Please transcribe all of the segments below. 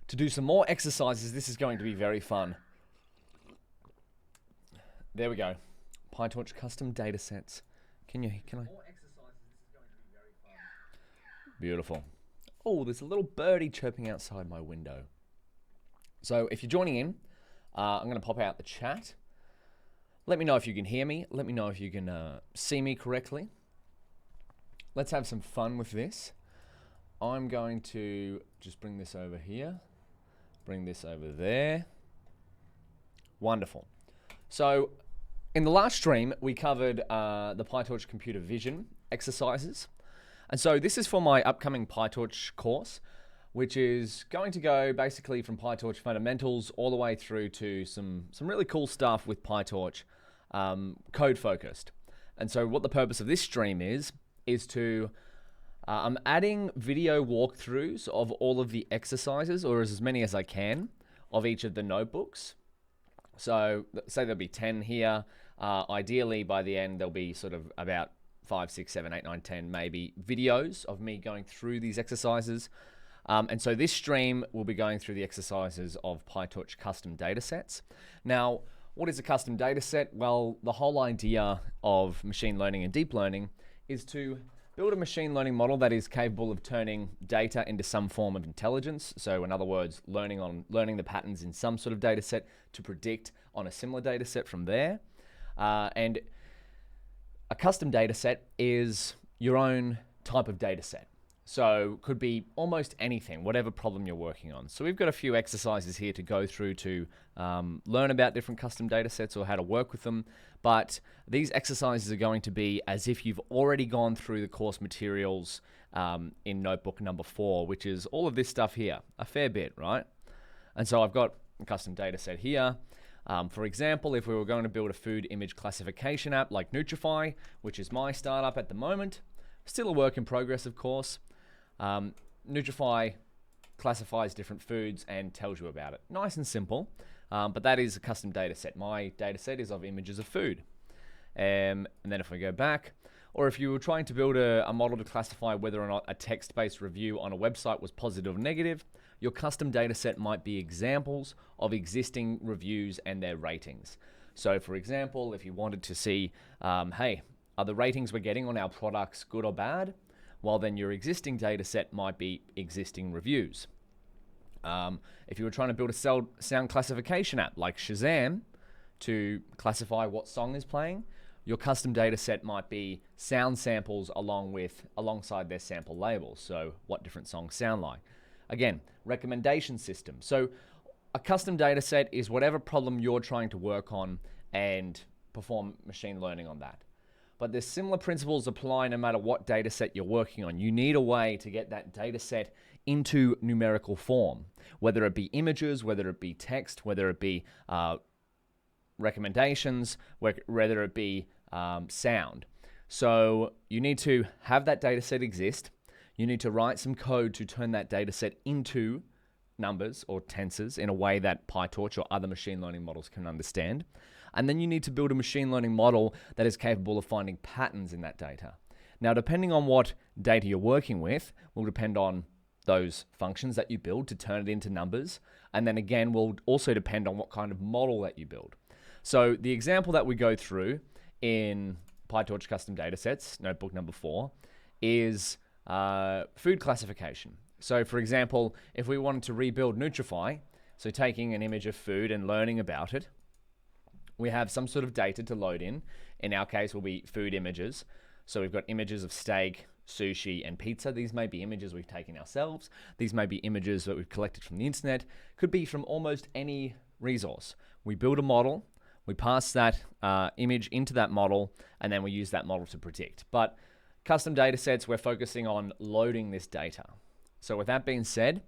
to do some more exercises. This is going to be very fun. There we go. PyTorch custom datasets. Can I? Beautiful. Oh, there's a little birdie chirping outside my window. So if you're joining in, I'm going to pop out the chat. Let me know if you can hear me. Let me know if you can see me correctly. Let's have some fun with this. I'm going to just bring this over here. Bring this over there. Wonderful. So in the last stream, we covered the PyTorch computer vision exercises. And so this is for my upcoming PyTorch course, which is going to go basically from PyTorch fundamentals all the way through to some really cool stuff with PyTorch, code focused. And so what the purpose of this stream is to, I'm adding video walkthroughs of all of the exercises, or as many as I can, of each of the notebooks. So say there'll be 10 here. Ideally, by the end, there'll be sort of about 5, 6, 7, 8, 9, 10 maybe videos of me going through these exercises. And so this stream will be going through the exercises of PyTorch custom datasets. Now, what is a custom dataset? Well, the whole idea of machine learning and deep learning is to build a machine learning model that is capable of turning data into some form of intelligence. So in other words, learning the patterns in some sort of data set to predict on a similar data set from there. And a custom data set is your own type of data set. So could be almost anything, whatever problem you're working on. So we've got a few exercises here to go through to learn about different custom data sets or how to work with them. But these exercises are going to be as if you've already gone through the course materials in notebook number 4, which is all of this stuff here, a fair bit, right? And so I've got a custom data set here. For example, if we were going to build a food image classification app like Nutrify, which is my startup at the moment, still a work in progress, of course. Nutrify classifies different foods and tells you about it. Nice and simple, but that is a custom data set. My data set is of images of food. And then if we go back, or if you were trying to build a model to classify whether or not a text-based review on a website was positive or negative, your custom data set might be examples of existing reviews and their ratings. So for example, if you wanted to see, hey, are the ratings we're getting on our products good or bad? Well, then your existing data set might be existing reviews. If you were trying to build a sound classification app like Shazam to classify what song is playing, your custom data set might be sound samples alongside their sample labels. So what different songs sound like. Again, recommendation system. So a custom data set is whatever problem you're trying to work on and perform machine learning on that. But there's similar principles apply no matter what data set you're working on. You need a way to get that data set into numerical form, whether it be images, whether it be text, whether it be recommendations, whether it be sound. So you need to have that data set exist. You need to write some code to turn that data set into numbers or tensors in a way that PyTorch or other machine learning models can understand. And then you need to build a machine learning model that is capable of finding patterns in that data. Now, depending on what data you're working with will depend on those functions that you build to turn it into numbers. And then again, will also depend on what kind of model that you build. So the example that we go through in PyTorch custom datasets, notebook number 4, is food classification. So for example, if we wanted to rebuild Nutrify, so taking an image of food and learning about it, we have some sort of data to load in. In our case, will be food images. So we've got images of steak, sushi, and pizza. These may be images we've taken ourselves. These may be images that we've collected from the internet. Could be from almost any resource. We build a model, we pass that image into that model, and then we use that model to predict. But custom data sets, we're focusing on loading this data. So with that being said,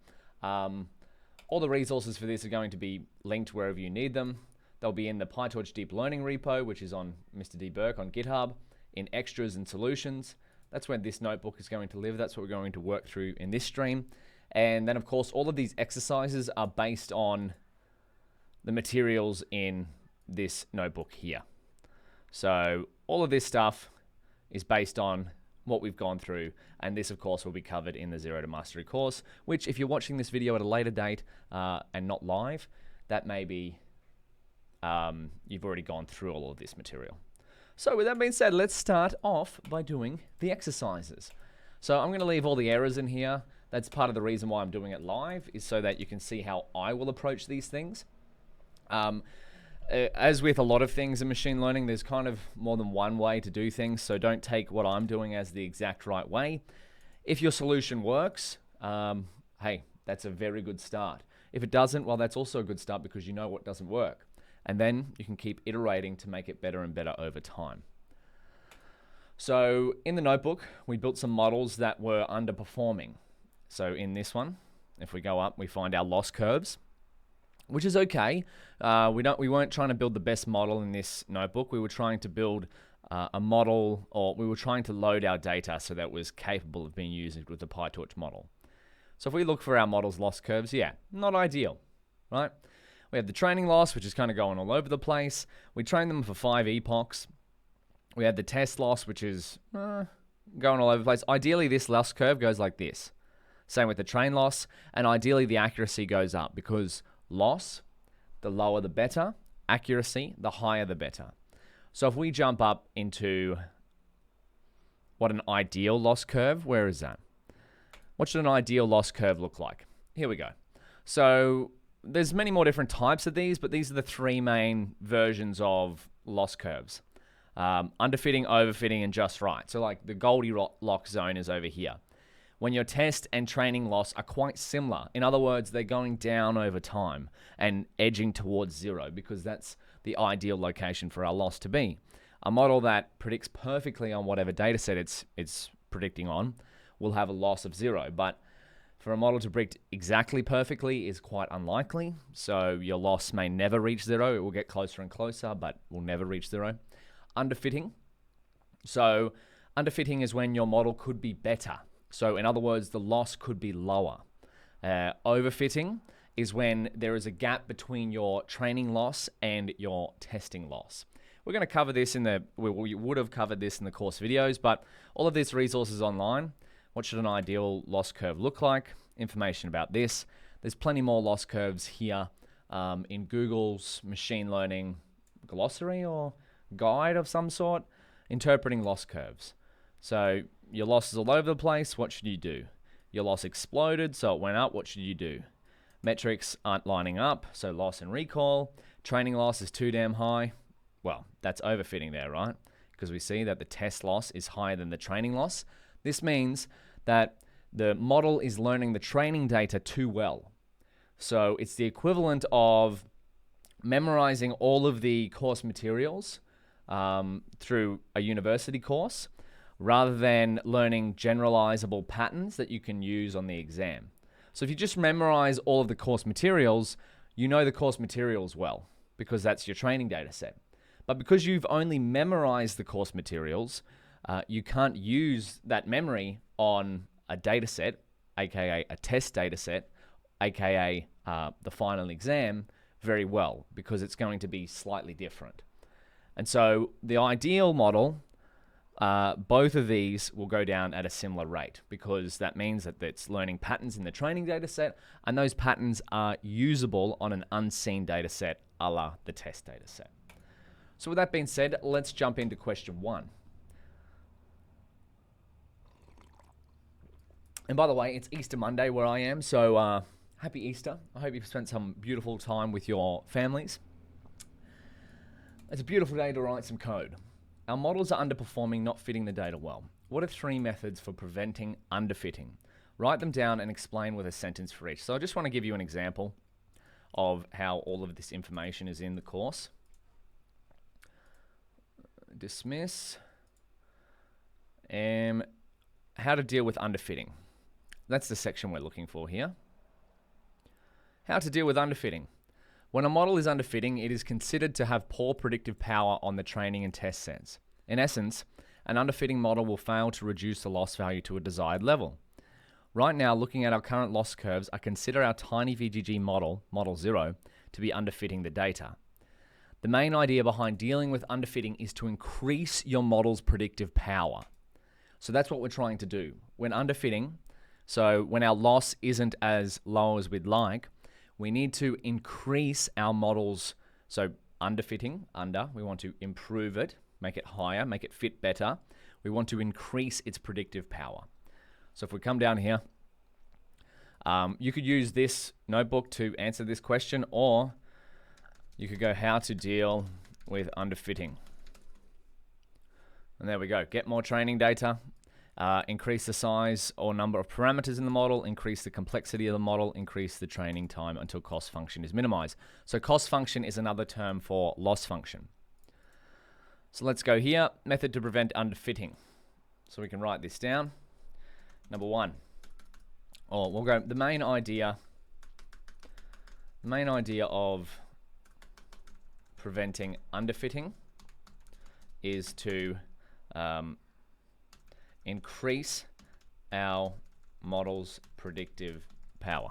all the resources for this are going to be linked wherever you need them. They'll be in the PyTorch Deep Learning repo, which is on Mr. D. Burke on GitHub, in extras and solutions. That's where this notebook is going to live. That's what we're going to work through in this stream. And then, of course, all of these exercises are based on the materials in this notebook here. So all of this stuff is based on what we've gone through, and this of course will be covered in the Zero to Mastery course, which if you're watching this video at a later date and not live, that may be you've already gone through all of this material. So with that being said, let's start off by doing the exercises. So I'm going to leave all the errors in here. That's part of the reason why I'm doing it live, is so that you can see how I will approach these things. As with a lot of things in machine learning, there's kind of more than one way to do things, so don't take what I'm doing as the exact right way. If your solution works, hey, that's a very good start. If it doesn't, well, that's also a good start because you know what doesn't work. And then you can keep iterating to make it better and better over time. So in the notebook, we built some models that were underperforming. So in this one, if we go up, we find our loss curves, which is okay. We weren't trying to build the best model in this notebook. We were trying to build a model, or we were trying to load our data so that it was capable of being used with the PyTorch model. So if we look for our model's loss curves, yeah, not ideal, right? We have the training loss, which is kind of going all over the place. We trained them for 5 epochs. We had the test loss, which is going all over the place. Ideally, this loss curve goes like this. Same with the train loss, and ideally the accuracy goes up because loss, the lower the better, accuracy, the higher the better. So if we jump up into what an ideal loss curve, where is that? What should an ideal loss curve look like? Here we go. So there's many more different types of these, but these are the 3 main versions of loss curves. Underfitting, overfitting, and just right. So like the Goldilocks zone is over here. When your test and training loss are quite similar. In other words, they're going down over time and edging towards 0 because that's the ideal location for our loss to be. A model that predicts perfectly on whatever data set it's predicting on will have a loss of 0, but for a model to predict exactly perfectly is quite unlikely, so your loss may never reach 0. It will get closer and closer, but will never reach 0. Underfitting. So underfitting is when your model could be better. So in other words, the loss could be lower. Overfitting is when there is a gap between your training loss and your testing loss. We're going to cover this we would have covered this in the course videos, but all of this resources online. What should an ideal loss curve look like? Information about this. There's plenty more loss curves here in Google's machine learning glossary or guide of some sort, interpreting loss curves. So your loss is all over the place, what should you do? Your loss exploded, so it went up, what should you do? Metrics aren't lining up, so loss and recall. Training loss is too damn high. Well, that's overfitting there, right? Because we see that the test loss is higher than the training loss. This means that the model is learning the training data too well. So it's the equivalent of memorizing all of the course materials through a university course rather than learning generalizable patterns that you can use on the exam. So if you just memorize all of the course materials, you know the course materials well because that's your training data set. But because you've only memorized the course materials, you can't use that memory on a data set, aka a test data set, aka the final exam, very well because it's going to be slightly different. And so the ideal model, both of these will go down at a similar rate because that means that it's learning patterns in the training data set, and those patterns are usable on an unseen data set a la the test data set. So with that being said, let's jump into question 1. And by the way, it's Easter Monday where I am, so happy Easter. I hope you've spent some beautiful time with your families. It's a beautiful day to write some code. Our models are underperforming, not fitting the data well. What are 3 methods for preventing underfitting? Write them down and explain with a sentence for each. So I just want to give you an example of how all of this information is in the course. Dismiss. How to deal with underfitting. That's the section we're looking for here. How to deal with underfitting. When a model is underfitting, it is considered to have poor predictive power on the training and test sets. In essence, an underfitting model will fail to reduce the loss value to a desired level. Right now, looking at our current loss curves, I consider our tiny VGG model, Model 0, to be underfitting the data. The main idea behind dealing with underfitting is to increase your model's predictive power. So that's what we're trying to do. When underfitting, so when our loss isn't as low as we'd like, we need to increase our models. So underfitting, we want to improve it, make it higher, make it fit better. We want to increase its predictive power. So if we come down here, you could use this notebook to answer this question, or you could go how to deal with underfitting. And there we go. Get more training data, increase the size or number of parameters in the model, increase the complexity of the model, increase the training time until cost function is minimized. So cost function is another term for loss function. So let's go here, method to prevent underfitting. So we can write this down. Number one, or we'll go the main idea of preventing underfitting is to increase our model's predictive power.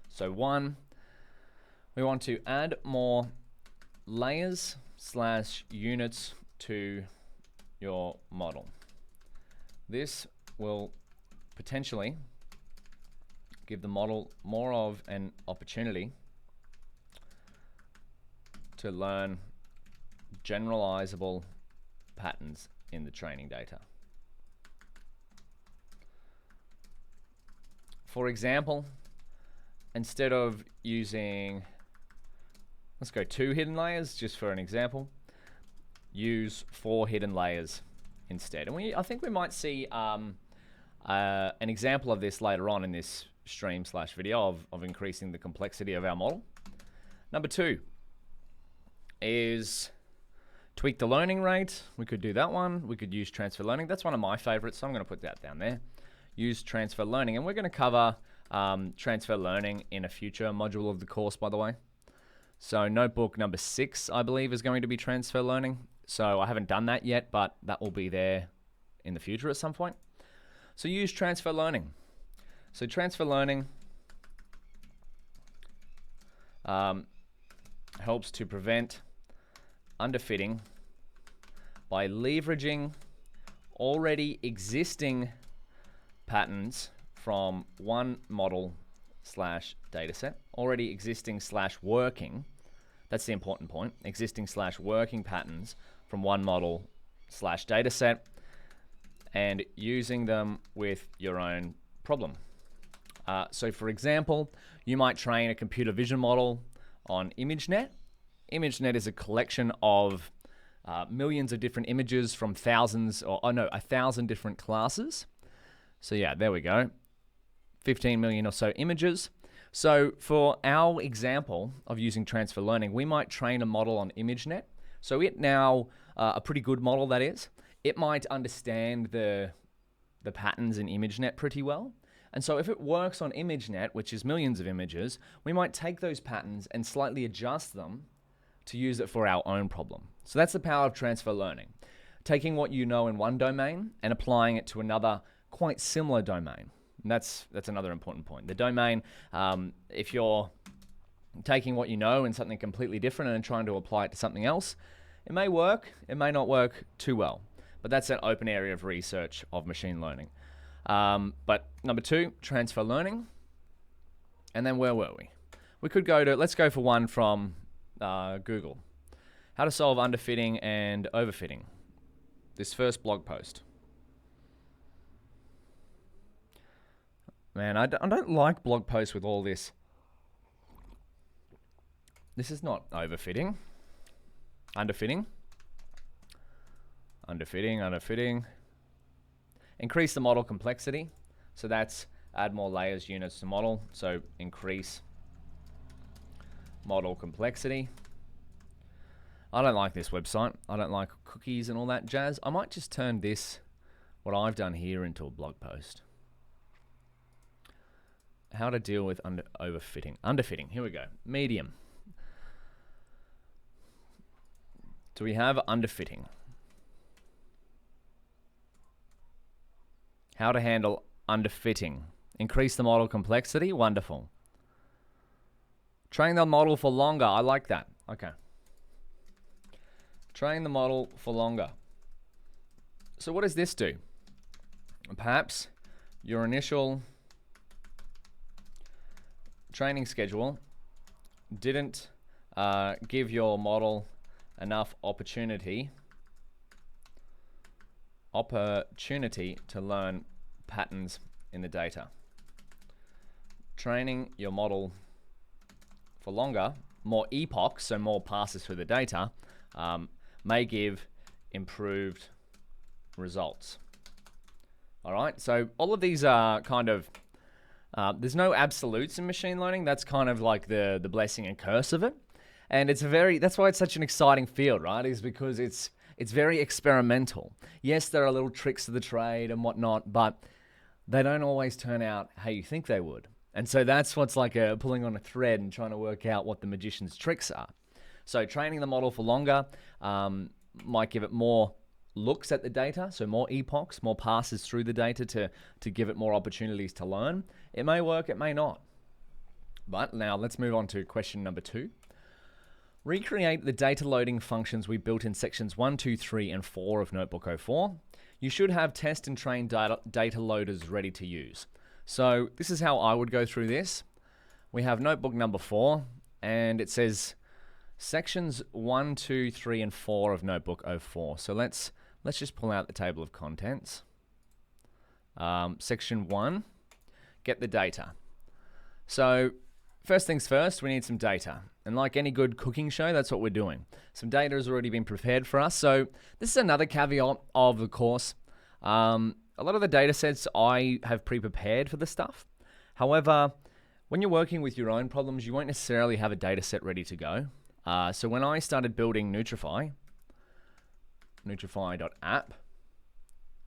So one, we want to add more layers / units to your model. This will potentially give the model more of an opportunity to learn generalizable patterns in the training data. For example, instead of using, let's go 2 hidden layers just for an example, use 4 hidden layers instead. And I think we might see an example of this later on in this stream / video of increasing the complexity of our model. Number 2 is tweak the learning rate. We could do that one. We could use transfer learning. That's one of my favorites, so I'm going to put that down there. Use transfer learning, and we're going to cover transfer learning in a future module of the course, by the way. So notebook number 6, I believe, is going to be transfer learning. So I haven't done that yet, but that will be there in the future at some point. So use transfer learning. So transfer learning helps to prevent underfitting by leveraging already existing patterns from one model / dataset, already existing / working. That's the important point. Existing / working patterns from one model / dataset, and using them with your own problem. So for example, you might train a computer vision model on ImageNet. ImageNet is a collection of millions of different images from 1,000 different classes. So yeah, there we go. 15 million or so images. So for our example of using transfer learning, we might train a model on ImageNet. So it now, a pretty good model that is, it might understand the patterns in ImageNet pretty well. And so if it works on ImageNet, which is millions of images, we might take those patterns and slightly adjust them to use it for our own problem. So that's the power of transfer learning. Taking what you know in one domain and applying it to another quite similar domain. And that's another important point. The domain, if you're taking what you know in something completely different and trying to apply it to something else, it may work, it may not work too well. But that's an open area of research of machine learning. But number 2, transfer learning. And then where were we? We could go to, let's go for one from Google. How to solve underfitting and overfitting. This first blog post. Man, I don't like blog posts with all this. This is not overfitting. Underfitting. Underfitting. Increase the model complexity. So that's add more layers, units to model. So increase model complexity. I don't like this website. I don't like cookies and all that jazz. I might just turn this, what I've done here, into a blog post. How to deal with overfitting. Underfitting, here we go. Medium. Do we have underfitting? How to handle underfitting. Increase the model complexity, wonderful. Train the model for longer, I like that. Okay. Train the model for longer. So what does this do? perhaps your initial training schedule didn't give your model enough opportunity to learn patterns in the data. Training your model for longer, more epochs, so more passes through the data, may give improved results. All right, so all of these are kind of, there's no absolutes in machine learning. That's kind of like the blessing and curse of it. And that's why it's such an exciting field, right? Is because it's very experimental. Yes, there are little tricks of the trade and whatnot, but they don't always turn out how you think they would. And so that's what's like pulling on a thread and trying to work out what the magician's tricks are. So training the model for longer might give it more looks at the data, so more epochs, more passes through the data to give it more opportunities to learn. It may work, it may not. But now let's move on to question number 2. Recreate the data loading functions we built in sections 1, 2, 3, and 4 of Notebook 04. You should have test and train data loaders ready to use. So this is how I would go through this. We have notebook number 4, and it says sections 1, 2, 3, and 4 of Notebook 04. So let's just pull out the table of contents. Section 1, get the data. So first things first, we need some data. And like any good cooking show, that's what we're doing. Some data has already been prepared for us. So this is another caveat of the course. A lot of the data sets I have pre-prepared for this stuff. However, when you're working with your own problems, you won't necessarily have a data set ready to go. So when I started building Nutrify.app,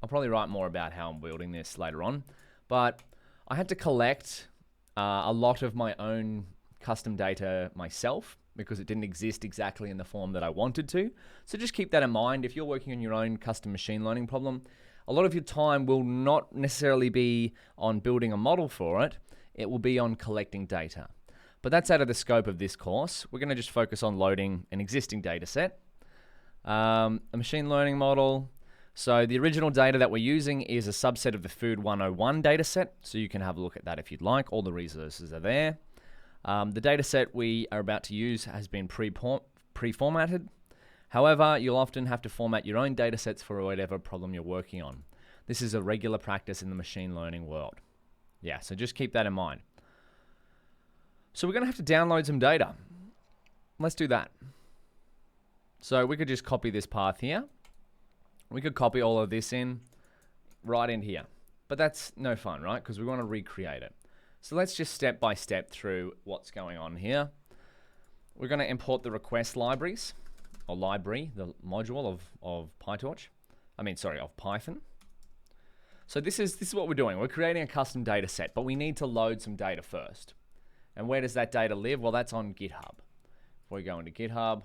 I'll probably write more about how I'm building this later on, but I had to collect a lot of my own custom data myself because it didn't exist exactly in the form that I wanted to. So just keep that in mind. If you're working on your own custom machine learning problem, a lot of your time will not necessarily be on building a model for it. It will be on collecting data. But that's out of the scope of this course. We're going to just focus on loading an existing data set. A machine learning model. So the original data that we're using is a subset of the Food 101 data set. So you can have a look at that if you'd like. All the resources are there. The data set we are about to use has been pre-formatted. However, you'll often have to format your own data sets for whatever problem you're working on. This is a regular practice in the machine learning world. Yeah, so just keep that in mind. So we're going to have to download some data. Let's do that. So we could just copy this path here. We could copy all of this right in here. But that's no fun, right? Because we want to recreate it. So let's just step by step through what's going on here. We're going to import the request libraries, or library, the module of PyTorch. Of Python. So this is what we're doing. We're creating a custom data set, but we need to load some data first. And where does that data live? Well, that's on GitHub. If we go into GitHub,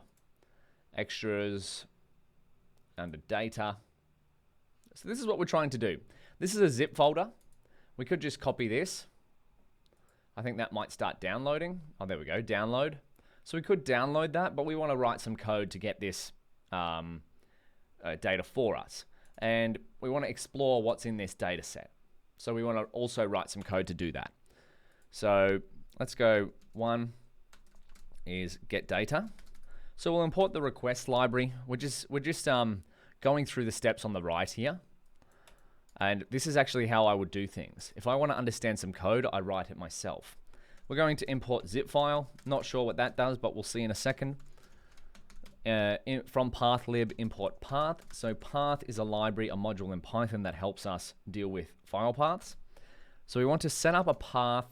extras, under data. So this is what we're trying to do. This is a zip folder. We could just copy this. I think that might start downloading. Oh, there we go, download. So we could download that, but we want to write some code to get this data for us. And we want to explore what's in this data set. So we want to also write some code to do that. So let's go, 1 is get data. So we'll import the request library. We're just going through the steps on the right here. And this is actually how I would do things. If I want to understand some code, I write it myself. We're going to import zip file. Not sure what that does, but we'll see in a second. From pathlib, import path. So path is a library, a module in Python that helps us deal with file paths. So we want to set up a path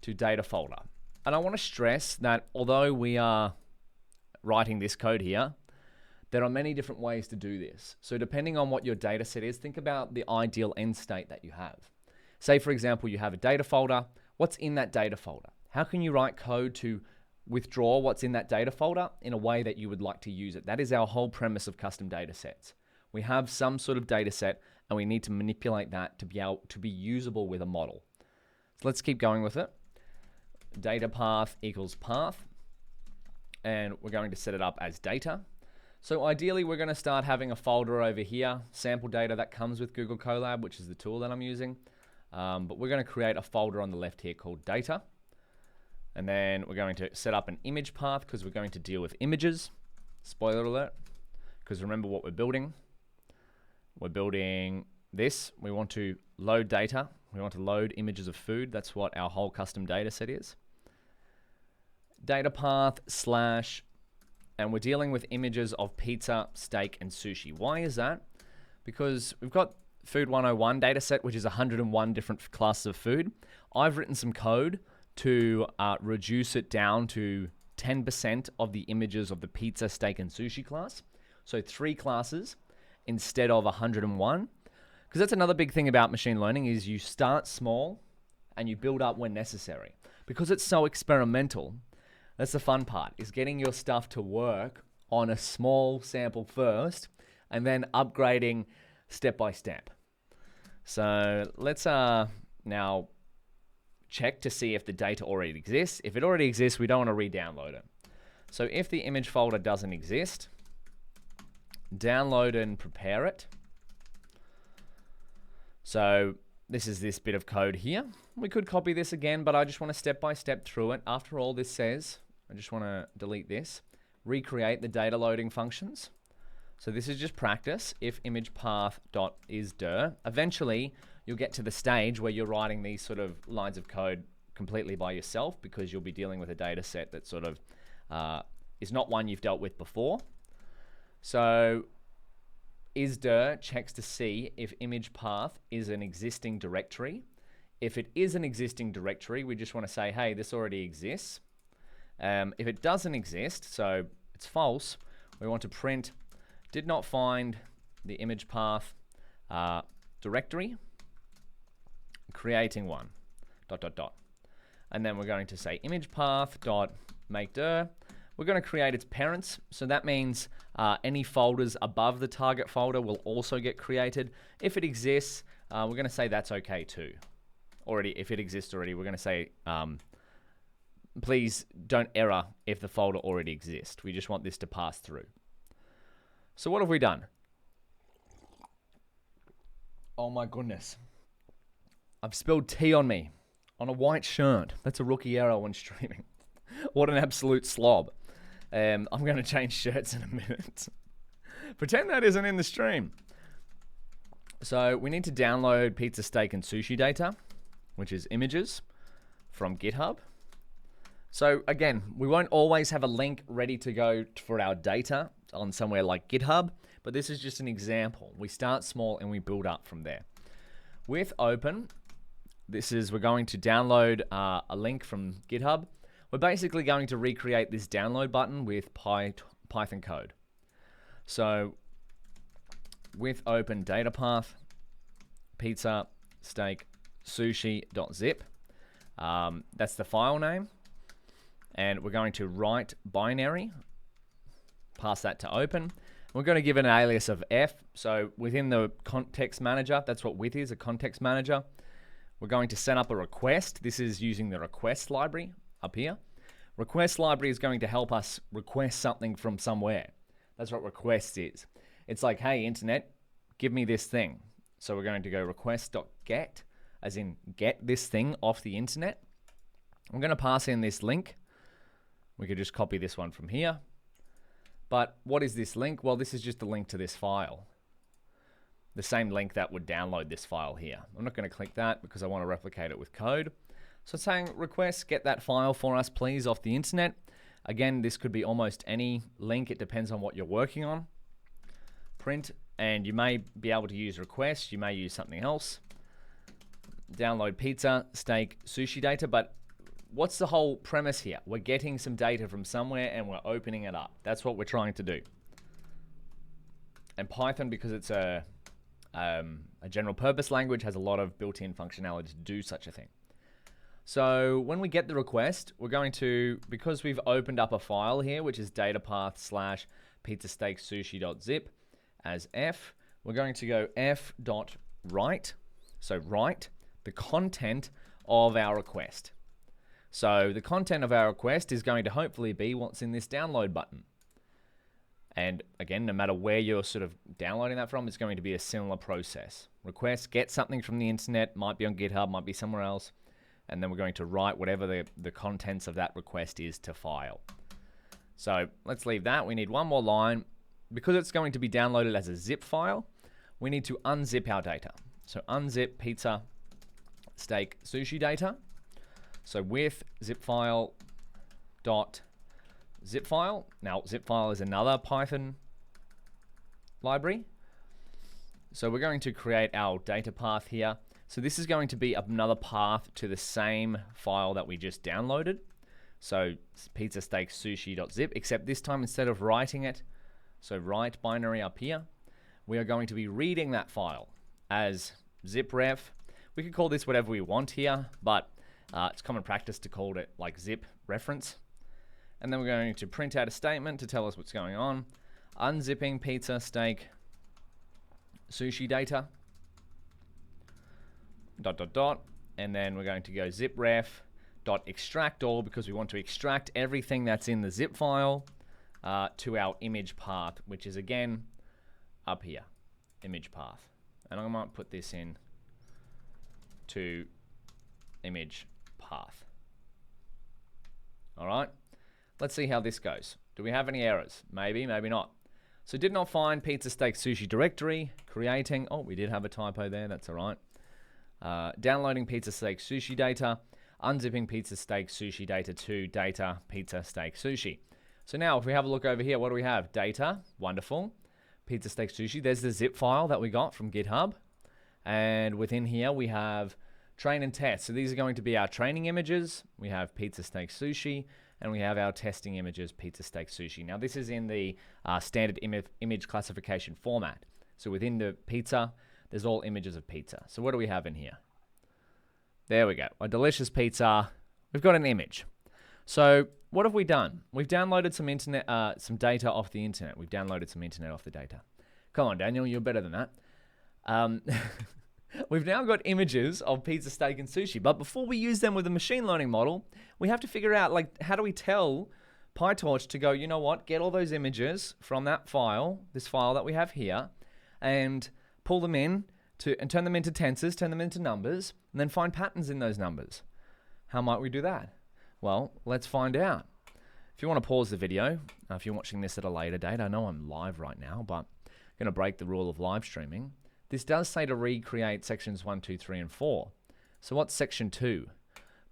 to data folder. And I want to stress that although we are writing this code here, there are many different ways to do this. So depending on what your data set is, think about the ideal end state that you have. Say, for example, you have a data folder. What's in that data folder? How can you write code to withdraw what's in that data folder in a way that you would like to use it? That is our whole premise of custom data sets. We have some sort of data set and we need to manipulate that to be able to be usable with a model. So let's keep going with it. Data path equals path. And we're going to set it up as data. So ideally, we're going to start having a folder over here, sample data that comes with Google Colab, which is the tool that I'm using. But we're going to create a folder on the left here called data. And then we're going to set up an image path because we're going to deal with images. Spoiler alert, because remember what we're building. We're building this. We want to load data. We want to load images of food. That's what our whole custom data set is. Data path slash, and we're dealing with images of pizza, steak, and sushi. Why is that? Because we've got Food 101 data set, which is 101 different classes of food. I've written some code to reduce it down to 10% of the images of the pizza, steak, and sushi class. So 3 classes instead of 101. Because that's another big thing about machine learning is you start small and you build up when necessary. Because it's so experimental, that's the fun part, is getting your stuff to work on a small sample first and then upgrading step by step. So let's now check to see if the data already exists. If it already exists, we don't want to re-download it. So if the image folder doesn't exist, download and prepare it. So this is this bit of code here. We could copy this again, but I just want to step by step through it. After all, this says, I just want to delete this, recreate the data loading functions. So this is just practice. If image path dot is dir, eventually you'll get to the stage where you're writing these sort of lines of code completely by yourself because you'll be dealing with a data set that sort of is not one you've dealt with before. So isdir checks to see if image path is an existing directory. If it is an existing directory, we just want to say, hey, this already exists. If it doesn't exist, so it's false, we want to print did not find the image path directory, creating one, ... And then we're going to say image path dot make dir. We're going to create its parents. So that means any folders above the target folder will also get created. If it exists, we're going to say that's okay too. If it exists already, we're going to say, please don't error if the folder already exists. We just want this to pass through. So what have we done? Oh my goodness. I've spilled tea on me on a white shirt. That's a rookie error when streaming. What an absolute slob. I'm going to change shirts in a minute. Pretend that isn't in the stream. So we need to download pizza, steak, and sushi data, which is images from GitHub. So again, we won't always have a link ready to go for our data on somewhere like GitHub, but this is just an example. We start small and we build up from there. With open, we're going to download a link from GitHub. We're basically going to recreate this download button with Python code. So with open data path, pizza, steak, sushi.zip. That's the file name. And we're going to write binary, pass that to open. We're going to give it an alias of F. So within the context manager, that's what with is, a context manager. We're going to set up a request. This is using the request library up here. Request library is going to help us request something from somewhere. That's what request is. It's like, hey, internet, give me this thing. So we're going to go request.get, as in get this thing off the internet. I'm going to pass in this link. We could just copy this one from here. But what is this link? Well, this is just a link to this file. The same link that would download this file here. I'm not going to click that because I want to replicate it with code. So it's saying request, get that file for us, please, off the internet. Again, this could be almost any link. It depends on what you're working on. Print, and you may be able to use request. You may use something else. Download pizza, steak, sushi data, but what's the whole premise here? We're getting some data from somewhere and we're opening it up. That's what we're trying to do. And Python, because it's a general purpose language, has a lot of built-in functionality to do such a thing. So when we get the request, we're going to, because we've opened up a file here, which is datapath / pizzasteaksushi.zip as F, we're going to go f.write. So write the content of our request. So the content of our request is going to hopefully be what's in this download button. And again, no matter where you're sort of downloading that from, it's going to be a similar process. Request, get something from the internet, might be on GitHub, might be somewhere else, and then we're going to write whatever the contents of that request is to file. So let's leave that. We need one more line. Because it's going to be downloaded as a zip file, we need to unzip our data. So unzip pizza, steak, sushi data. So with zip file dot zip file. Now zip file is another Python library. So we're going to create our data path here. So this is going to be another path to the same file that we just downloaded. So pizza steak sushi.zip, except this time instead of writing it, so write binary up here, we are going to be reading that file as zipref. We could call this whatever we want here, but it's common practice to call it like zip reference. And then we're going to print out a statement to tell us what's going on. Unzipping pizza, steak, sushi data, ... And then we're going to go zipref dot extract all, because we want to extract everything that's in the zip file to our image path, which is again up here, image path. And I might put this in to image path. All right, let's see how this goes. Do we have any errors? Maybe, maybe not. So did not find pizza steak sushi directory, creating, oh, we did have a typo there, that's all right. Downloading pizza steak sushi data, unzipping pizza steak sushi data to data pizza steak sushi. So now if we have a look over here, what do we have? Data, wonderful. Pizza steak sushi, there's the zip file that we got from GitHub. And within here we have train and test. So these are going to be our training images. We have pizza steak sushi, and we have our testing images, pizza steak sushi. Now this is in the standard image classification format. So within the pizza, there's all images of pizza. So what do we have in here? There we go, a delicious pizza. We've got an image. So what have we done? We've downloaded some some data off the internet. We've downloaded some internet off the data. Come on, Daniel, you're better than that. We've now got images of pizza, steak, and sushi. But before we use them with a machine learning model, we have to figure out, like, how do we tell PyTorch to go, you know what, get all those images from that file, this file that we have here, and pull them in and turn them into tensors, turn them into numbers, and then find patterns in those numbers. How might we do that? Well, let's find out. If you want to pause the video, if you're watching this at a later date, I know I'm live right now, but I'm going to break the rule of live streaming. This does say to recreate sections 1, 2, 3, and 4. So what's section 2?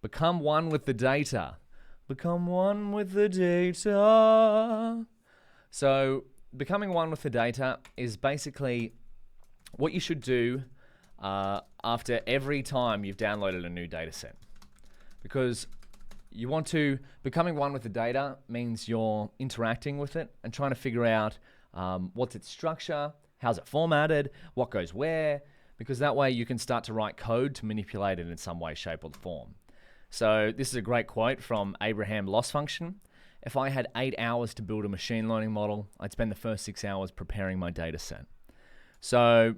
Become one with the data. Become one with the data. So becoming one with the data is basically what you should do after every time you've downloaded a new data set. Because you want to, becoming one with the data means you're interacting with it and trying to figure out what's its structure, how's it formatted, what goes where, because that way you can start to write code to manipulate it in some way, shape, or form. So this is a great quote from Abraham Loss Function. If I had 8 hours to build a machine learning model, I'd spend the first 6 hours preparing my data set. So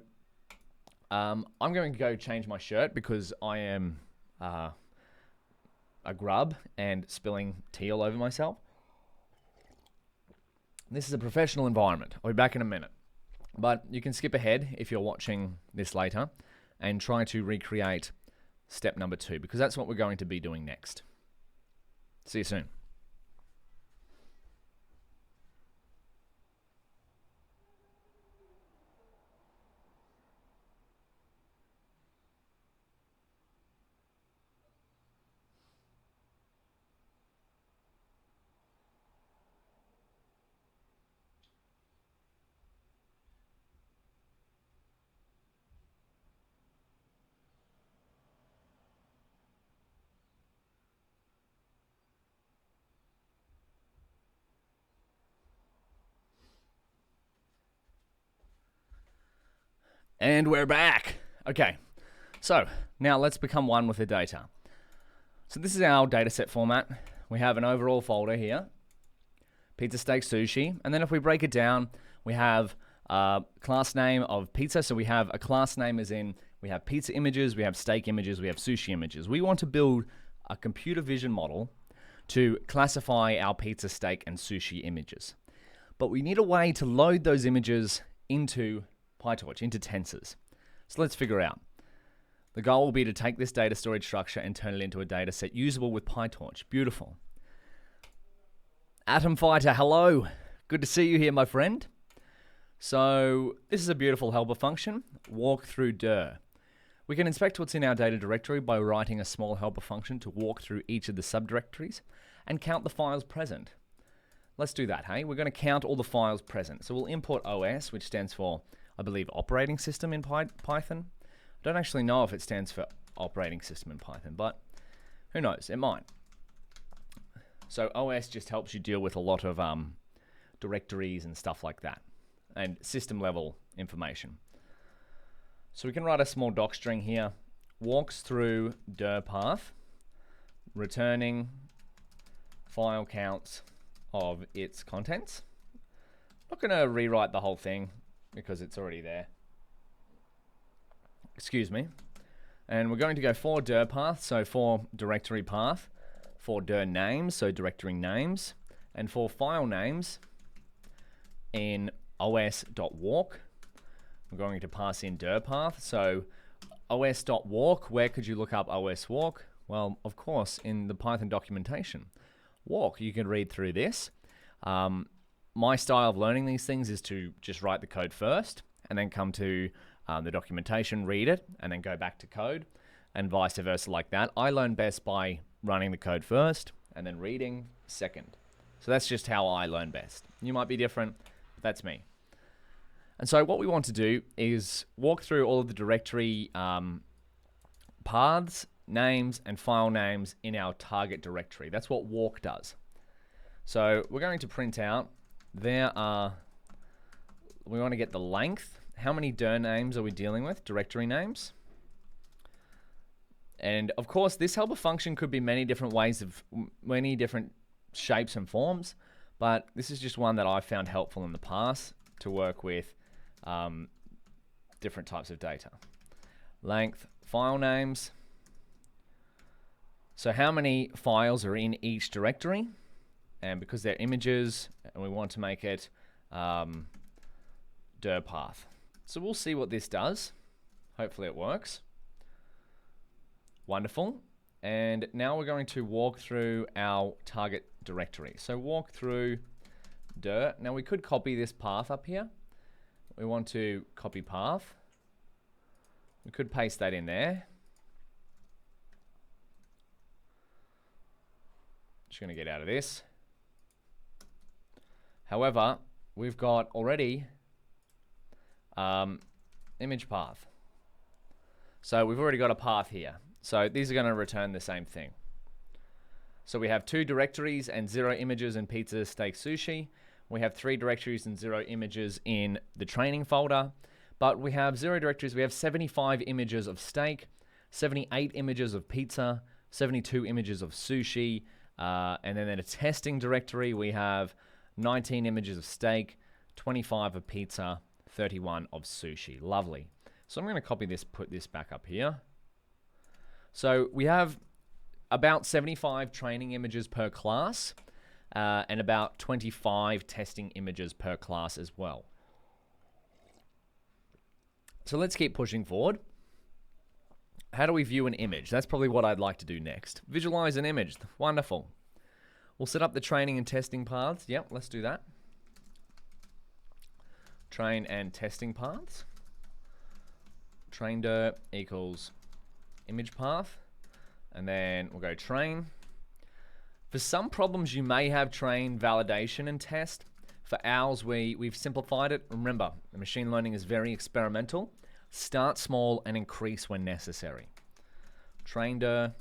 I'm going to go change my shirt because I am a grub and spilling tea all over myself. This is a professional environment. I'll be back in a minute. But you can skip ahead if you're watching this later and try to recreate step number 2, because that's what we're going to be doing next. See you soon. And we're back. Okay, so now let's become one with the data. So this is our dataset format. We have an overall folder here, pizza, steak, sushi. And then if we break it down, we have a class name of pizza. So we have a class name as in we have pizza images, we have steak images, we have sushi images. We want to build a computer vision model to classify our pizza, steak, and sushi images. but we need a way to load those images into PyTorch, into tensors. So let's figure out. The goal will be to take this data storage structure and turn it into a data set usable with PyTorch. Beautiful. Atom Fighter, hello. Good to see you here, my friend. So this is a beautiful helper function, walk through dir. We can inspect what's in our data directory by writing a small helper function to walk through each of the subdirectories and count the files present. Let's do that, hey? We're going to count all the files present. So we'll import OS, which stands for, I believe, operating system in Python. I don't actually know if it stands for operating system in Python, but who knows? It might. So OS just helps you deal with a lot of directories and stuff like that, and system level information. So we can write a small doc string here, walks through dir path, returning file counts of its contents. Not going to rewrite the whole thing because it's already there. Excuse me. And we're going to go for dir path, so for directory path, for dir names, so directory names, and for file names in os.walk. We're going to pass in dir path, so os.walk, where could you look up os walk? Well, of course, in the Python documentation. Walk, you can read through this. My style of learning these things is to just write the code first, and then come to the documentation, read it, and then go back to code, and vice versa like that. I learn best by running the code first, and then reading second. So that's just how I learn best. You might be different, but that's me. And so what we want to do is walk through all of the directory paths, names, and file names in our target directory. That's what walk does. So we're going to print out, we want to get the length. How many dir names are we dealing with? Directory names. And of course, this helper function could be many different shapes and forms, but this is just one that I found helpful in the past to work with different types of data. Length, file names. So how many files are in each directory? And because they're images, and we want to make it dir path. So we'll see what this does. Hopefully it works. Wonderful. And now we're going to walk through our target directory. So walk through dir. Now we could copy this path up here. We want to copy path. We could paste that in there. Just going to get out of this. However, we've got already image path. So we've already got a path here. So these are going to return the same thing. So we have 2 directories and 0 images in pizza, steak, sushi. We have 3 directories and 0 images in the training folder. But we have 0 directories. We have 75 images of steak, 78 images of pizza, 72 images of sushi, and then in a testing directory, we have 19 images of steak, 25 of pizza, 31 of sushi. Lovely. So I'm going to copy this, put this back up here. So we have about 75 training images per class, and about 25 testing images per class as well. So let's keep pushing forward. How do we view an image? That's probably what I'd like to do next. Visualize an image. Wonderful. We'll set up the training and testing paths. Yep, let's do that. Train and testing paths. Train dir equals image path. And then we'll go train. For some problems, you may have train, validation, and test. For ours, we've simplified it. Remember, the machine learning is very experimental. Start small and increase when necessary. Train dir.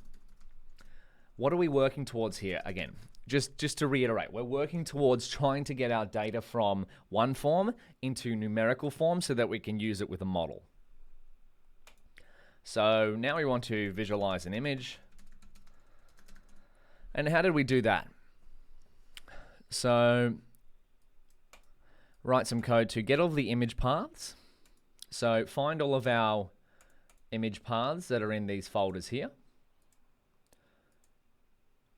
What are we working towards here? Again, just to reiterate, we're working towards trying to get our data from one form into numerical form so that we can use it with a model. So now we want to visualize an image. And how did we do that? So write some code to get all of the image paths. So find all of our image paths that are in these folders here.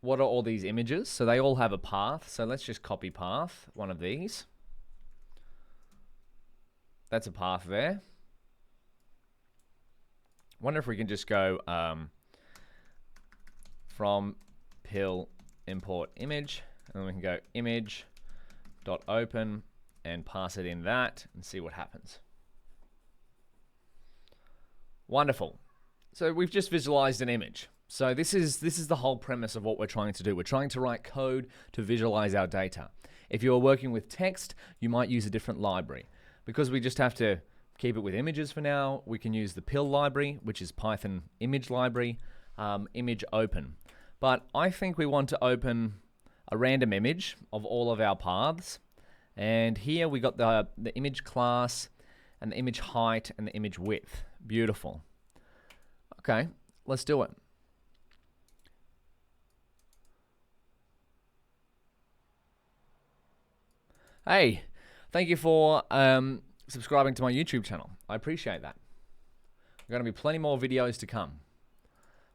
What are all these images? So they all have a path. So let's just copy path, one of these. that's a path there. Wonder if we can just go from pill import image, and then we can go image.open and pass it in that and see what happens. Wonderful. So we've just visualized an image. So this is the whole premise of what we're trying to do. We're trying to write code to visualize our data. If you're working with text, you might use a different library. Because we just have to keep it with images for now, we can use the pill library, which is Python image library, image open. But I think we want to open a random image of all of our paths. And here we got the image class and the image height and the image width. Beautiful. Okay, let's do it. Hey, thank you for subscribing to my YouTube channel. I appreciate that. There are going to be plenty more videos to come.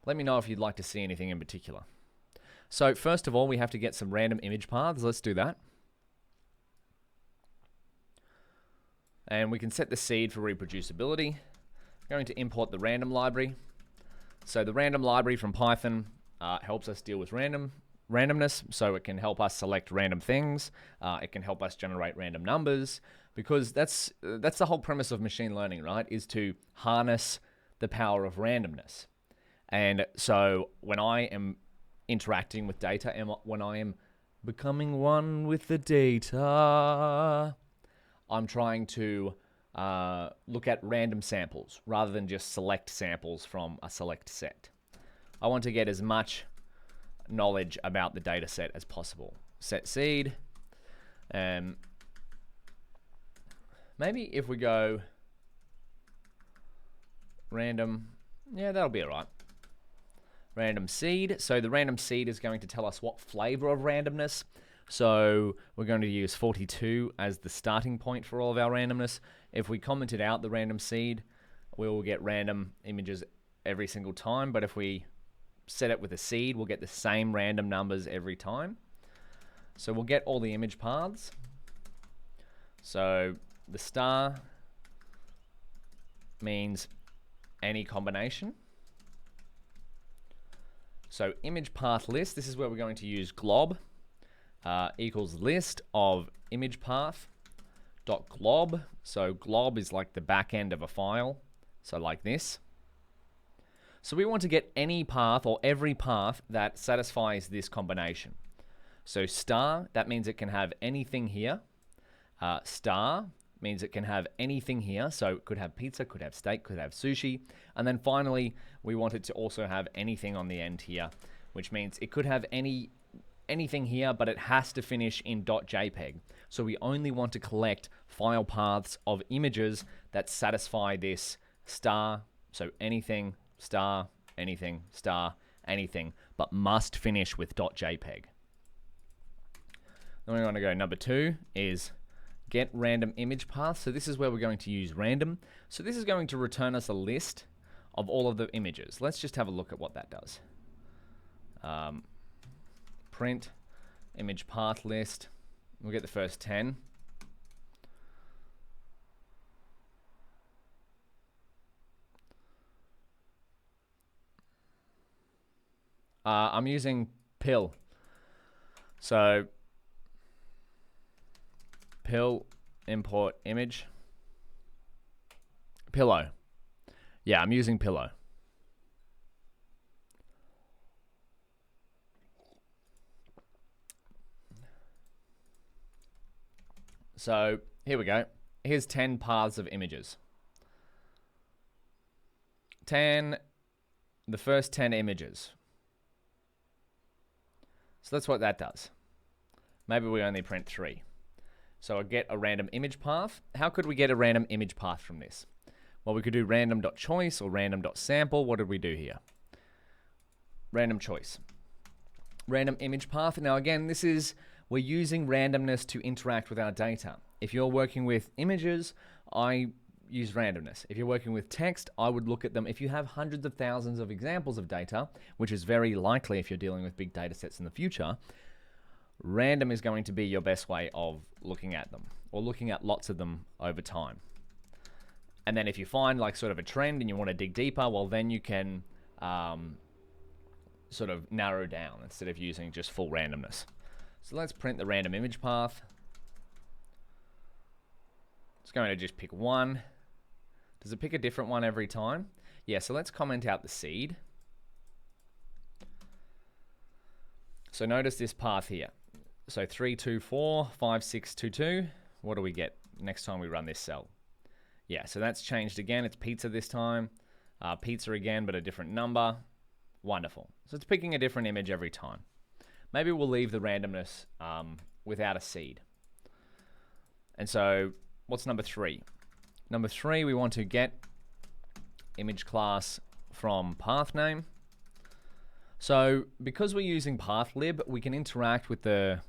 Let me know if you'd like to see anything in particular. So first of all, we have to get some random image paths. Let's do that. And we can set the seed for reproducibility. I'm going to import the random library. So the random library from Python helps us deal with randomness, so it can help us select random things. It can help us generate random numbers, because that's the whole premise of machine learning, right? Is to harness the power of randomness. And so when I am interacting with data, and when I am becoming one with the data, I'm trying to look at random samples rather than just select samples from a select set. I want to get as much knowledge about the data set as possible. Set seed. Maybe if we go random, yeah, that'll be all right. Random seed. So the random seed is going to tell us what flavor of randomness. So we're going to use 42 as the starting point for all of our randomness. If we commented out the random seed, we will get random images every single time. But if we set it with a seed, we'll get the same random numbers every time. So we'll get all the image paths. So the star means any combination. So image path list, this is where we're going to use glob. Equals list of image path dot glob. So glob is like the back end of a file, so like this. So we want to get any path or every path that satisfies this combination. So star, that means it can have anything here. Star means it can have anything here. So it could have pizza, could have steak, could have sushi. And then finally, we want it to also have anything on the end here, which means it could have anything here, but it has to finish in .jpeg. So we only want to collect file paths of images that satisfy this star. So anything, star, anything, star, anything, but must finish with .jpeg. Then we want to go number 2 is get random image path. So this is where we're going to use random. So this is going to return us a list of all of the images. Let's just have a look at what that does. Print image path list. We'll get the first 10. I'm using pill. So pill import image. Pillow. Yeah, I'm using pillow. So here we go. Here's 10 paths of images. 10, the first 10 images. So that's what that does. Maybe we only print 3. So I get a random image path. How could we get a random image path from this? Well, we could do random.choice or random.sample. What did we do here? Random choice. Random image path. Now again, we're using randomness to interact with our data. If you're working with images, I use randomness. If you're working with text, I would look at them. If you have hundreds of thousands of examples of data, which is very likely if you're dealing with big data sets in the future, random is going to be your best way of looking at them, or looking at lots of them over time. And then if you find like sort of a trend and you want to dig deeper, well, then you can sort of narrow down instead of using just full randomness. So let's print the random image path. It's going to just pick one. Does it pick a different one every time? Yeah, so let's comment out the seed. So notice this path here. So 3, 2, 4, 5, 6, 2, 2. What do we get next time we run this cell? Yeah, so that's changed again. It's pizza this time. Pizza again, but a different number. Wonderful. So it's picking a different image every time. Maybe we'll leave the randomness without a seed. And so what's number 3? Number 3, we want to get image class from path name. So because we're using pathlib, we can interact with the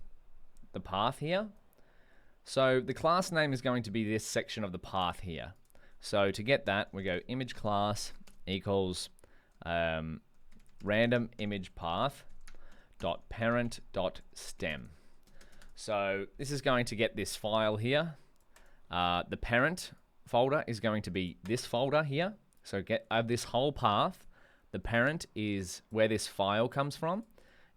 path here. So the class name is going to be this section of the path here. So to get that, we go image class equals random image path dot parent dot stem. So this is going to get this file here. The parent folder is going to be this folder here. So get this whole path. The parent is where this file comes from,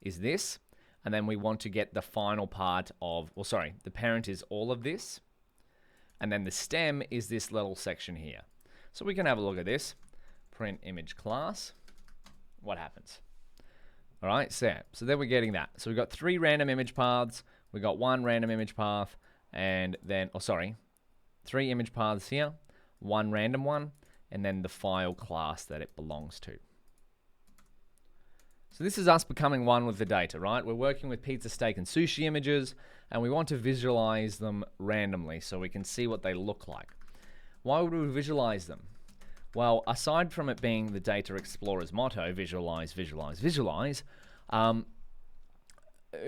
is this. And then we want to get the final part of, well, sorry, the parent is all of this. And then the stem is this little section here. So we can have a look at this. Print image class. What happens? All right, so then we're getting that. So we've got 3 random image paths. We've got 1 random image path. And then, 3 image paths here. 1 random one. And then the file class that it belongs to. So this is us becoming one with the data, right? We're working with pizza, steak, and sushi images, and we want to visualize them randomly so we can see what they look like. Why would we visualize them? Well, aside from it being the Data Explorer's motto, visualize, visualize, visualize,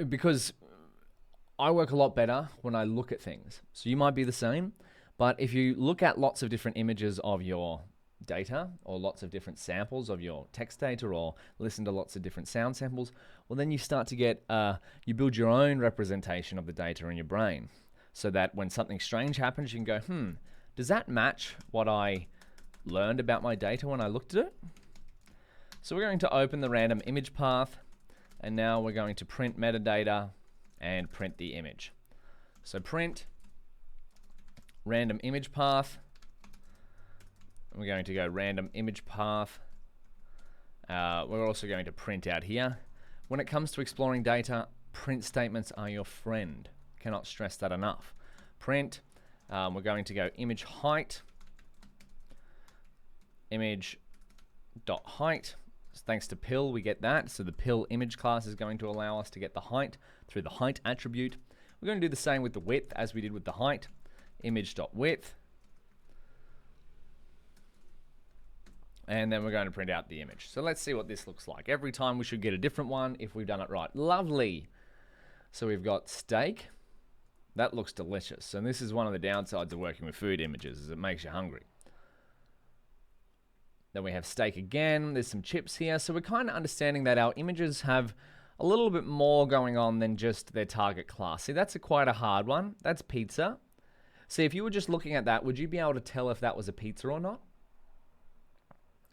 because I work a lot better when I look at things. So you might be the same, but if you look at lots of different images of your data or lots of different samples of your text data or listen to lots of different sound samples, well, then you start to get, you build your own representation of the data in your brain so that when something strange happens, you can go, does that match what I learned about my data when I looked at it? So we're going to open the random image path, and now we're going to print metadata and print the image. So print random image path. We're going to go random image path. We're also going to print out here. When it comes to exploring data, print statements are your friend. Cannot stress that enough. Print, we're going to go image height, image dot height. Thanks to pill, we get that. So the pill image class is going to allow us to get the height through the height attribute. We're going to do the same with the width as we did with the height. Image dot width. And then we're going to print out the image. So let's see what this looks like. Every time we should get a different one if we've done it right. Lovely. So we've got steak. That looks delicious. And this is one of the downsides of working with food images, is it makes you hungry. Then we have steak again. There's some chips here. So we're kind of understanding that our images have a little bit more going on than just their target class. See, that's quite a hard one. That's pizza. See, if you were just looking at that, would you be able to tell if that was a pizza or not?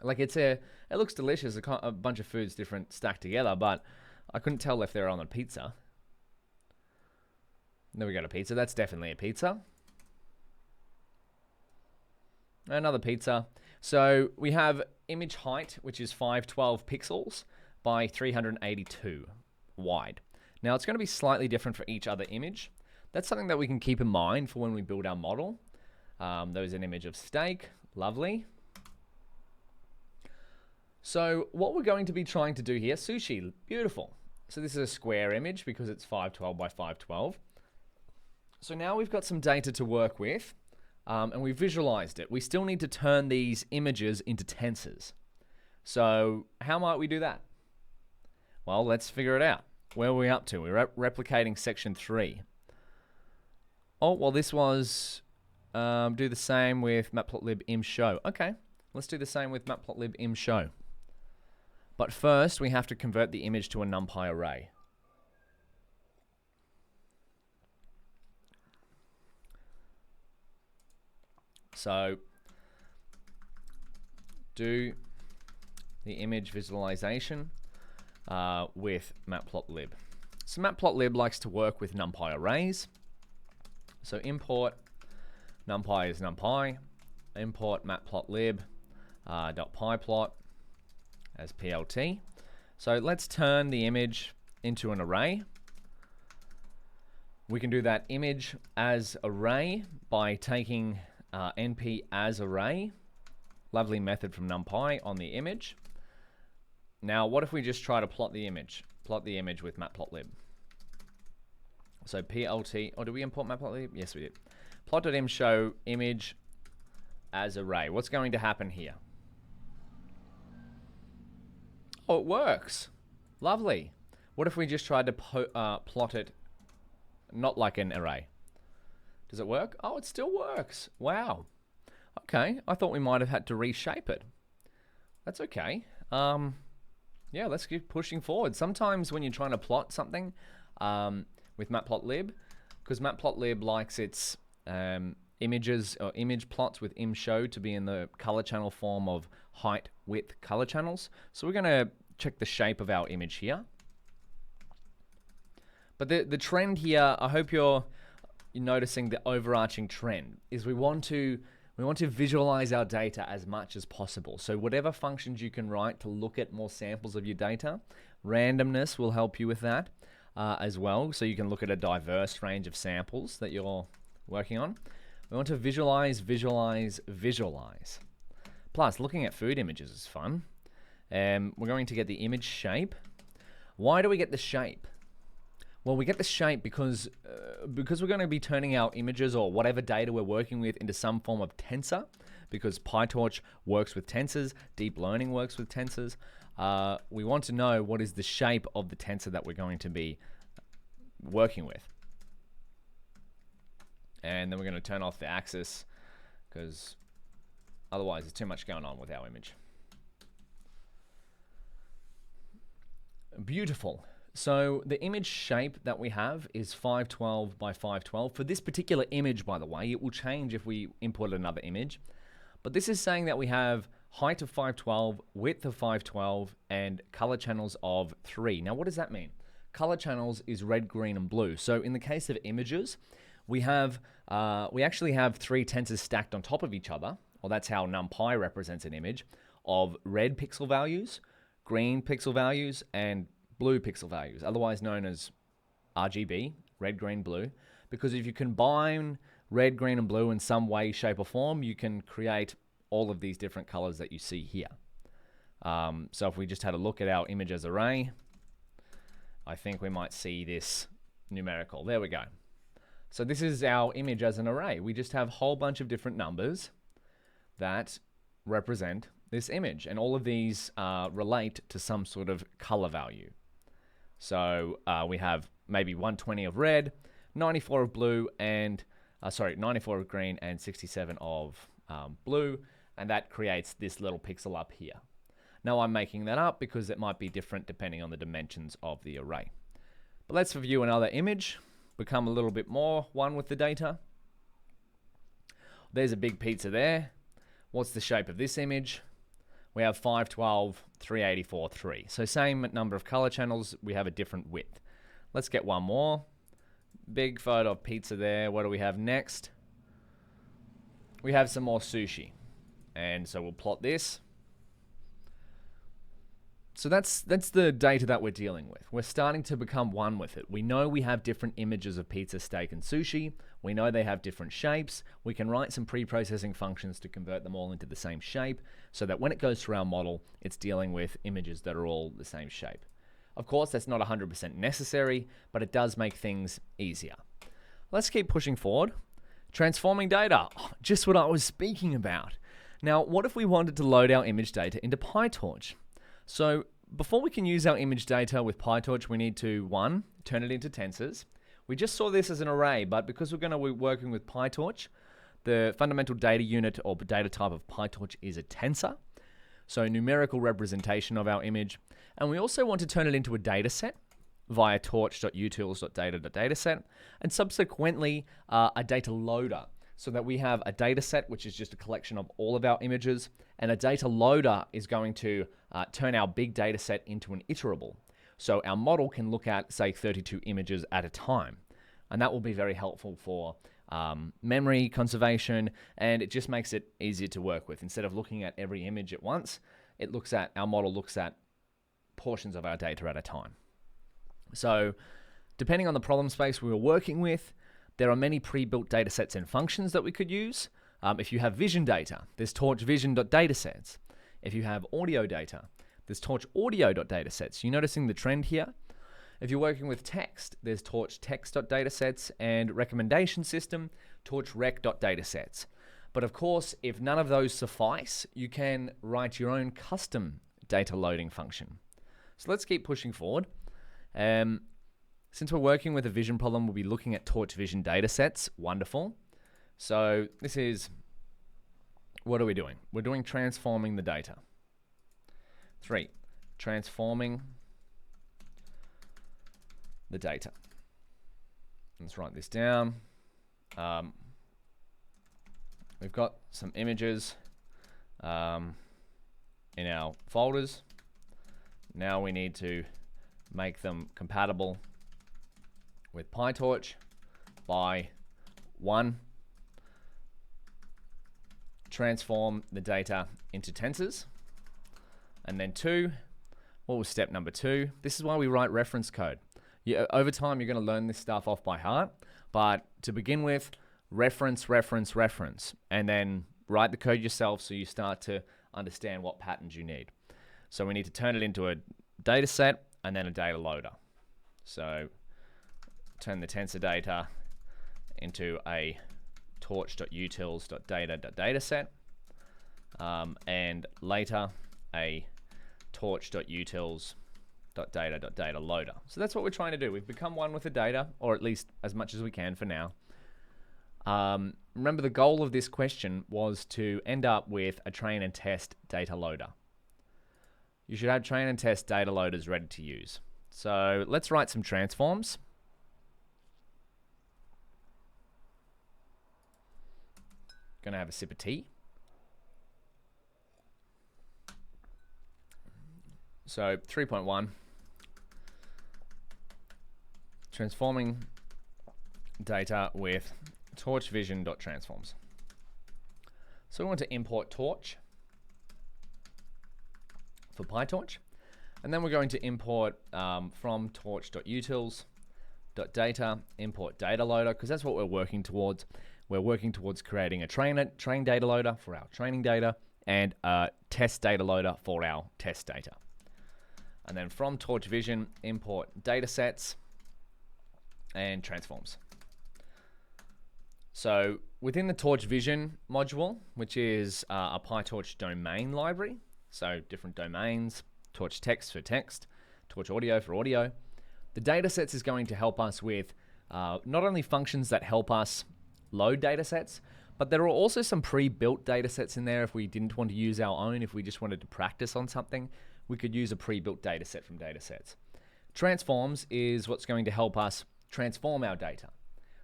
Like it looks delicious, a bunch of foods different stacked together, but I couldn't tell if they're on a pizza. Then we got a pizza. That's definitely a pizza. Another pizza. So we have image height, which is 512 pixels by 382 wide. Now it's going to be slightly different for each other image. That's something that we can keep in mind for when we build our model. There's an image of steak. Lovely. So what we're going to be trying to do here, sushi, beautiful. So this is a square image because it's 512 by 512. So now we've got some data to work with, and we've visualized it. We still need to turn these images into tensors. So how might we do that? Well, let's figure it out. Where are we up to? We're replicating section 3. Oh, well, this was do the same with matplotlib im_show. Okay, let's do the same with matplotlib im_show. But first, we have to convert the image to a NumPy array. So do the image visualization with matplotlib. So matplotlib likes to work with NumPy arrays. So import NumPy is NumPy, import matplotlib .pyplot as plt. So let's turn the image into an array. We can do that image as array by taking np as array. Lovely method from NumPy on the image. Now, what if we just try to plot the image? Plot the image with matplotlib. So plt, or do we import matplotlib? Yes, we did. Plot.im show image as array. What's going to happen here? Oh, it works. Lovely. What if we just tried to plot it not like an array? Does it work? Oh, it still works. Wow. Okay, I thought we might have had to reshape it. That's okay. Yeah, let's keep pushing forward. Sometimes when you're trying to plot something with matplotlib, because matplotlib likes its images or image plots with imshow to be in the color channel form of height, width color channels. So we're going to check the shape of our image here. But the trend here, I hope you're noticing the overarching trend, is we want to visualize our data as much as possible. So whatever functions you can write to look at more samples of your data, randomness will help you with that as well. So you can look at a diverse range of samples that you're working on. We want to visualize, visualize, visualize. Plus, looking at food images is fun. We're going to get the image shape. Why do we get the shape? Well, we get the shape because we're going to be turning our images or whatever data we're working with into some form of tensor, because PyTorch works with tensors, deep learning works with tensors. We want to know what is the shape of the tensor that we're going to be working with. And then we're going to turn off the axis because otherwise there's too much going on with our image. Beautiful. So the image shape that we have is 512 by 512. For this particular image, by the way, it will change if we import another image. But this is saying that we have height of 512, width of 512, and color channels of 3. Now, what does that mean? Color channels is red, green, and blue. So in the case of images, we actually have 3 tensors stacked on top of each other, or that's how NumPy represents an image, of red pixel values, green pixel values, and blue pixel values, otherwise known as RGB, red, green, blue, because if you combine red, green, and blue in some way, shape, or form, you can create all of these different colors that you see here. So if we just had a look at our image as array, I think we might see this numerical. There we go. So this is our image as an array. We just have a whole bunch of different numbers that represent this image, and all of these relate to some sort of color value. So we have maybe 120 of red, 94 of blue, and 94 of green, and 67 of blue, and that creates this little pixel up here. Now I'm making that up because it might be different depending on the dimensions of the array. But let's view another image, become a little bit more one with the data. There's a big pizza there. What's the shape of this image? We have 512, 384, 3. So same number of color channels, we have a different width. Let's get one more. Big photo of pizza there. What do we have next? We have some more sushi. And so we'll plot this. So that's the data that we're dealing with. We're starting to become one with it. We know we have different images of pizza, steak, and sushi. We know they have different shapes. We can write some pre-processing functions to convert them all into the same shape so that when it goes through our model, it's dealing with images that are all the same shape. Of course, that's not 100% necessary, but it does make things easier. Let's keep pushing forward. Transforming data, just what I was speaking about. Now, what if we wanted to load our image data into PyTorch? So before we can use our image data with PyTorch, we need to, 1, turn it into tensors. We just saw this as an array, but because we're going to be working with PyTorch, the fundamental data unit or data type of PyTorch is a tensor, so numerical representation of our image. And we also want to turn it into a dataset via torch.utils.data.dataset, and subsequently a data loader. so that we have a data set, which is just a collection of all of our images, and a data loader is going to turn our big data set into an iterable. So our model can look at, say, 32 images at a time. And that will be very helpful for memory conservation, and it just makes it easier to work with. Instead of looking at every image at once, our model looks at portions of our data at a time. So depending on the problem space we were working with, there are many pre-built data sets and functions that we could use. If you have vision data, there's torch vision.datasets. If you have audio data, there's torch audio.datasets. You noticing the trend here? If you're working with text, there's torch text.datasets, and recommendation system, torch rec.datasets. But of course, if none of those suffice, you can write your own custom data loading function. So let's keep pushing forward. Since we're working with a vision problem, we'll be looking at torch vision datasets. Wonderful. So this is, what are we doing? We're doing transforming the data. 3, transforming the data. Let's write this down. We've got some images in our folders. Now we need to make them compatible with PyTorch by 1, transform the data into tensors, and then 2, what was step number 2? This is why we write reference code. Over time, you're going to learn this stuff off by heart, but to begin with, reference, reference, reference, and then write the code yourself so you start to understand what patterns you need. So we need to turn it into a data set and then a data loader. So turn the tensor data into a torch.utils.data.dataset, and later a torch.utils.data.data loader. So that's what we're trying to do. We've become one with the data, or at least as much as we can for now. Remember, the goal of this question was to end up with a train and test data loader. You should have train and test data loaders ready to use. So let's write some transforms. Gonna have a sip of tea. So 3.1, transforming data with torch vision.transforms. So we want to import torch for PyTorch, and then we're going to import from torch.utils.data, import data loader, because that's what we're working towards. We're working towards creating a train data loader for our training data and a test data loader for our test data. And then from torch vision, import datasets and transforms. So within the torch vision module, which is a PyTorch domain library, so different domains, torch text for text, torch audio for audio, the datasets is going to help us with not only functions that help us load datasets, but there are also some pre-built datasets in there if we didn't want to use our own. If we just wanted to practice on something, we could use a pre-built dataset from datasets. Transforms is what's going to help us transform our data.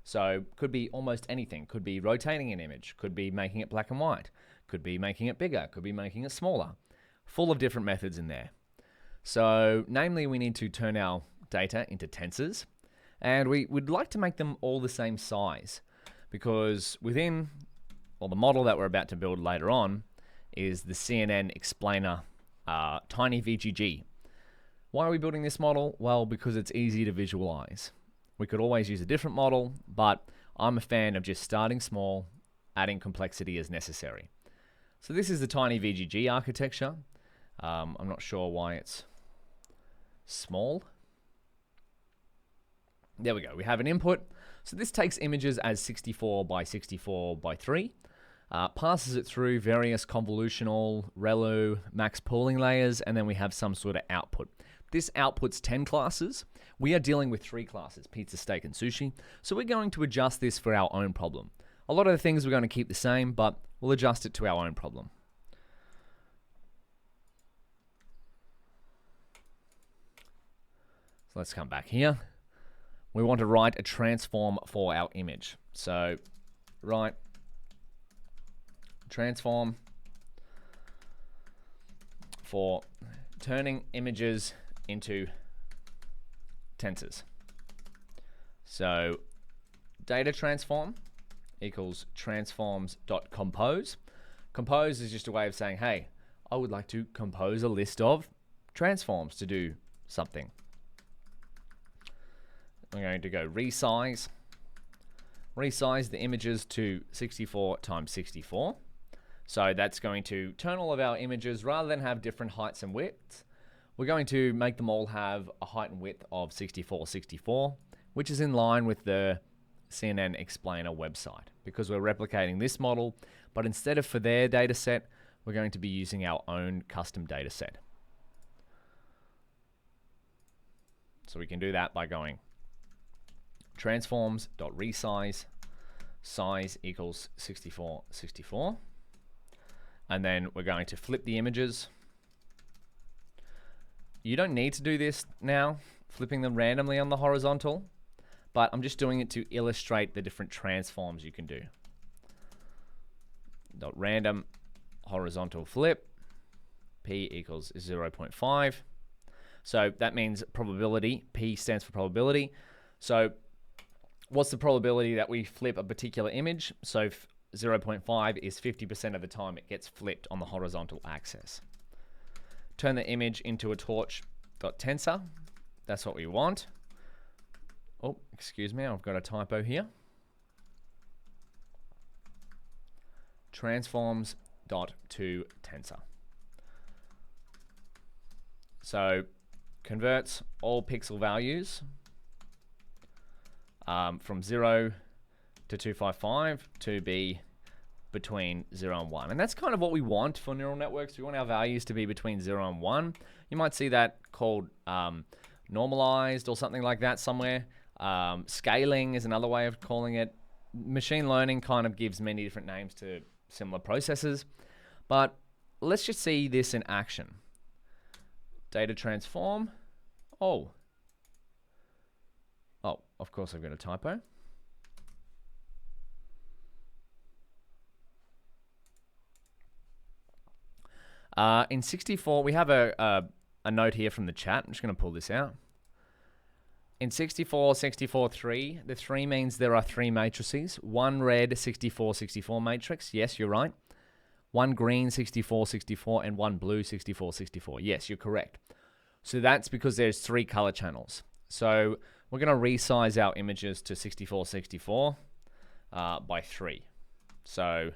So could be almost anything. Could be rotating an image, could be making it black and white, could be making it bigger, could be making it smaller. Full of different methods in there. So namely, we need to turn our data into tensors, and we would like to make them all the same size, because within, well, the model that we're about to build later on is the CNN explainer tiny VGG. Why are we building this model? Well, because it's easy to visualize. We could always use a different model, but I'm a fan of just starting small, adding complexity as necessary. So this is the tiny VGG architecture. I'm not sure why it's small. There we go. We have an input. So this takes images as 64 by 64 by 3, passes it through various convolutional, ReLU, max pooling layers, and then we have some sort of output. This outputs 10 classes. We are dealing with 3 classes, pizza, steak, and sushi. So we're going to adjust this for our own problem. A lot of the things we're going to keep the same, but we'll adjust it to our own problem. So let's come back here. We want to write a transform for our image. So write transform for turning images into tensors. So data transform equals transforms.compose. Compose is just a way of saying, hey, I would like to compose a list of transforms to do something. I'm going to go resize the images to 64 times 64. So that's going to turn all of our images, rather than have different heights and widths, we're going to make them all have a height and width of 64, 64, which is in line with the CNN Explainer website, because we're replicating this model, but instead of for their data set, we're going to be using our own custom data set. So we can do that by going transforms.resize, size equals 64, 64. And then we're going to flip the images. You don't need to do this now, flipping them randomly on the horizontal, but I'm just doing it to illustrate the different transforms you can do. Dot random horizontal flip, p equals 0.5. So that means probability. P stands for probability. So what's the probability that we flip a particular image? So 0.5 is 50% of the time it gets flipped on the horizontal axis. Turn the image into a torch.tensor. That's what we want. Oh, excuse me, I've got a typo here. Transforms.toTensor. So converts all pixel values from 0 to 255 to be between 0 and 1. And that's kind of what we want for neural networks. We want our values to be between 0 and 1. You might see that called normalized or something like that somewhere. Scaling is another way of calling it. Machine learning kind of gives many different names to similar processes. But let's just see this in action. Data transform. Oh, of course I've got a typo. In 64, we have a note here from the chat. I'm just going to pull this out. In 64, 64, 3, the 3 means there are 3 matrices. One red 64, 64 matrix. Yes, you're right. One green 64, 64, and one blue 64, 64. Yes, you're correct. So that's because there's 3 color channels. So we're going to resize our images to 64, 64 by 3. So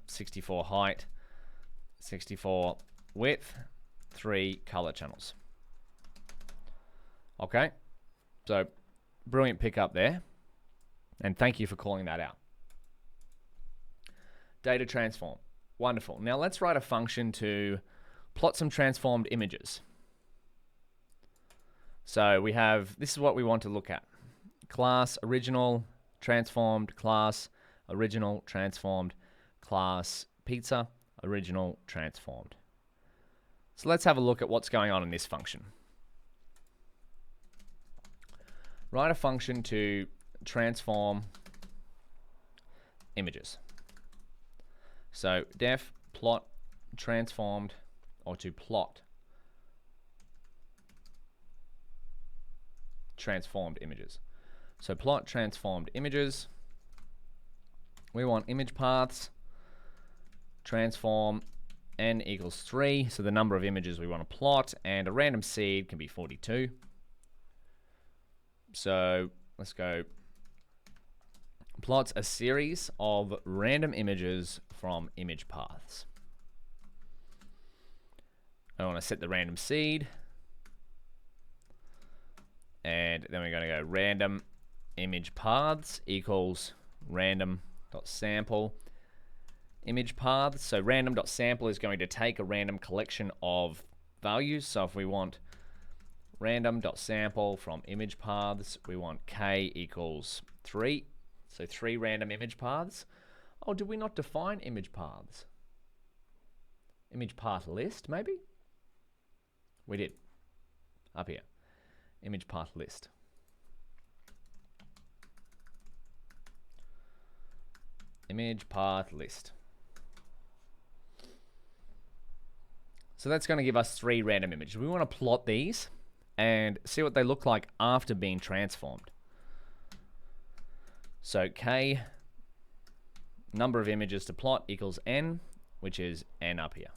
64 height, 64 width, 3 color channels. Okay, so brilliant pickup there, and thank you for calling that out. Data transform, wonderful. Now let's write a function to plot some transformed images. So we have, this is what we want to look at. Class original transformed, class original transformed, class pizza original transformed. So let's have a look at what's going on in this function. Write a function to transform images. So def plot transformed, or to plot transformed images. So plot transformed images. We want image paths transform n equals 3, so the number of images we want to plot, and a random seed can be 42. So let's go plots a series of random images from image paths. I want to set the random seed, and then we're going to go random image paths equals random.sample image paths. So random.sample is going to take a random collection of values. So if we want random.sample from image paths, we want k equals 3. So 3 random image paths. Oh, did we not define image paths? Image path list, maybe? We did. Up here. Image path list. Image path list. So that's going to give us 3 random images. We want to plot these and see what they look like after being transformed. So k, number of images to plot equals n, which is n up here.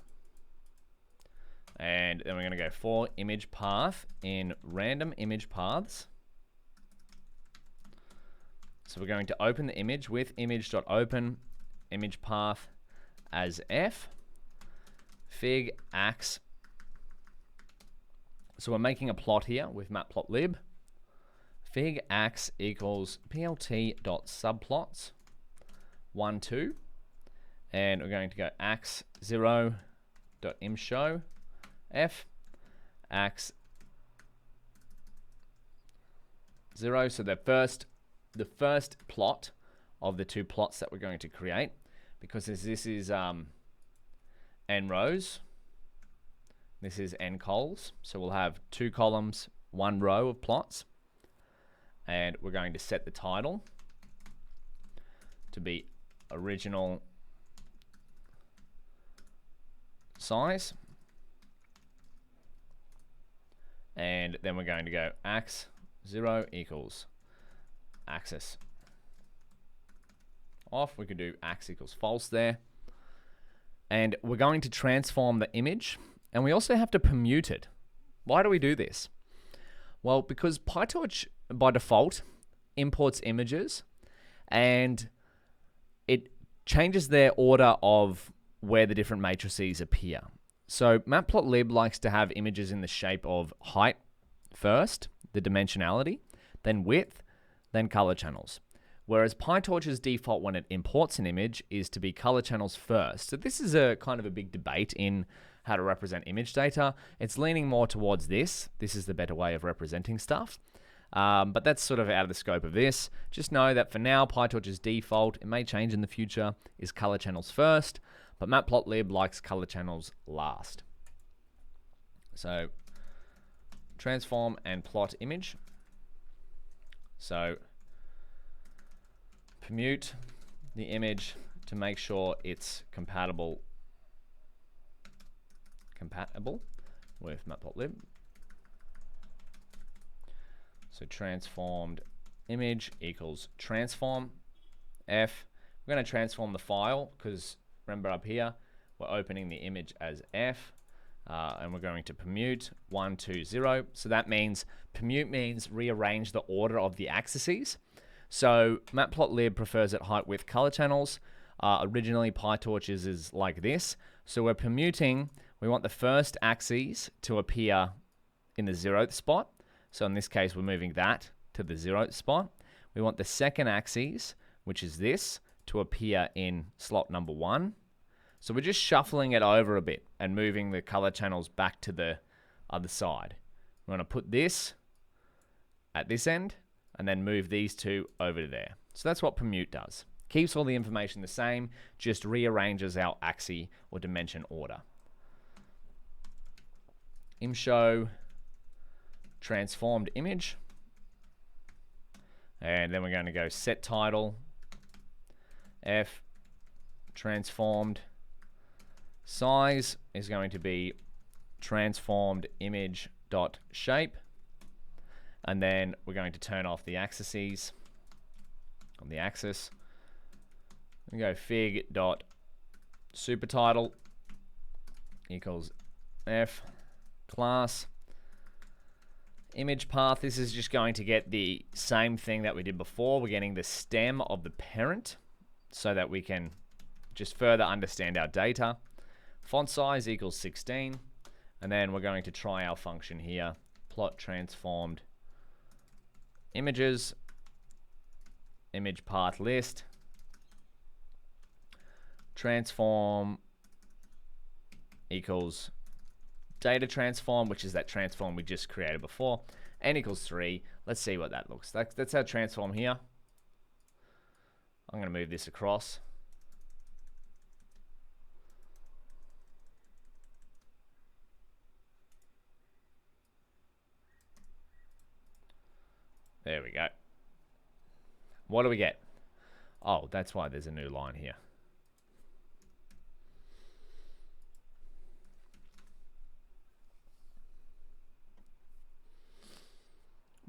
And then we're going to go for image path in random image paths. So we're going to open the image with image.open image path as f, fig ax. So we're making a plot here with matplotlib. Fig ax equals plt.subplots 1, 2. And we're going to go ax 0.imshow f ax 0. So the first plot of the 2 plots that we're going to create, because this is n rows, this is n cols, so we'll have 2 columns, 1 row of plots, and we're going to set the title to be original size, and then we're going to go ax 0 equals axis off. We could do ax equals false there. And we're going to transform the image, and we also have to permute it. Why do we do this? Well, because PyTorch by default imports images and it changes their order of where the different matrices appear. So matplotlib likes to have images in the shape of height first, the dimensionality, then width, then color channels. Whereas PyTorch's default when it imports an image is to be color channels first. So this is a kind of a big debate in how to represent image data. It's leaning more towards this. This is the better way of representing stuff. But that's sort of out of the scope of this. Just know that for now, PyTorch's default, it may change in the future, is color channels first, but matplotlib likes color channels last. So transform and plot image. So permute the image to make sure it's compatible with matplotlib. So transformed image equals transform f. We're going to transform the file because remember up here we're opening the image as f, and we're going to permute 1, 2, 0. So that means permute means rearrange the order of the axes. So matplotlib prefers it height, width, color channels. Originally PyTorch is like this. So we're permuting. We want the first axis to appear in the 0th spot. So in this case, we're moving that to the 0th spot. We want the second axis, which is this, to appear in slot number 1. So we're just shuffling it over a bit and moving the color channels back to the other side. We're going to put this at this end and then move these 2 over to there. So that's what permute does. Keeps all the information the same, just rearranges our axis or dimension order. Imshow transformed image. And then we're going to go set title f transformed size is going to be transformed image dot shape, and then we're going to turn off the axes on the axis. We go fig dot supertitle equals f class image path. This is just going to get the same thing that we did before. We're getting the stem of the parent so that we can just further understand our data. Font size equals 16. And then we're going to try our function here. Plot transformed images, image path list, transform equals data transform, which is that transform we just created before, n equals 3. Let's see what that looks like. That's our transform here. I'm going to move this across. There we go. What do we get? Oh, that's why there's a new line here.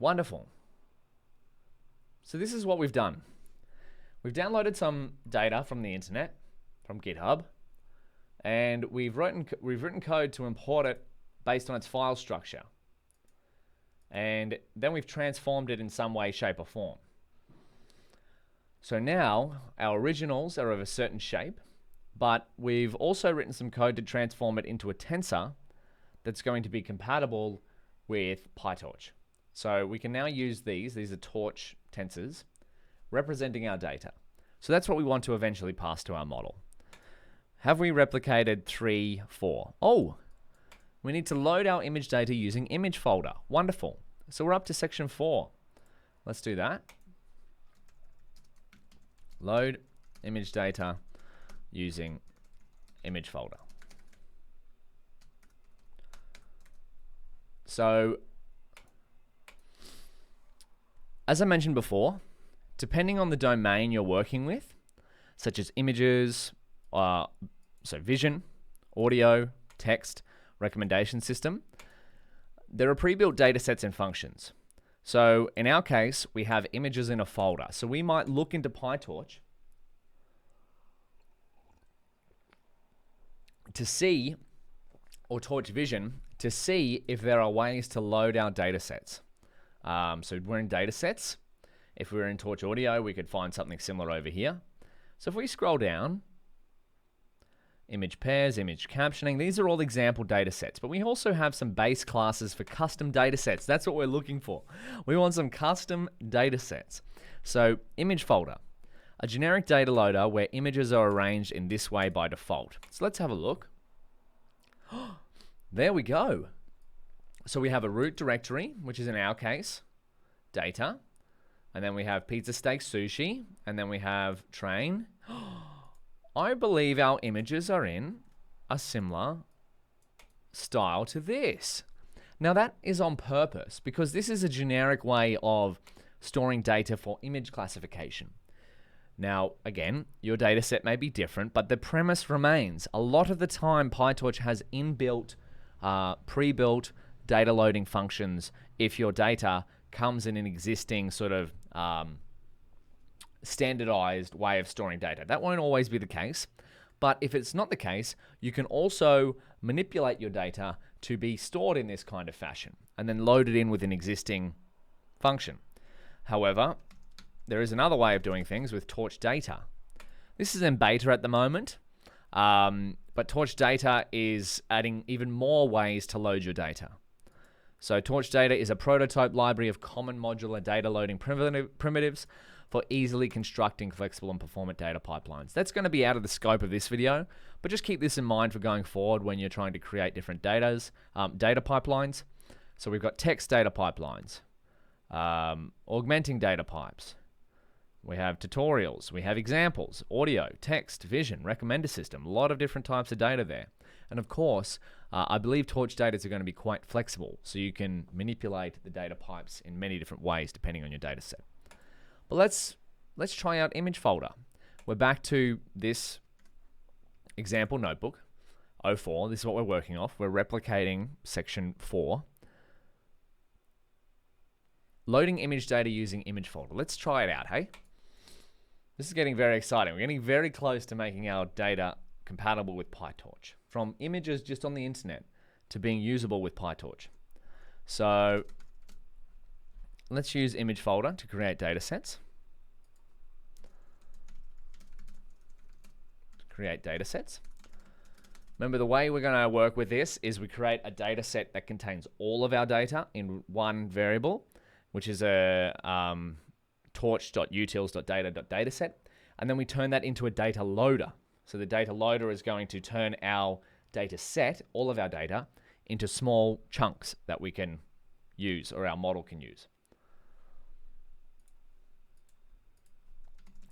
Wonderful. So this is what we've done. We've downloaded some data from the internet, from GitHub, and we've written code to import it based on its file structure. And then we've transformed it in some way, shape, or form. So now our originals are of a certain shape, but we've also written some code to transform it into a tensor that's going to be compatible with PyTorch. So we can now use these are Torch tensors, representing our data. So that's what we want to eventually pass to our model. Have we replicated 3, 4? Oh, we need to load our image data using image folder. Wonderful. So we're up to section 4. Let's do that. Load image data using image folder. So, as I mentioned before, depending on the domain you're working with, such as images, so vision, audio, text, recommendation system, there are pre-built datasets and functions. So in our case, we have images in a folder. So we might look into PyTorch to see, or Torch Vision, to see if there are ways to load our datasets. So we're in Datasets. If we were in Torch Audio, we could find something similar over here. So if we scroll down, image pairs, image captioning, these are all example datasets, but we also have some base classes for custom datasets. That's what we're looking for. We want some custom datasets. So image folder, a generic data loader where images are arranged in this way by default. So let's have a look. There we go. So we have a root directory, which is in our case, data. And then we have pizza, steak, sushi. And then we have train. I believe our images are in a similar style to this. Now that is on purpose because this is a generic way of storing data for image classification. Now, again, your data set may be different, but the premise remains. A lot of the time, PyTorch has inbuilt, pre-built data loading functions if your data comes in an existing sort of standardized way of storing data. That won't always be the case, but if it's not the case, you can also manipulate your data to be stored in this kind of fashion and then load it in with an existing function. However, there is another way of doing things with Torch Data. This is in beta at the moment, but Torch Data is adding even more ways to load your data. So Torch Data is a prototype library of common modular data loading primitives for easily constructing flexible and performant data pipelines. That's going to be out of the scope of this video, but just keep this in mind for going forward when you're trying to create different data pipelines. So we've got text data pipelines, augmenting data pipes. We have tutorials, we have examples, audio, text, vision, recommender system, a lot of different types of data there. And of course, I believe Torch data are going to be quite flexible, so you can manipulate the data pipes in many different ways depending on your data set. But let's try out image folder. We're back to this example notebook, 04. This is what we're working off. We're replicating section 4. Loading image data using image folder. Let's try it out, hey? This is getting very exciting. We're getting very close to making our data compatible with PyTorch. From images just on the internet to being usable with PyTorch. So let's use image folder to create datasets. Create datasets. Remember, the way we're going to work with this is we create a dataset that contains all of our data in one variable, which is a torch.utils.data.dataset, and then we turn that into a data loader. So the data loader is going to turn our data set, all of our data, into small chunks that we can use, or our model can use.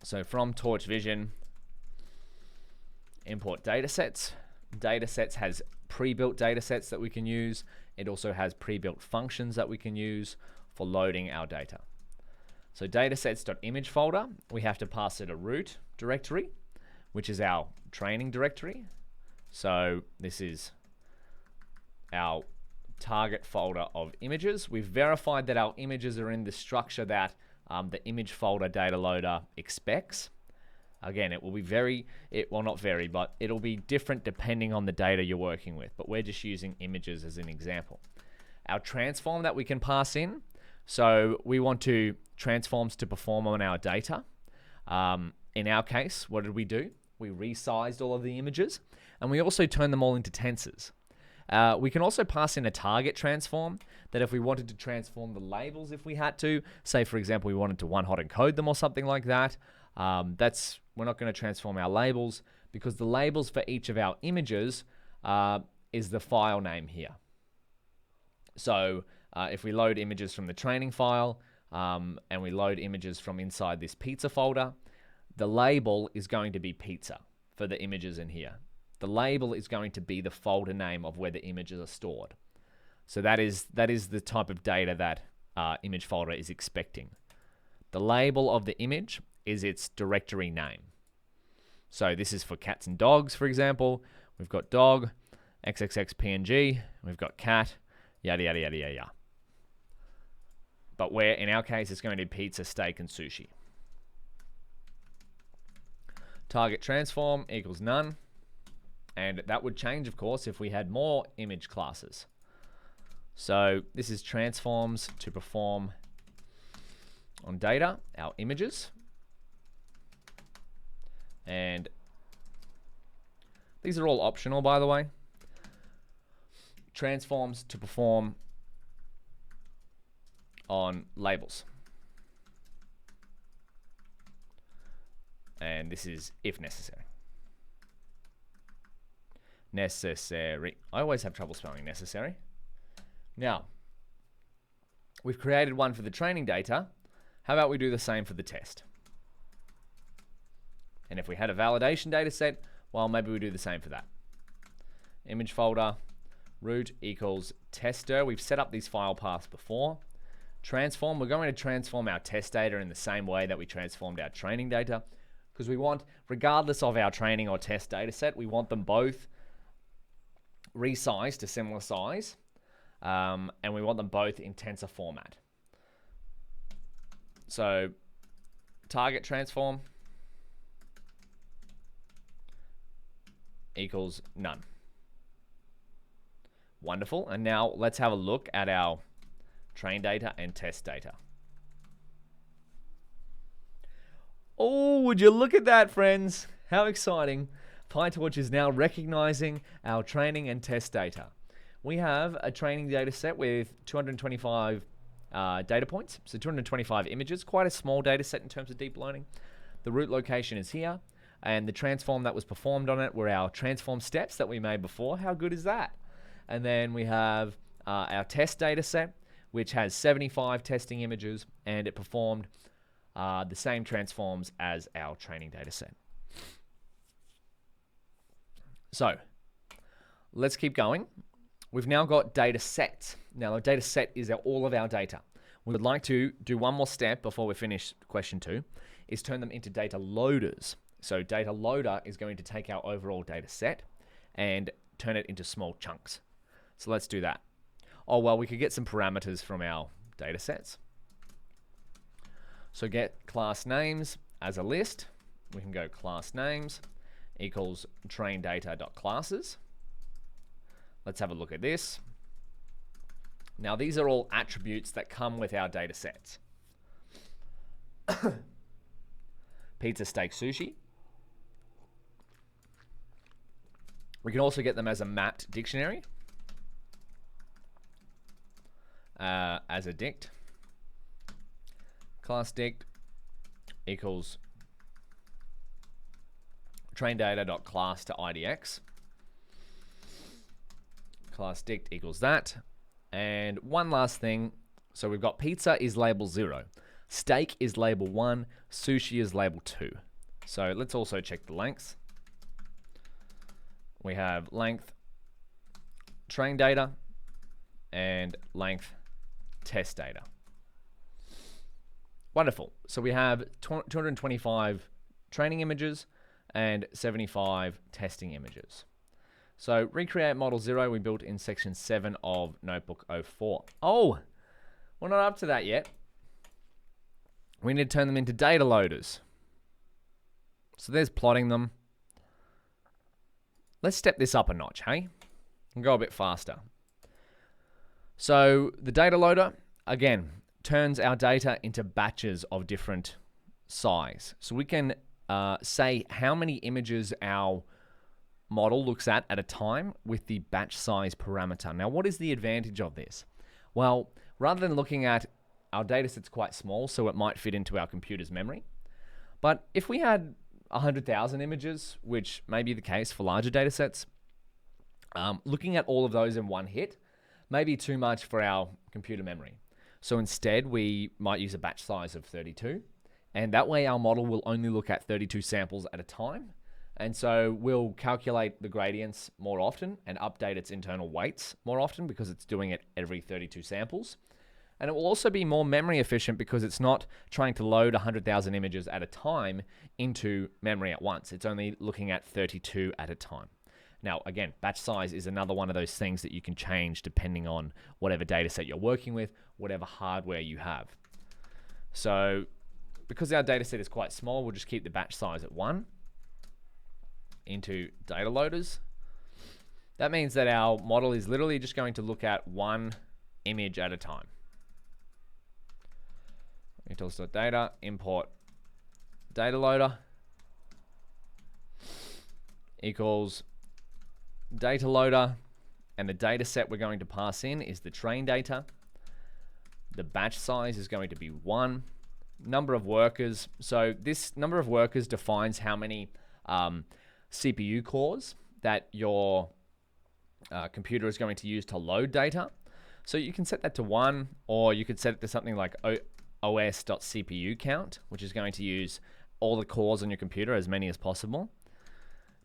So from Torch Vision, import datasets. Datasets has pre-built datasets that we can use. It also has pre-built functions that we can use for loading our data. So datasets.image folder, we have to pass it a root directory, which is our training directory. So this is our target folder of images. We've verified that our images are in the structure that the image folder data loader expects. Again, it will be not vary, but it'll be different depending on the data you're working with. But we're just using images as an example. Our transform that we can pass in. So we want transforms to perform on our data. In our case, what did we do? We resized all of the images, and we also turned them all into tensors. We can also pass in a target transform that if we wanted to transform the labels, if we had to, say for example, we wanted to one-hot encode them or something like that, we're not going to transform our labels because the labels for each of our images is the file name here. So if we load images from the training file and we load images from inside this pizza folder, the label is going to be pizza for the images in here. The label is going to be the folder name of where the images are stored. So that is the type of data that image folder is expecting. The label of the image is its directory name. So this is for cats and dogs, for example. We've got dog, xxxpng, we've got cat, yada, yada, yada, yada, yada. But where, in our case, it's going to be pizza, steak, and sushi. Target transform equals none. And that would change, of course, if we had more image classes. So this is transforms to perform on data, our images. And these are all optional, by the way. Transforms to perform on labels. And this is if necessary. Necessary. I always have trouble spelling necessary. Now, we've created one for the training data. How about we do the same for the test? And if we had a validation data set, well, maybe we do the same for that. Image folder, root equals tester. We've set up these file paths before. Transform, we're going to transform our test data in the same way that we transformed our training data, because we want, regardless of our training or test data set, we want them both resized to similar size, and we want them both in tensor format. So target transform equals none. Wonderful. And now let's have a look at our train data and test data. Oh, would you look at that, friends? How exciting. PyTorch is now recognizing our training and test data. We have a training data set with 225 data points, so 225 images, quite a small data set in terms of deep learning. The root location is here, and the transform that was performed on it were our transform steps that we made before. How good is that? And then we have our test data set, which has 75 testing images, and it performed the same transforms as our training data set. So let's keep going. We've now got data sets. Now, a data set is all of our data. We would like to do one more step before we finish question 2, is turn them into data loaders. So data loader is going to take our overall data set and turn it into small chunks. So let's do that. Oh, well, we could get some parameters from our data sets. So get class names as a list. We can go class names equals train data.classes. Let's have a look at this. Now, these are all attributes that come with our data sets. Pizza, steak, sushi. We can also get them as a mapped dictionary, as a dict. Class dict equals train data.class to IDX. Class dict equals that. And one last thing. So we've got pizza is label 0. Steak is label 1. Sushi is label 2. So let's also check the lengths. We have length train data and length test data. Wonderful. So we have 225 training images and 75 testing images. So recreate model 0 we built in section 7 of notebook 04. Oh, we're not up to that yet. We need to turn them into data loaders. So there's plotting them. Let's step this up a notch, hey? And go a bit faster. So the data loader, again, turns our data into batches of different size. So we can say how many images our model looks at a time with the batch size parameter. Now, what is the advantage of this? Well, rather than looking at our dataset's quite small, so it might fit into our computer's memory. But if we had 100,000 images, which may be the case for larger datasets, looking at all of those in one hit may be too much for our computer memory. So instead, we might use a batch size of 32. And that way, our model will only look at 32 samples at a time. And so we'll calculate the gradients more often and update its internal weights more often because it's doing it every 32 samples. And it will also be more memory efficient because it's not trying to load 100,000 images at a time into memory at once. It's only looking at 32 at a time. Now, again, batch size is another one of those things that you can change depending on whatever data set you're working with, whatever hardware you have. So because our data set is quite small, we'll just keep the batch size at 1 into data loaders. That means that our model is literally just going to look at one image at a time. Utils.data, import data loader equals data loader, and the data set we're going to pass in is the train data. The batch size is going to be 1. Number of workers. So this number of workers defines how many CPU cores that your computer is going to use to load data. So you can set that to 1, or you could set it to something like os.cpu count, which is going to use all the cores on your computer, as many as possible.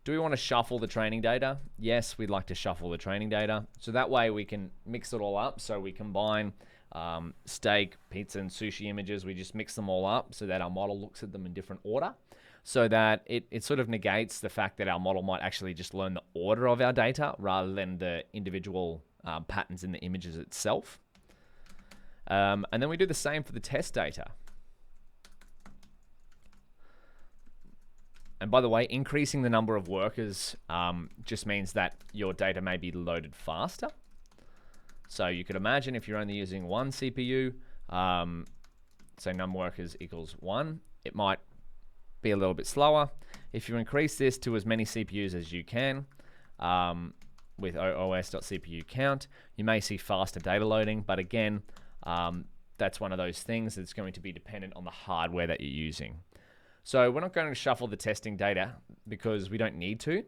Do we want to shuffle the training data? Yes, we'd like to shuffle the training data. So that way we can mix it all up. So we combine steak, pizza, and sushi images. We just mix them all up so that our model looks at them in different order, so that it sort of negates the fact that our model might actually just learn the order of our data rather than the individual patterns in the images itself. And then we do the same for the test data. And by the way, increasing the number of workers just means that your data may be loaded faster. So you could imagine if you're only using one CPU, say num workers equals 1, it might be a little bit slower. If you increase this to as many CPUs as you can with os.cpu count, you may see faster data loading. But again, that's one of those things that's going to be dependent on the hardware that you're using. So we're not going to shuffle the testing data because we don't need to.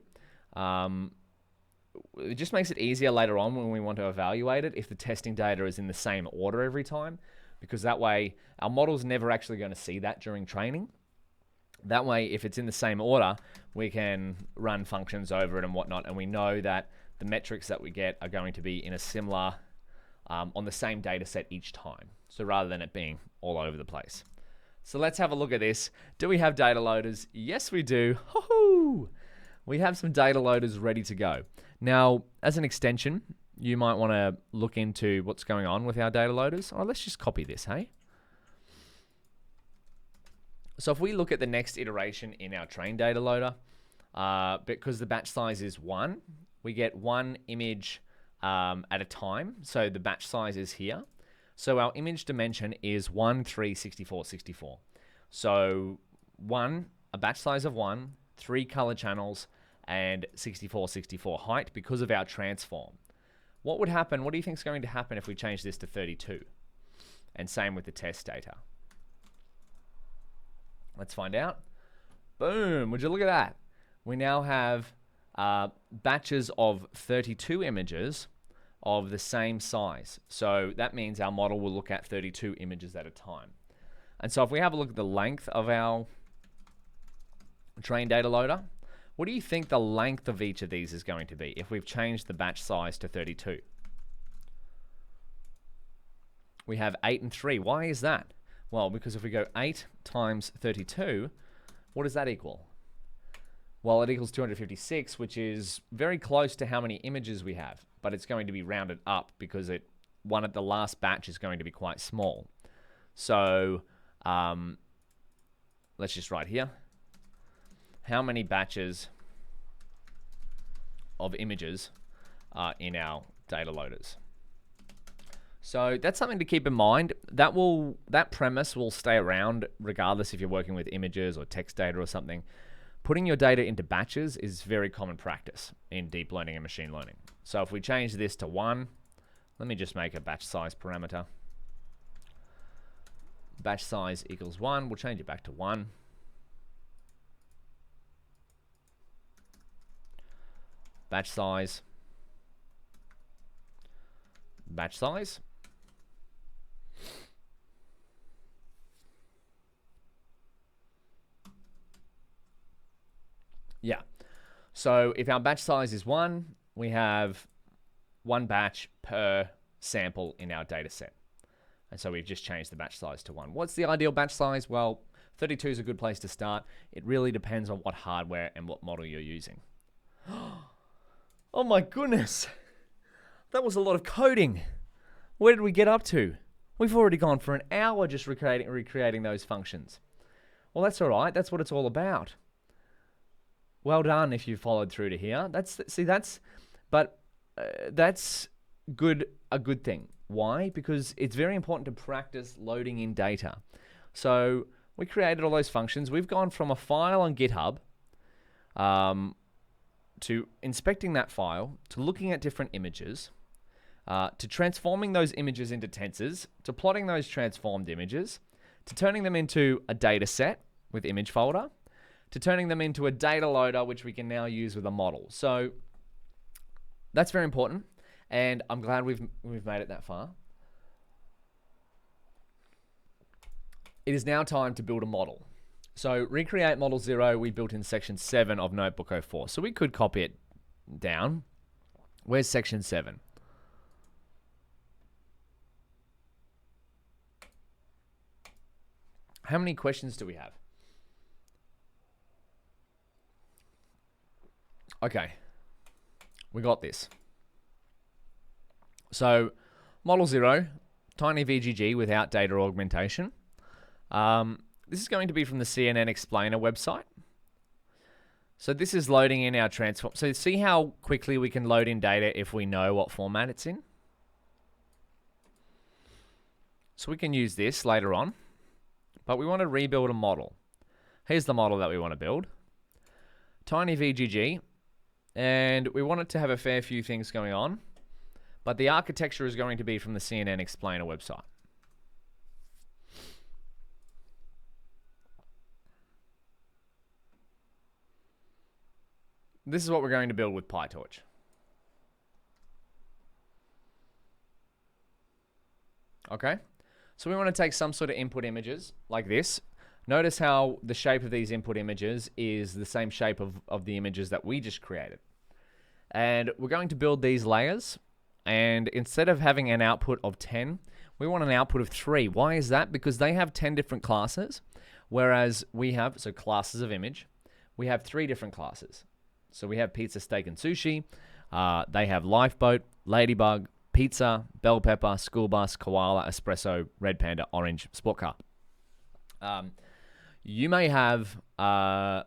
It just makes it easier later on when we want to evaluate it if the testing data is in the same order every time, because that way our model's never actually going to see that during training. That way, if it's in the same order, we can run functions over it and whatnot, and we know that the metrics that we get are going to be in a similar, on the same data set each time. So rather than it being all over the place. So let's have a look at this. Do we have data loaders? Yes, we do. Ho-hoo! We have some data loaders ready to go. Now, as an extension, you might want to look into what's going on with our data loaders. Oh, let's just copy this, hey? So if we look at the next iteration in our train data loader, because the batch size is 1, we get 1 image at a time. So the batch size is here. So our image dimension is 1, 3, 64, 64. So a batch size of 1, 3 color channels, and 64, 64 height because of our transform. What would happen? What do you think is going to happen if we change this to 32? And same with the test data. Let's find out. Boom, would you look at that? We now have batches of 32 images of the same size. So that means our model will look at 32 images at a time. And so if we have a look at the length of our train data loader, what do you think the length of each of these is going to be if we've changed the batch size to 32? We have 8 and 3. Why is that? Well, because if we go 8 times 32, what does that equal? Well, it equals 256, which is very close to how many images we have, but it's going to be rounded up because one at the last batch is going to be quite small. So let's just write here, how many batches of images are in our data loaders. So that's something to keep in mind. That premise will stay around regardless if you're working with images or text data or something. Putting your data into batches is very common practice in deep learning and machine learning. So if we change this to 1, let me just make a batch size parameter. Batch size equals 1. We'll change it back to 1. Batch size. Batch size. Yeah. So if our batch size is 1, we have 1 batch per sample in our data set. And so we've just changed the batch size to 1. What's the ideal batch size? Well, 32 is a good place to start. It really depends on what hardware and what model you're using. Oh my goodness. That was a lot of coding. Where did we get up to? We've already gone for an hour just recreating those functions. Well, that's all right. That's what it's all about. Well done if you followed through to here. That's good. A good thing. Why? Because it's very important to practice loading in data. So we created all those functions. We've gone from a file on GitHub to inspecting that file, to looking at different images, to transforming those images into tensors, to plotting those transformed images, to turning them into a data set with image folder, to turning them into a data loader, which we can now use with a model. So that's very important, and I'm glad we've made it that far. It is now time to build a model. So recreate model 0, we built in section 7 of Notebook 04. So we could copy it down. Where's section 7? How many questions do we have? Okay, we got this. So model 0, tiny VGG without data augmentation. This is going to be from the CNN Explainer website. So this is loading in our transform. So see how quickly we can load in data if we know what format it's in? So we can use this later on, but we want to rebuild a model. Here's the model that we want to build. Tiny VGG, and we want it to have a fair few things going on, but the architecture is going to be from the CNN Explainer website. This is what we're going to build with PyTorch. Okay, so we want to take some sort of input images like this. Notice how the shape of these input images is the same shape of the images that we just created. And we're going to build these layers, and instead of having an output of 10, we want an output of 3. Why is that? Because they have 10 different classes, whereas we have, so classes of image, we have 3 different classes. So we have pizza, steak, and sushi. They have lifeboat, ladybug, pizza, bell pepper, school bus, koala, espresso, red panda, orange, sport car. You may have a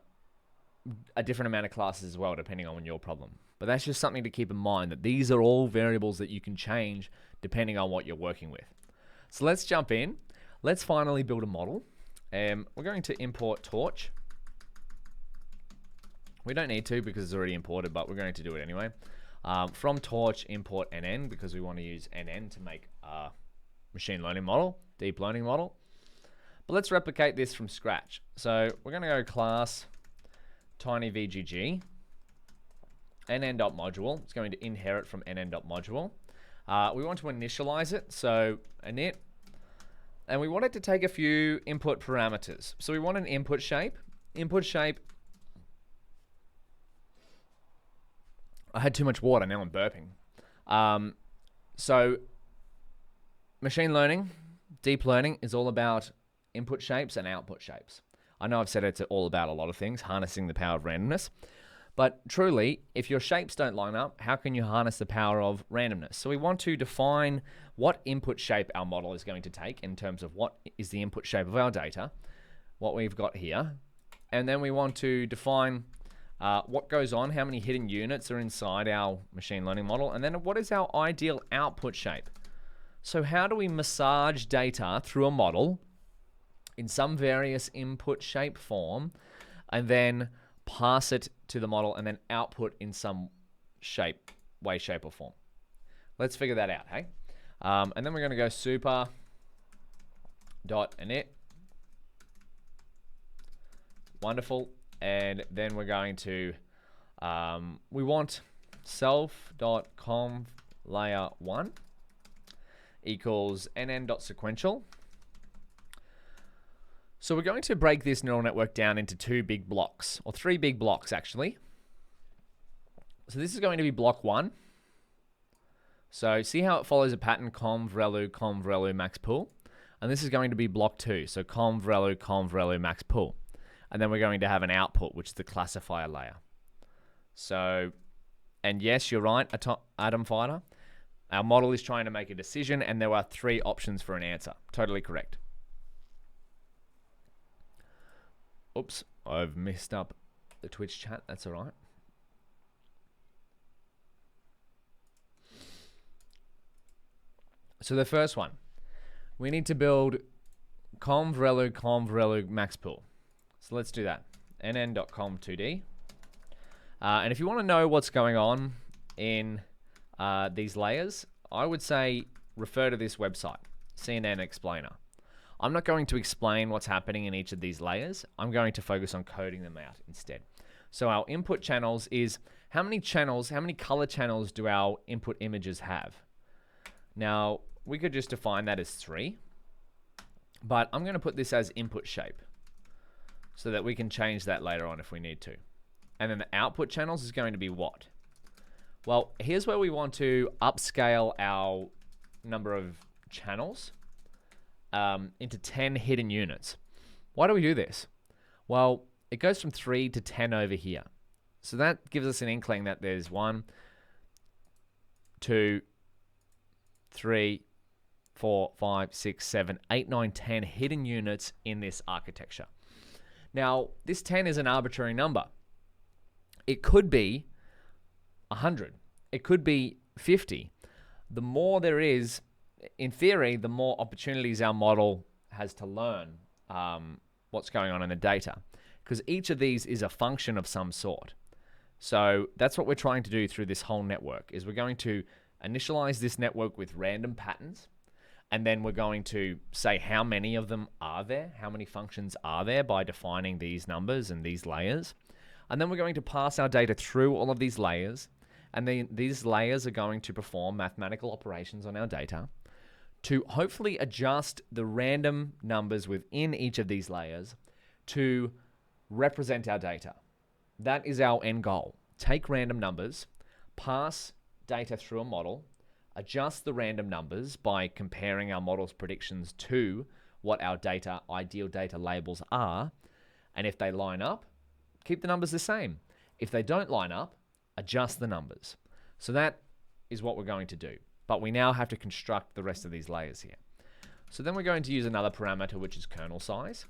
different amount of classes as well, depending on your problem. But that's just something to keep in mind, that these are all variables that you can change depending on what you're working with. So let's jump in. Let's finally build a model. We're going to import Torch. We don't need to because it's already imported, but we're going to do it anyway. From Torch, import NN because we want to use NN to make a machine learning model, deep learning model. But let's replicate this from scratch. So we're going to go class tinyVGG, nn.module. It's going to inherit from nn.module. We want to initialize it, so init. And we want it to take a few input parameters. So we want an input shape. Input shape. I had too much water, now I'm burping. So machine learning, deep learning is all about input shapes and output shapes. I know I've said it's all about a lot of things, harnessing the power of randomness. But truly, if your shapes don't line up, how can you harness the power of randomness? So we want to define what input shape our model is going to take in terms of what is the input shape of our data, what we've got here. And then we want to define what goes on, how many hidden units are inside our machine learning model, and then what is our ideal output shape. So how do we massage data through a model in some various input shape form, and then pass it to the model and then output in some way, shape, or form? Let's figure that out, hey? And then we're going to go super.init. Wonderful. And then we're going to, we want self.conv layer1 equals nn.sequential. So we're going to break this neural network down into 2 big blocks, or 3 big blocks actually. So this is going to be block 1. So see how it follows a pattern, conv relu max pool. And this is going to be block 2. So conv relu max pool. And then we're going to have an output, which is the classifier layer. So, and yes, you're right, Atom Fighter. Our model is trying to make a decision, and there are 3 options for an answer. Totally correct. Oops, I've messed up the Twitch chat. That's all right. So the first one, we need to build conv relu max pool. So let's do that. nn.conv2d. And if you want to know what's going on in these layers, I would say refer to this website, CNN Explainer. I'm not going to explain what's happening in each of these layers. I'm going to focus on coding them out instead. So our input channels is how many color channels do our input images have? Now, we could just define that as 3, but I'm going to put this as input shape so that we can change that later on if we need to. And then the output channels is going to be what? Well, here's where we want to upscale our number of channels into 10 hidden units. Why do we do this? Well, it goes from 3 to 10 over here. So that gives us an inkling that there's 1, 2, 3, 4, 5, 6, 7, 8, 9, 10 hidden units in this architecture. Now, this 10 is an arbitrary number. It could be 100. It could be 50. The more there is, in theory, the more opportunities our model has to learn what's going on in the data, because each of these is a function of some sort. So that's what we're trying to do through this whole network, is we're going to initialize this network with random patterns, and then we're going to say how many of them are there, how many functions are there by defining these numbers and these layers. And then we're going to pass our data through all of these layers, and then these layers are going to perform mathematical operations on our data to hopefully adjust the random numbers within each of these layers to represent our data. That is our end goal. Take random numbers, pass data through a model, adjust the random numbers by comparing our model's predictions to what our ideal data labels are, and if they line up, keep the numbers the same. If they don't line up, adjust the numbers. So that is what we're going to do. But we now have to construct the rest of these layers here. So then we're going to use another parameter, which is kernel size.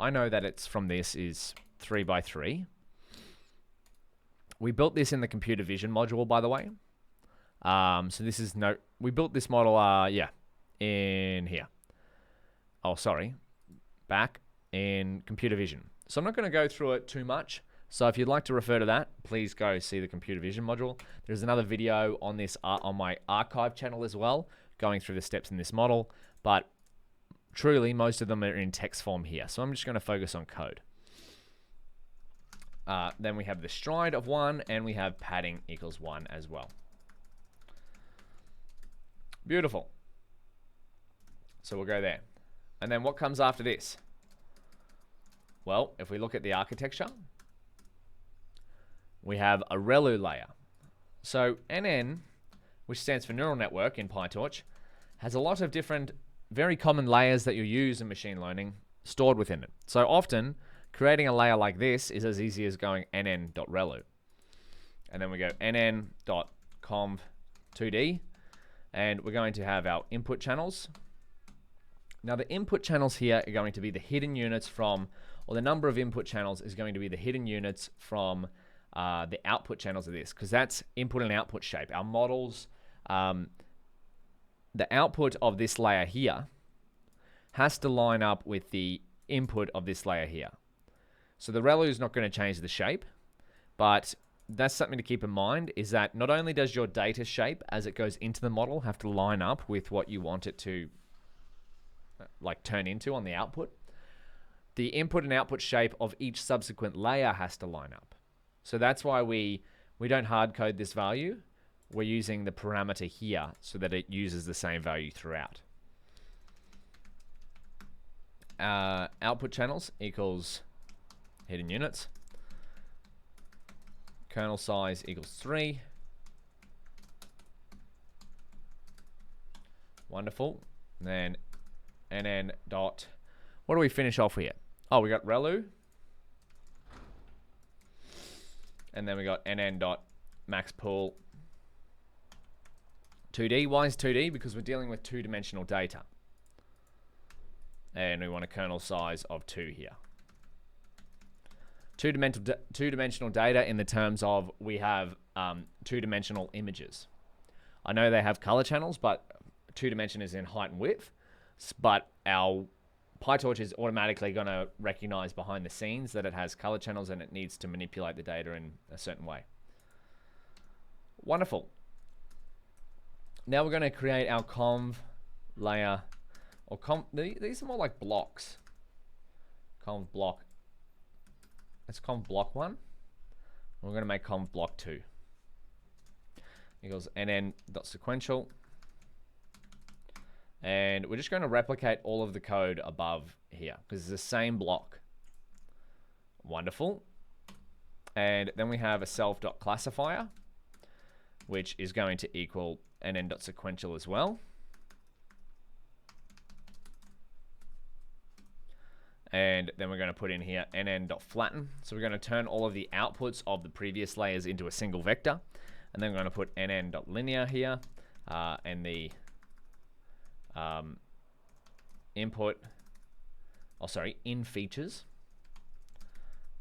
I know that it's from this is 3 by 3. We built this in the computer vision module, by the way. So this is we built this model, in here. Oh, sorry, back in computer vision. So I'm not going to go through it too much. So if you'd like to refer to that, please go see the computer vision module. There's another video on this on my archive channel as well, going through the steps in this model. But truly, most of them are in text form here. So I'm just going to focus on code. Then we have the stride of 1, and we have padding equals 1 as well. Beautiful. So we'll go there. And then what comes after this? Well, if we look at the architecture, we have a ReLU layer. So NN, which stands for neural network in PyTorch, has a lot of different very common layers that you use in machine learning stored within it. So often creating a layer like this is as easy as going nn.relu. And then we go nn.conv2d, and we're going to have our input channels. Now the input channels here are going to be the hidden units from, or the number of input channels is going to be the hidden units from the output channels of this, because that's input and output shape. Our models, the output of this layer here has to line up with the input of this layer here. So the relu is not going to change the shape, but that's something to keep in mind, is that not only does your data shape as it goes into the model have to line up with what you want it to like turn into on the output, the input and output shape of each subsequent layer has to line up. So that's why we don't hard code this value. We're using the parameter here so that it uses the same value throughout. Output channels equals hidden units. Kernel size equals 3. Wonderful. And then nn dot, what do we finish off here? Oh, we got relu. And then we got nn dot max pool 2D. Why is 2D? Because we're dealing with two-dimensional data. And we want a kernel size of 2 here. Two-dimensional data in the terms of we have two-dimensional images. I know they have color channels, but two-dimension is in height and width. But our PyTorch is automatically going to recognize behind the scenes that it has color channels and it needs to manipulate the data in a certain way. Wonderful. Now we're going to create our conv layer, or these are more like blocks. Conv block. That's conv block 1. We're going to make conv block 2. Equals nn.sequential. And we're just going to replicate all of the code above here because it's the same block. Wonderful. And then we have a self.classifier, which is going to equal nn.sequential as well. And then we're going to put in here nn.flatten. So we're going to turn all of the outputs of the previous layers into a single vector. And then we're going to put nn.linear here, and the in features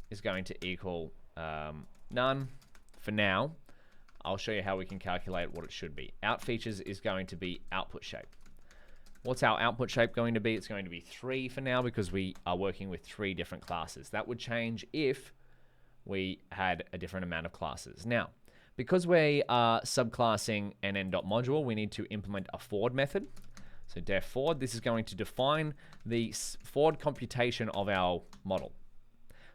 is going to equal none. For now, I'll show you how we can calculate what it should be. Out features is going to be output shape. What's our output shape going to be? It's going to be 3 for now because we are working with 3 different classes. That would change if we had a different amount of classes. Now, because we are subclassing nn.module, we need to implement a forward method. So def forward, this is going to define the forward computation of our model.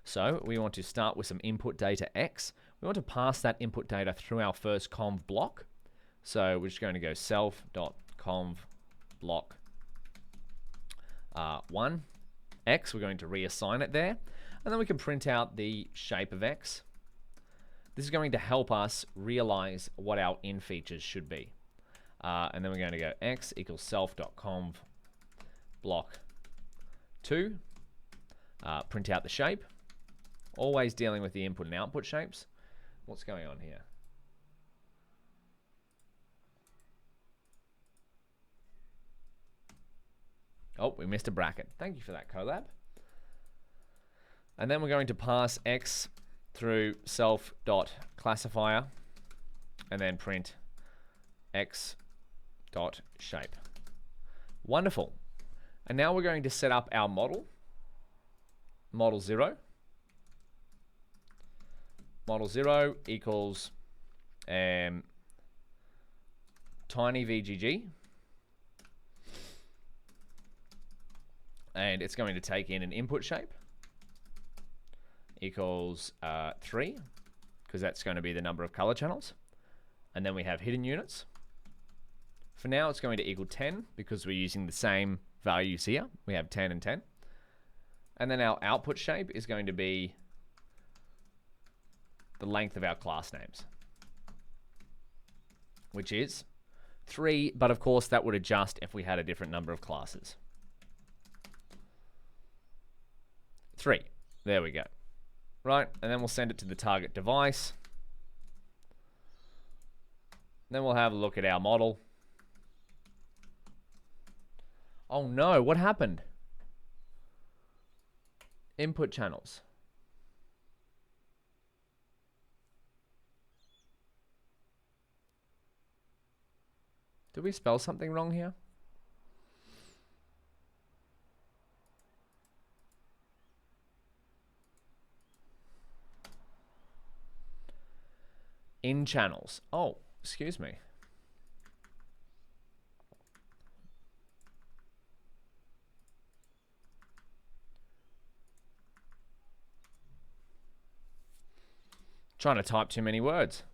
So we want to start with some input data x. We want to pass that input data through our first conv block. So we're just going to go self.conv block 1 x. We're going to reassign it there. And then we can print out the shape of x. This is going to help us realize what our in features should be. And then we're going to go x equals self.conv block 2. Print out the shape. Always dealing with the input and output shapes. What's going on here? Oh, we missed a bracket. Thank you for that, Colab. And then we're going to pass x through self.classifier and then print x.shape. Wonderful. And now we're going to set up our model. Model 0. Model 0 equals tiny VGG. And it's going to take in an input shape equals 3, because that's going to be the number of color channels. And then we have hidden units. For now, it's going to equal 10 because we're using the same values here. We have 10 and 10. And then our output shape is going to be the length of our class names, which is 3, but of course that would adjust if we had a different number of classes. 3. There we go. Right, and then we'll send it to the target device. Then we'll have a look at our model. Oh no, what happened? Input channels. Did we spell something wrong here? In channels. Oh, excuse me. Trying to type too many words.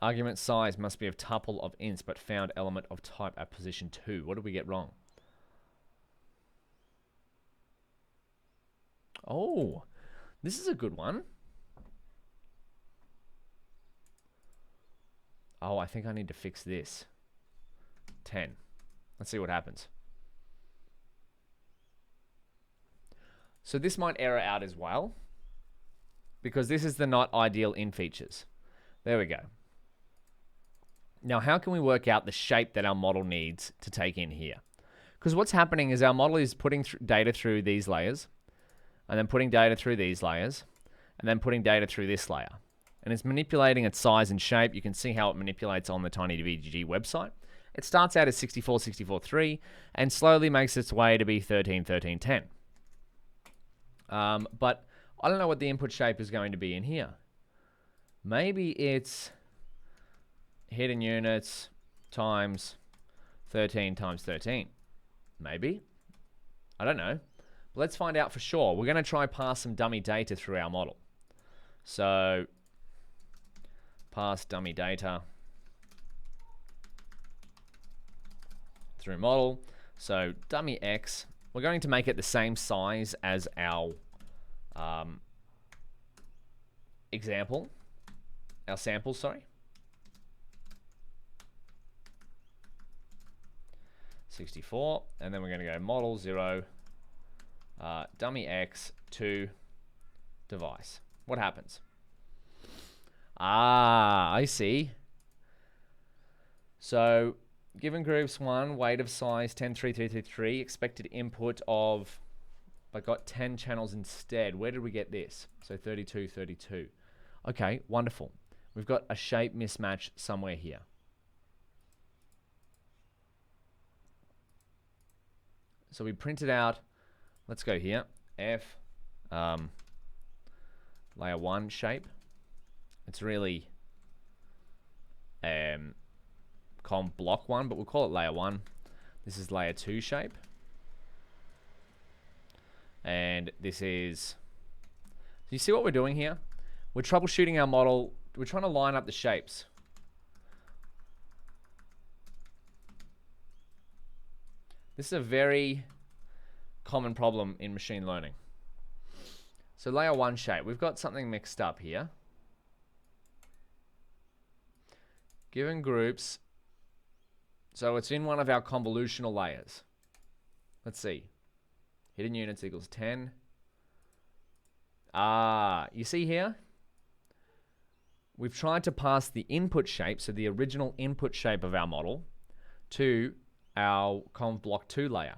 Argument size must be of tuple of ints, but found element of type at position 2. What did we get wrong? Oh, this is a good one. Oh, I think I need to fix this. 10. Let's see what happens. So this might error out as well, because this is the not ideal in features. There we go. Now, how can we work out the shape that our model needs to take in here? Because what's happening is our model is putting data through these layers, and then putting data through these layers, and then putting data through this layer. And it's manipulating its size and shape. You can see how it manipulates on the TinyVGG website. It starts out as 64, 64, 3, and slowly makes its way to be 13, 13, 10. But I don't know what the input shape is going to be in here. Maybe it's hidden units times 13 times 13. Maybe. I don't know. But let's find out for sure. We're going to try pass some dummy data through our model. So pass dummy data through model. So dummy X, we're going to make it the same size as our example, our sample, sorry. 64, and then we're going to go model 0, dummy X to device. What happens? Ah, I see. So given groups 1, weight of size 10, 3, 3, 3, 3, expected input of, I got 10 channels instead. Where did we get this? So 32, 32. Okay, wonderful. We've got a shape mismatch somewhere here. So we printed out, let's go here, F, layer 1 shape. It's really conv block 1, but we'll call it layer 1. This is layer 2 shape. And this is, so you see what we're doing here? We're troubleshooting our model. We're trying to line up the shapes. This is a very common problem in machine learning. So layer 1 shape, we've got something mixed up here. Given groups, so it's in one of our convolutional layers. Let's see. Hidden units equals 10. Ah, you see here? We've tried to pass the input shape, so the original input shape of our model, to our conv block 2 layer.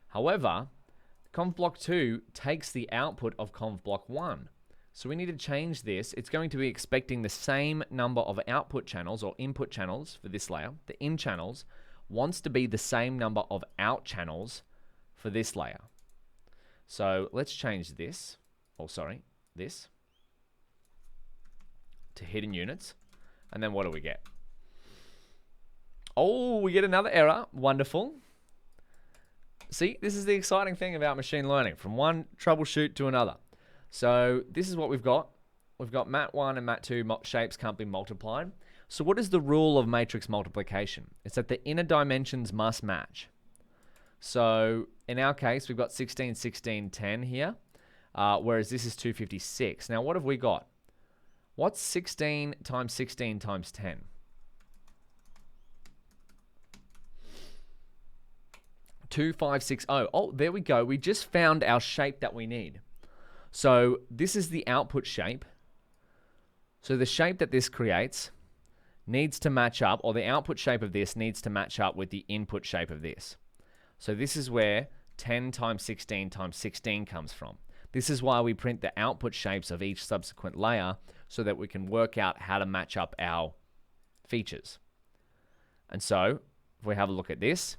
However, conv block 2 takes the output of conv block 1. So we need to change this. It's going to be expecting the same number of output channels or input channels for this layer. The in channels wants to be the same number of out channels for this layer. So let's change this, this, to hidden units. And then what do we get? Oh, we get another error. Wonderful. See, this is the exciting thing about machine learning, from one troubleshoot to another. So this is what we've got. We've got mat1 and mat2 shapes can't be multiplied. So what is the rule of matrix multiplication? It's that the inner dimensions must match. So in our case, we've got 16, 16, 10 here, whereas this is 256. Now, what have we got? What's 16 times 16 times 10? 2560. Oh, there we go. We just found our shape that we need. So this is the output shape. So the shape that this creates needs to match up, or the output shape of this needs to match up with the input shape of this. So this is where 10 times 16 times 16 comes from. This is why we print the output shapes of each subsequent layer so that we can work out how to match up our features. And so if we have a look at this,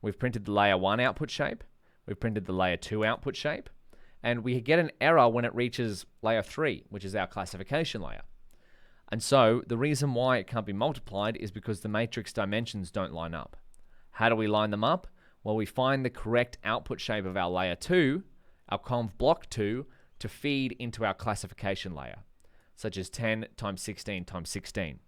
we've printed the layer 1 output shape, we've printed the layer 2 output shape, and we get an error when it reaches layer 3, which is our classification layer. And so the reason why it can't be multiplied is because the matrix dimensions don't line up. How do we line them up? Well, we find the correct output shape of our layer 2, our conv block 2, to feed into our classification layer, such as 10 times 16 times 16.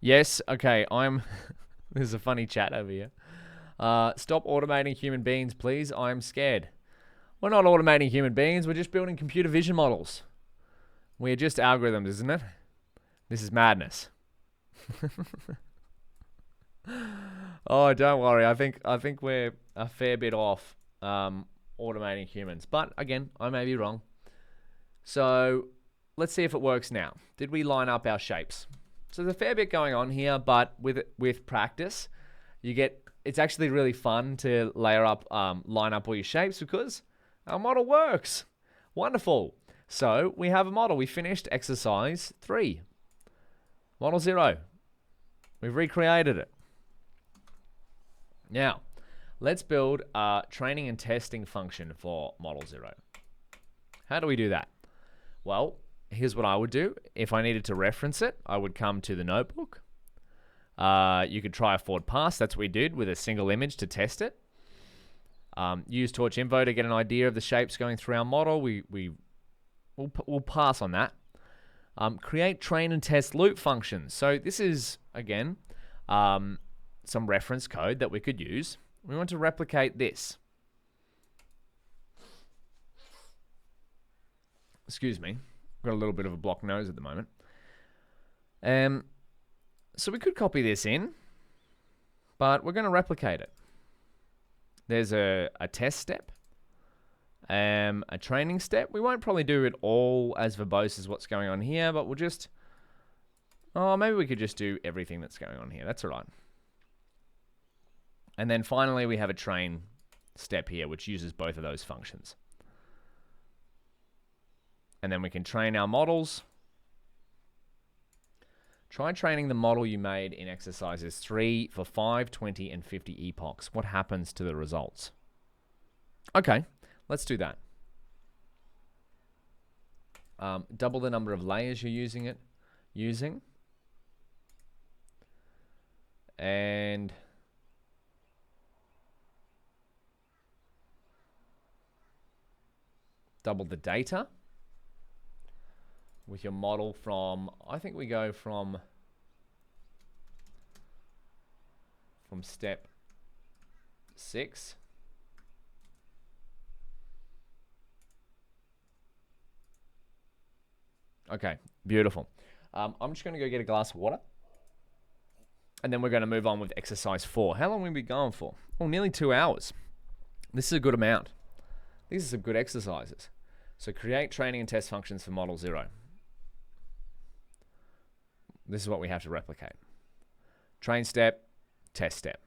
Yes, okay, there's a funny chat over here. Stop automating human beings, please. I'm scared. We're not automating human beings. We're just building computer vision models. We're just algorithms, isn't it? This is madness. Oh, don't worry. I think we're a fair bit off automating humans. But again, I may be wrong. So let's see if it works now. Did we line up our shapes? So there's a fair bit going on here, but with practice, it's actually really fun to line up all your shapes because our model works. Wonderful. So we have a model. We finished exercise 3. Model 0. We've recreated it. Now, let's build a training and testing function for model 0. How do we do that? Well, here's what I would do. If I needed to reference it, I would come to the notebook. You could try a forward pass. That's what we did with a single image to test it. Use torch info to get an idea of the shapes going through our model. We'll pass on that. Create train and test loop functions. So this is, again, some reference code that we could use. We want to replicate this. Excuse me. Got a little bit of a blocked nose at the moment. So we could copy this in, but we're going to replicate it. There's a test step, a training step. We won't probably do it all as verbose as what's going on here, but we'll just... Oh, maybe we could just do everything that's going on here. That's all right. And then finally, we have a train step here, which uses both of those functions. And then we can train our models. Try training the model you made in exercises 3 for 5, 20, and 50 epochs. What happens to the results? Okay, let's do that. Double the number of layers you're using. And double the data with your model from, I think we go from step 6. Okay, beautiful. I'm just going to go get a glass of water. And then we're going to move on with exercise 4. How long will we be going for? Oh, nearly 2 hours. This is a good amount. These are some good exercises. So create training and test functions for model 0. This is what we have to replicate. Train step, test step.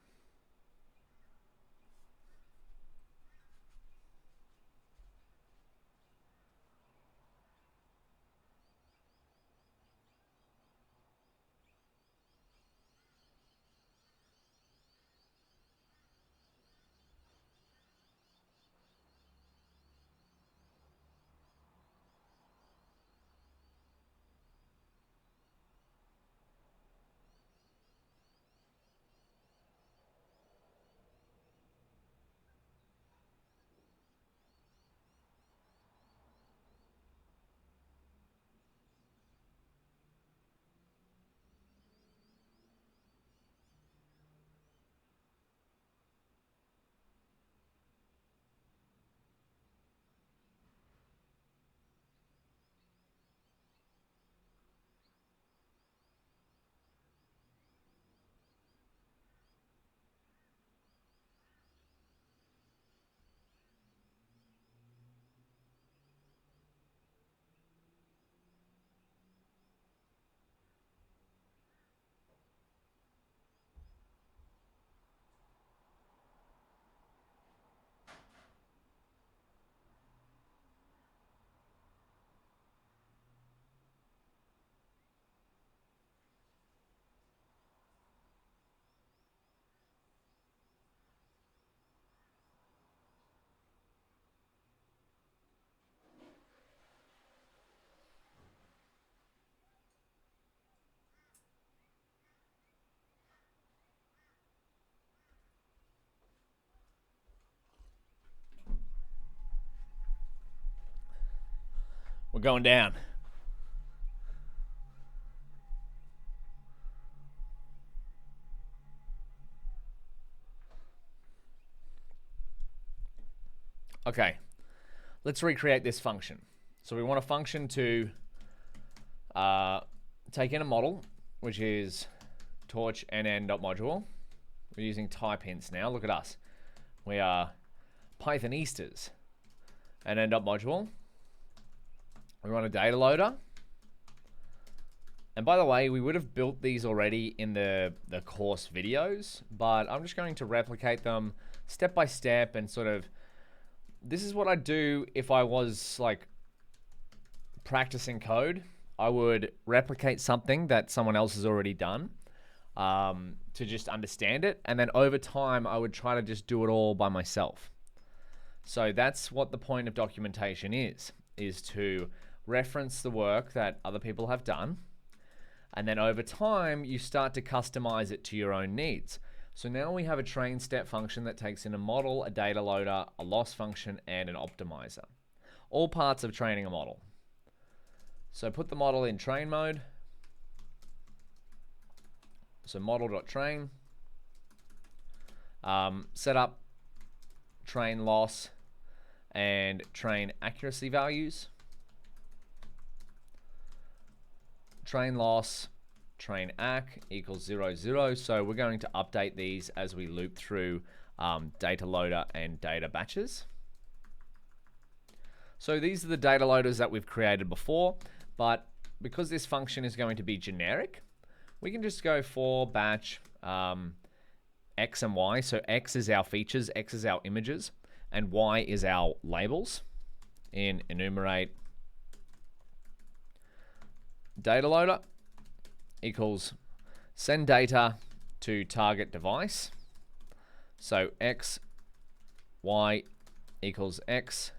We're going down. Okay, let's recreate this function. So we want a function to take in a model, which is torch nn.module. We're using type hints now. Look at us. We are Pythonistas. nn.module. We run a data loader. And by the way, we would have built these already in the course videos, but I'm just going to replicate them step by step and sort of, this is what I'd do if I was like practicing code. I would replicate something that someone else has already done to just understand it. And then over time, I would try to just do it all by myself. So that's what the point of documentation is to reference the work that other people have done. And then over time, you start to customize it to your own needs. So now we have a train step function that takes in a model, a data loader, a loss function, and an optimizer. All parts of training a model. So put the model in train mode. So model.train. Set up train loss and train accuracy values. Train loss, train acc equals 0, 0. So we're going to update these as we loop through data loader and data batches. So these are the data loaders that we've created before, but because this function is going to be generic, we can just go for batch X and Y. So X is our features, X is our images, and Y is our labels in enumerate data loader equals send data to target device. So X, Y equals X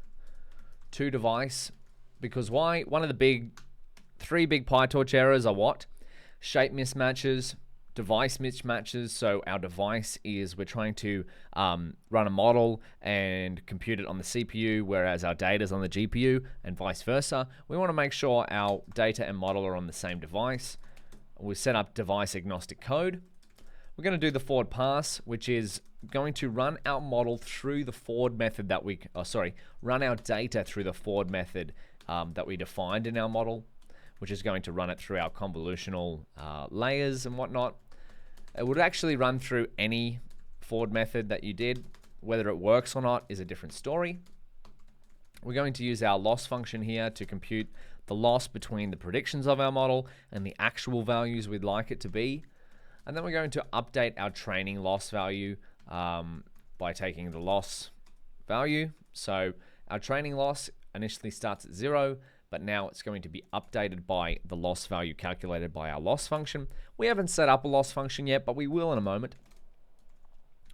to device, because Y, one of the three big PyTorch errors are what? Shape mismatches, device mismatches. So our device is, we're trying to run a model and compute it on the CPU, whereas our data is on the GPU, and vice versa. We want to make sure our data and model are on the same device. We set up device agnostic code. We're going to do the forward pass, which is going to run our model through the forward method that run our data through the forward method that we defined in our model, which is going to run it through our convolutional layers and whatnot. It would actually run through any forward method that you did. Whether it works or not is a different story. We're going to use our loss function here to compute the loss between the predictions of our model and the actual values we'd like it to be. And then we're going to update our training loss value by taking the loss value. So our training loss initially starts at 0, but now it's going to be updated by the loss value calculated by our loss function. We haven't set up a loss function yet, but we will in a moment.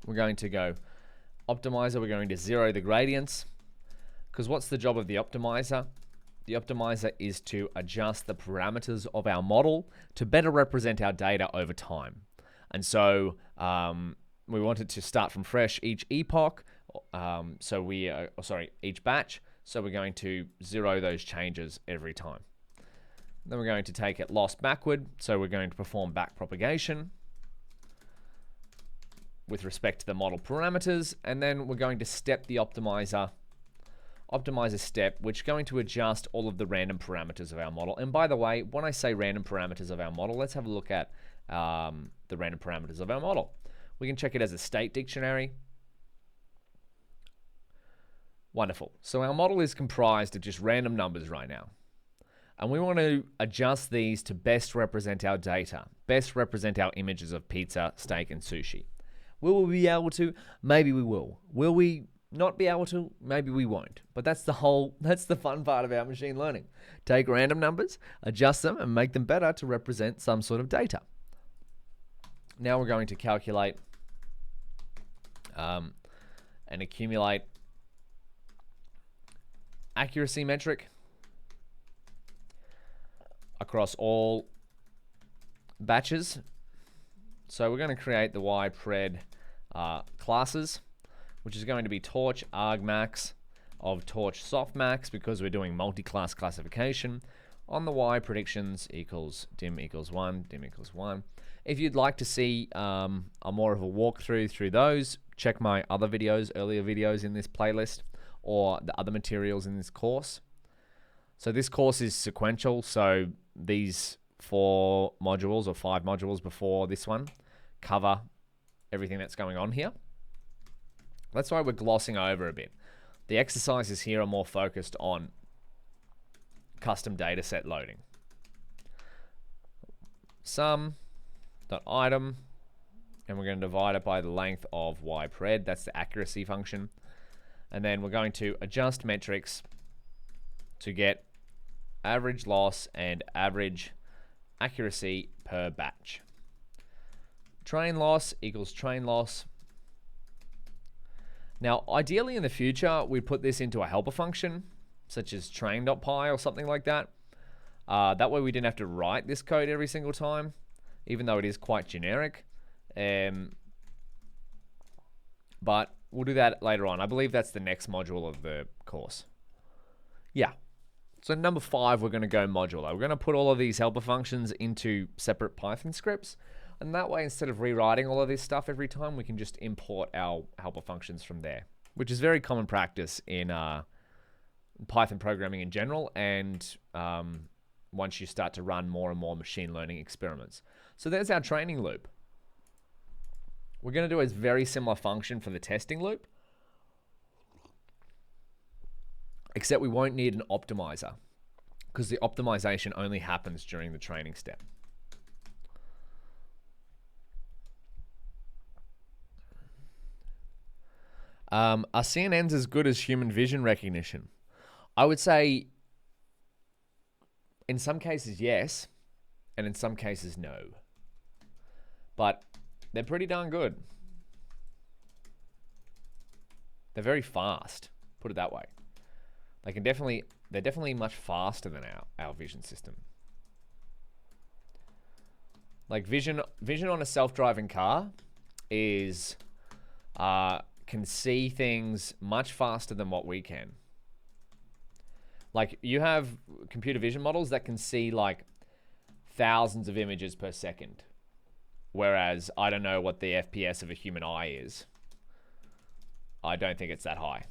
We're going to go optimizer. We're going to 0 the gradients, because what's the job of the optimizer? The optimizer is to adjust the parameters of our model to better represent our data over time. And so we want it to start from fresh each epoch, each batch. So we're going to 0 those changes every time. Then we're going to take it loss backward. So we're going to perform back propagation with respect to the model parameters. And then we're going to step the optimizer step, which is going to adjust all of the random parameters of our model. And by the way, when I say random parameters of our model, let's have a look at the random parameters of our model. We can check it as a state dictionary. Wonderful. So our model is comprised of just random numbers right now. And we want to adjust these to best represent our data, best represent our images of pizza, steak, and sushi. Will we be able to? Maybe we will. Will we not be able to? Maybe we won't. But that's the fun part about machine learning. Take random numbers, adjust them, and make them better to represent some sort of data. Now we're going to calculate and accumulate accuracy metric across all batches. So we're going to create the YPred classes, which is going to be torch, argmax, of torch softmax because we're doing multi-class classification. On the Y, predictions equals dim equals 1, dim equals 1. If you'd like to see a more of a walkthrough through those, check my other videos, earlier videos in this playlist, or the other materials in this course. So this course is sequential, so these 4 modules or 5 modules before this one cover everything that's going on here. That's why we're glossing over a bit. The exercises here are more focused on custom dataset loading. Sum.item, and we're going to divide it by the length of ypred. That's the accuracy function. And then we're going to adjust metrics to get average loss and average accuracy per batch. Train loss equals train loss. Now, ideally in the future, we put this into a helper function, such as train.py or something like that. That way we didn't have to write this code every single time, even though it is quite generic. But we'll do that later on. I believe that's the next module of the course. Yeah. So number 5, we're going to go modular. We're going to put all of these helper functions into separate Python scripts. And that way, instead of rewriting all of this stuff every time, we can just import our helper functions from there, which is very common practice in Python programming in general, and once you start to run more and more machine learning experiments. So there's our training loop. We're going to do a very similar function for the testing loop, except we won't need an optimizer because the optimization only happens during the training step. Are CNNs as good as human vision recognition? I would say in some cases, yes, and in some cases, no. But they're pretty darn good. They're very fast, put it that way. They're definitely much faster than our vision system. Like vision on a self-driving car is can see things much faster than what we can. Like you have computer vision models that can see like thousands of images per second, whereas I don't know what the FPS of a human eye is. I don't think it's that high.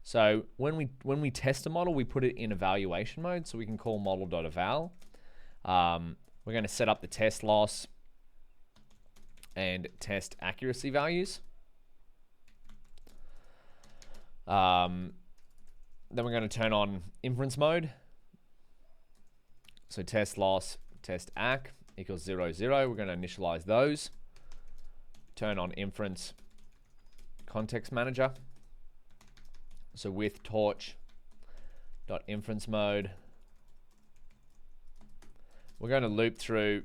So when we test a model, we put it in evaluation mode, so we can call model.eval. We're going to set up the test loss and test accuracy values. Then we're going to turn on inference mode. So test loss, test acc equals 0, 0. We're going to initialize those. Turn on inference context manager. So with torch.inference mode, we're going to loop through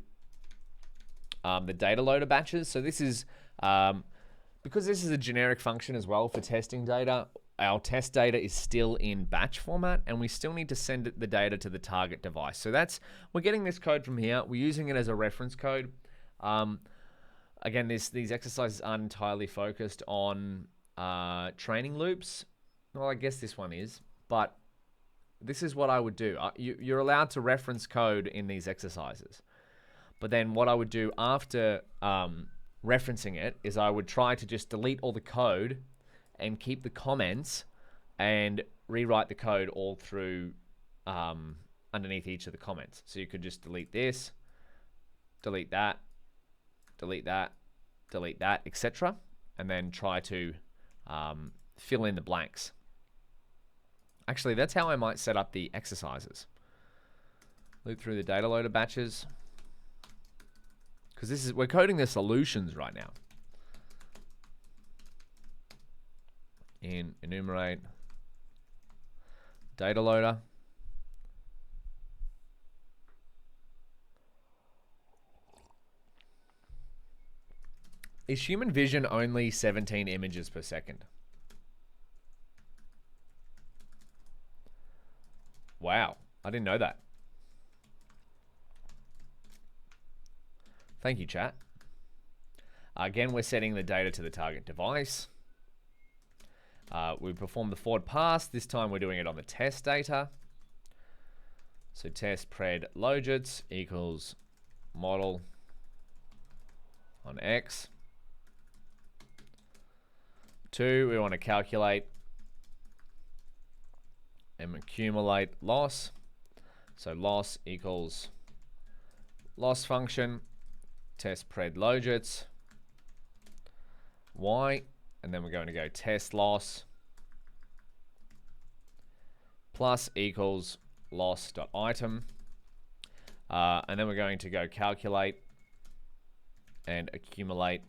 the data loader batches. So this is, because this is a generic function as well for testing data, our test data is still in batch format, and we still need to send the data to the target device. So we're getting this code from here. We're using it as a reference code. Again, these exercises aren't entirely focused on training loops. Well, I guess this one is, but this is what I would do. You're allowed to reference code in these exercises. But then what I would do after referencing it is I would try to just delete all the code and keep the comments and rewrite the code all through underneath each of the comments. So you could just delete this, delete that, delete that, delete that, etc. And then try to fill in the blanks. Actually, that's how I might set up the exercises. Loop through the data loader batches. Because we're coding the solutions right now. Enumerate data loader. Is human vision only 17 images per second? Wow, I didn't know that. Thank you, chat. Again, we're setting the data to the target device. We perform the forward pass. This time we're doing it on the test data. So test pred logits equals model on X. 2, we want to calculate and accumulate loss. So loss equals loss function, test pred logits, Y, and then we're going to go test loss plus equals loss.item. And then we're going to go calculate and accumulate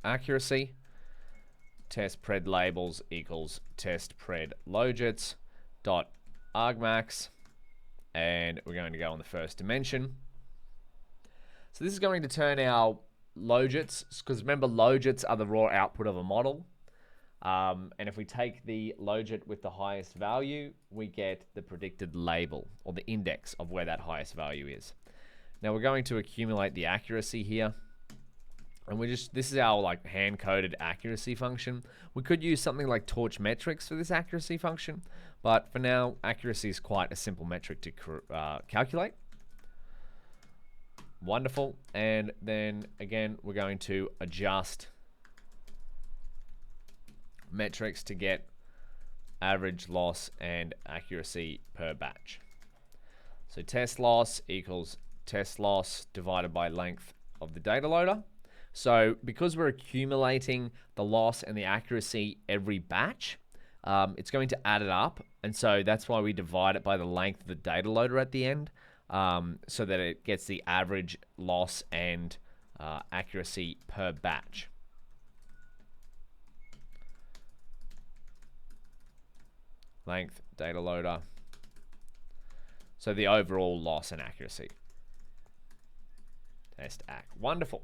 accuracy. Test pred labels equals test pred logits dot argmax, and we're going to go on the first dimension. So this is going to turn our logits, because remember logits are the raw output of a model. And if we take the logit with the highest value, we get the predicted label or the index of where that highest value is. Now we're going to accumulate the accuracy here. And this is our like hand-coded accuracy function. We could use something like torch metrics for this accuracy function, but for now, accuracy is quite a simple metric to calculate. Wonderful. And then again, we're going to adjust metrics to get average loss and accuracy per batch. So test loss equals test loss divided by length of the data loader. So because we're accumulating the loss and the accuracy every batch, it's going to add it up. And so that's why we divide it by the length of the data loader at the end, so that it gets the average loss and accuracy per batch. Length, data loader. So the overall loss and accuracy. Test acc. Wonderful.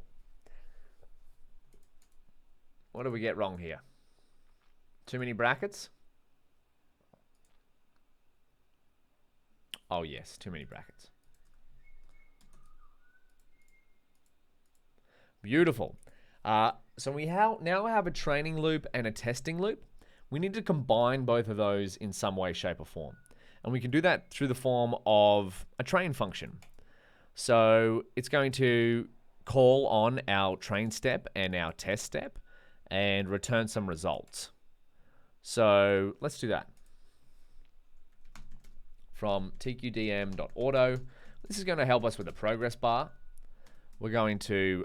What do we get wrong here? Too many brackets? Oh yes, too many brackets. Beautiful. So we now have a training loop and a testing loop. We need to combine both of those in some way, shape, or form. And we can do that through the form of a train function. So it's going to call on our train step and our test step and return some results. So let's do that. From tqdm.auto, this is going to help us with the progress bar. We're going to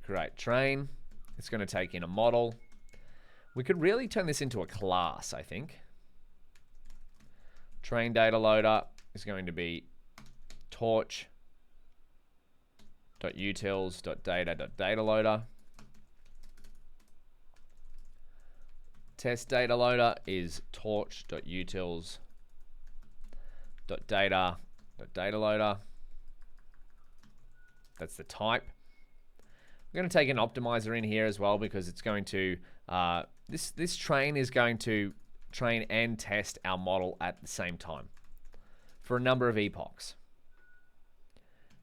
create train. It's going to take in a model. We could really turn this into a class, I think. Train data loader is going to be torch.utils.data.dataloader. Test data loader is torch.utils.data.dataloader. That's the type. We're going to take an optimizer in here as well, because it's going to this train is going to train and test our model at the same time for a number of epochs.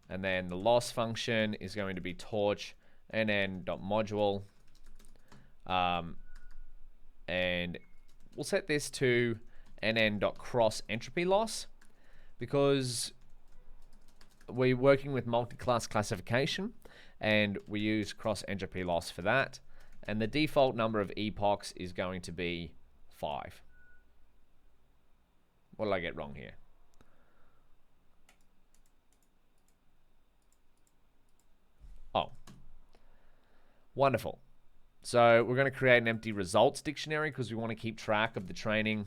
And then the loss function is going to be torch nn.module, and we'll set this to nn.cross entropy loss, because we're working with multi-class classification and we use cross entropy loss for that. And the default number of epochs is going to be 5. What did I get wrong here? Oh, wonderful. So we're going to create an empty results dictionary because we want to keep track of the training.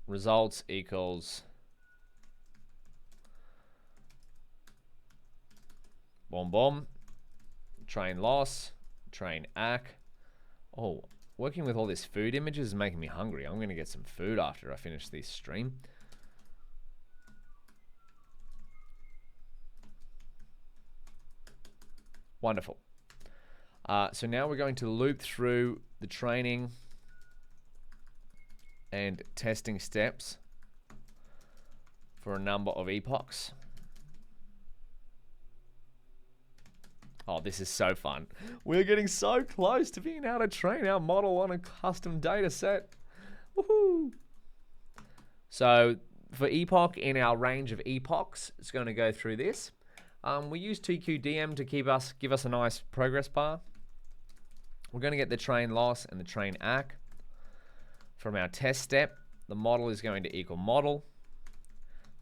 Results equals boom boom, train loss, train acc. Oh, working with all this food images is making me hungry. I'm going to get some food after I finish this stream. Wonderful. So now we're going to loop through the training and testing steps for a number of epochs. Oh, this is so fun. We're getting so close to being able to train our model on a custom data set. Woohoo! So for epoch, in our range of epochs, it's going to go through this. We use TQDM to give us a nice progress bar. We're going to get the train loss and the train ACK. From our test step, the model is going to equal model.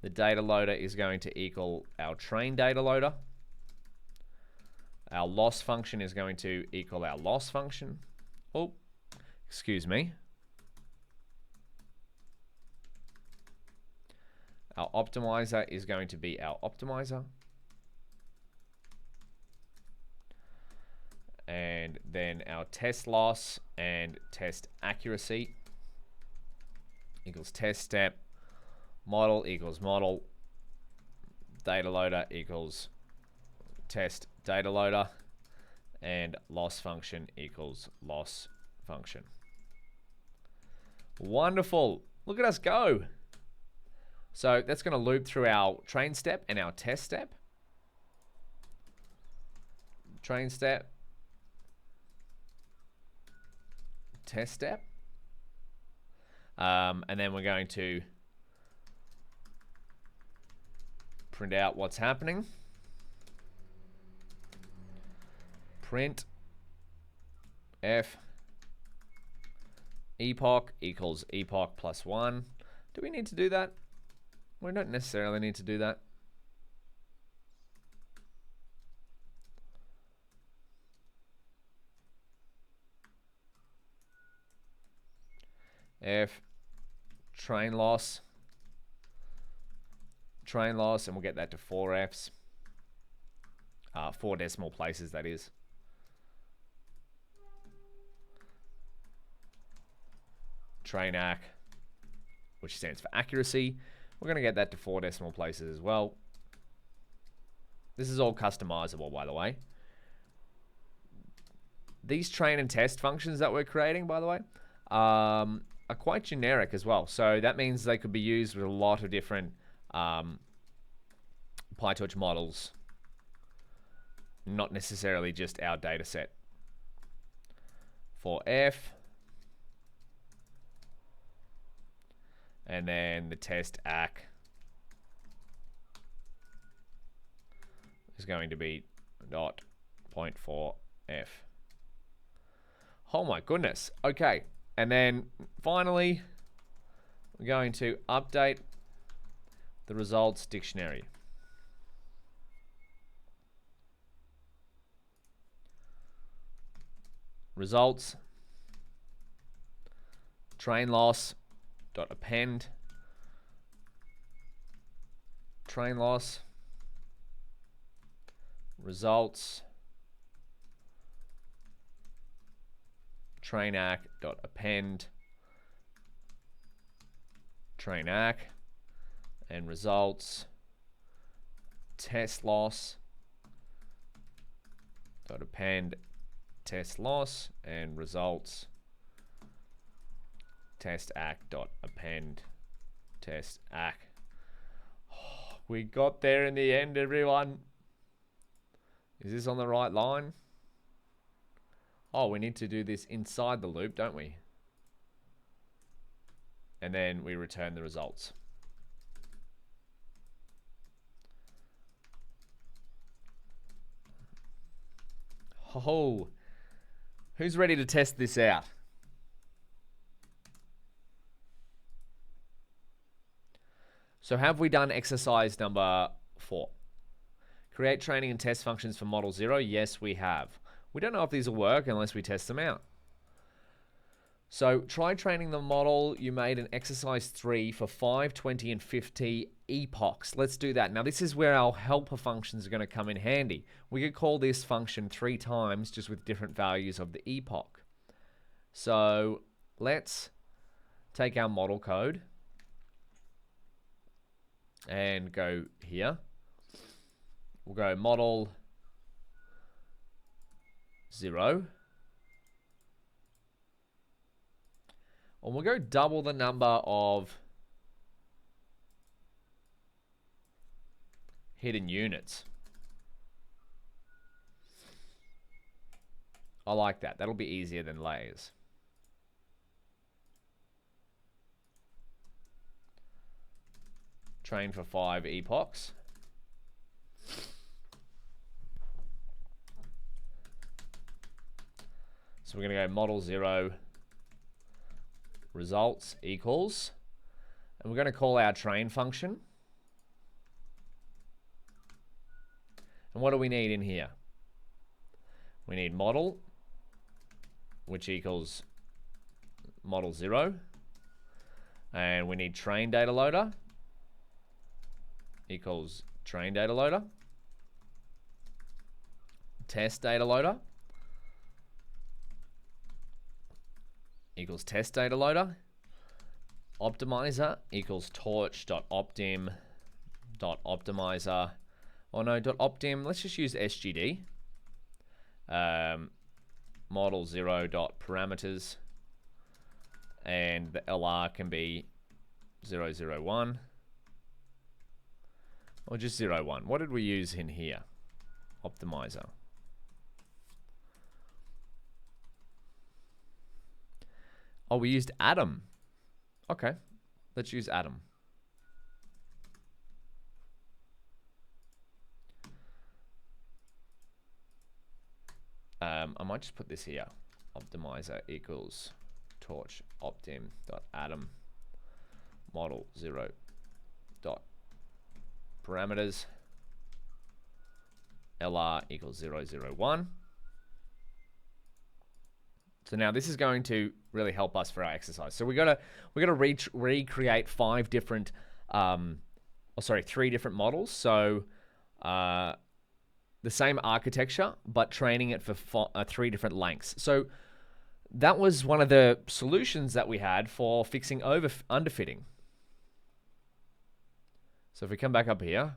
The data loader is going to equal our train data loader. Our loss function is going to equal our loss function. Oh, excuse me. Our optimizer is going to be our optimizer. And then our test loss and test accuracy equals test step. Model equals model. Data loader equals test data loader. And loss function equals loss function. Wonderful. Look at us go. So that's going to loop through our train step and our test step. Train step. Test step. And then we're going to print out what's happening. Print f epoch equals epoch plus 1. Do we need to do that? We don't necessarily need to do that. F train loss, and we'll get that to 4 Fs. 4 decimal places, that is. Train ACK, which stands for accuracy. We're going to get that to 4 decimal places as well. This is all customizable, by the way. These train and test functions that we're creating, by the way, are quite generic as well. So that means they could be used with a lot of different PyTorch models, not necessarily just our data set. For F, and then the test ACK is going to be dot 0.4 F. Oh my goodness. Okay. And then finally, we're going to update the results dictionary. Results, train loss, dot append, train loss, results, train ACK dot append, train ACK, and results, test loss dot append, test loss, and results, test ACK dot append, test ACK. Oh, we got there in the end, everyone. Is this on the right line? Oh, we need to do this inside the loop, don't we? And then we return the results. Oh, who's ready to test this out? So have we done exercise number 4? Create training and test functions for model 0. Yes, we have. We don't know if these will work unless we test them out. So try training the model you made in exercise 3 for 5, 20, and 50 epochs. Let's do that. Now this is where our helper functions are going to come in handy. We could call this function 3 times just with different values of the epoch. So let's take our model code and go here. We'll go model 0. And we'll go double the number of hidden units. I like that. That'll be easier than layers. Train for 5 epochs. So we're going to go model 0 results equals, and we're going to call our train function. And what do we need in here? We need model, which equals model 0. And we need train data loader equals train data loader. Test data loader equals test data loader. Optimizer equals torch.optim.optimizer. Oh no, .optim. Let's just use SGD. Model 0.parameters. And the LR can be 001. Or just 01. What did we use in here? Optimizer. Oh, we used Atom. Okay, let's use Atom. I might just put this here. Optimizer equals torch optim.atom model 0 dot parameters LR equals 001. So now this is going to really help us for our exercise. So we gotta recreate 5 different, 3 different models. So the same architecture, but training it for 3 different lengths. So that was one of the solutions that we had for fixing underfitting. So if we come back up here,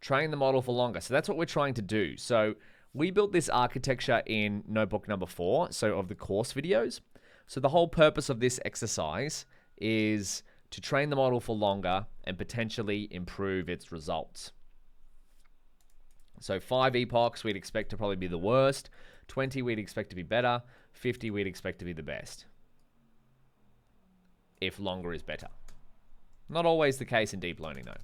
train the model for longer. So that's what we're trying to do. So we built this architecture in notebook number 4, so of the course videos. So the whole purpose of this exercise is to train the model for longer and potentially improve its results. So 5 epochs we'd expect to probably be the worst, 20 we'd expect to be better, 50 we'd expect to be the best, if longer is better. Not always the case in deep learning though.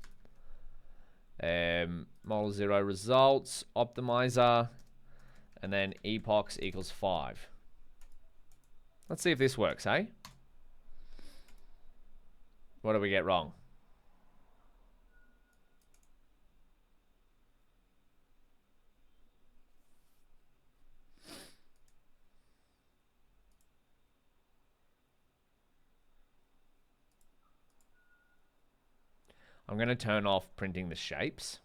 Model 0 results, optimizer, and then epochs equals 5. Let's see if this works, hey? What do we get wrong? I'm going to turn off printing the shapes.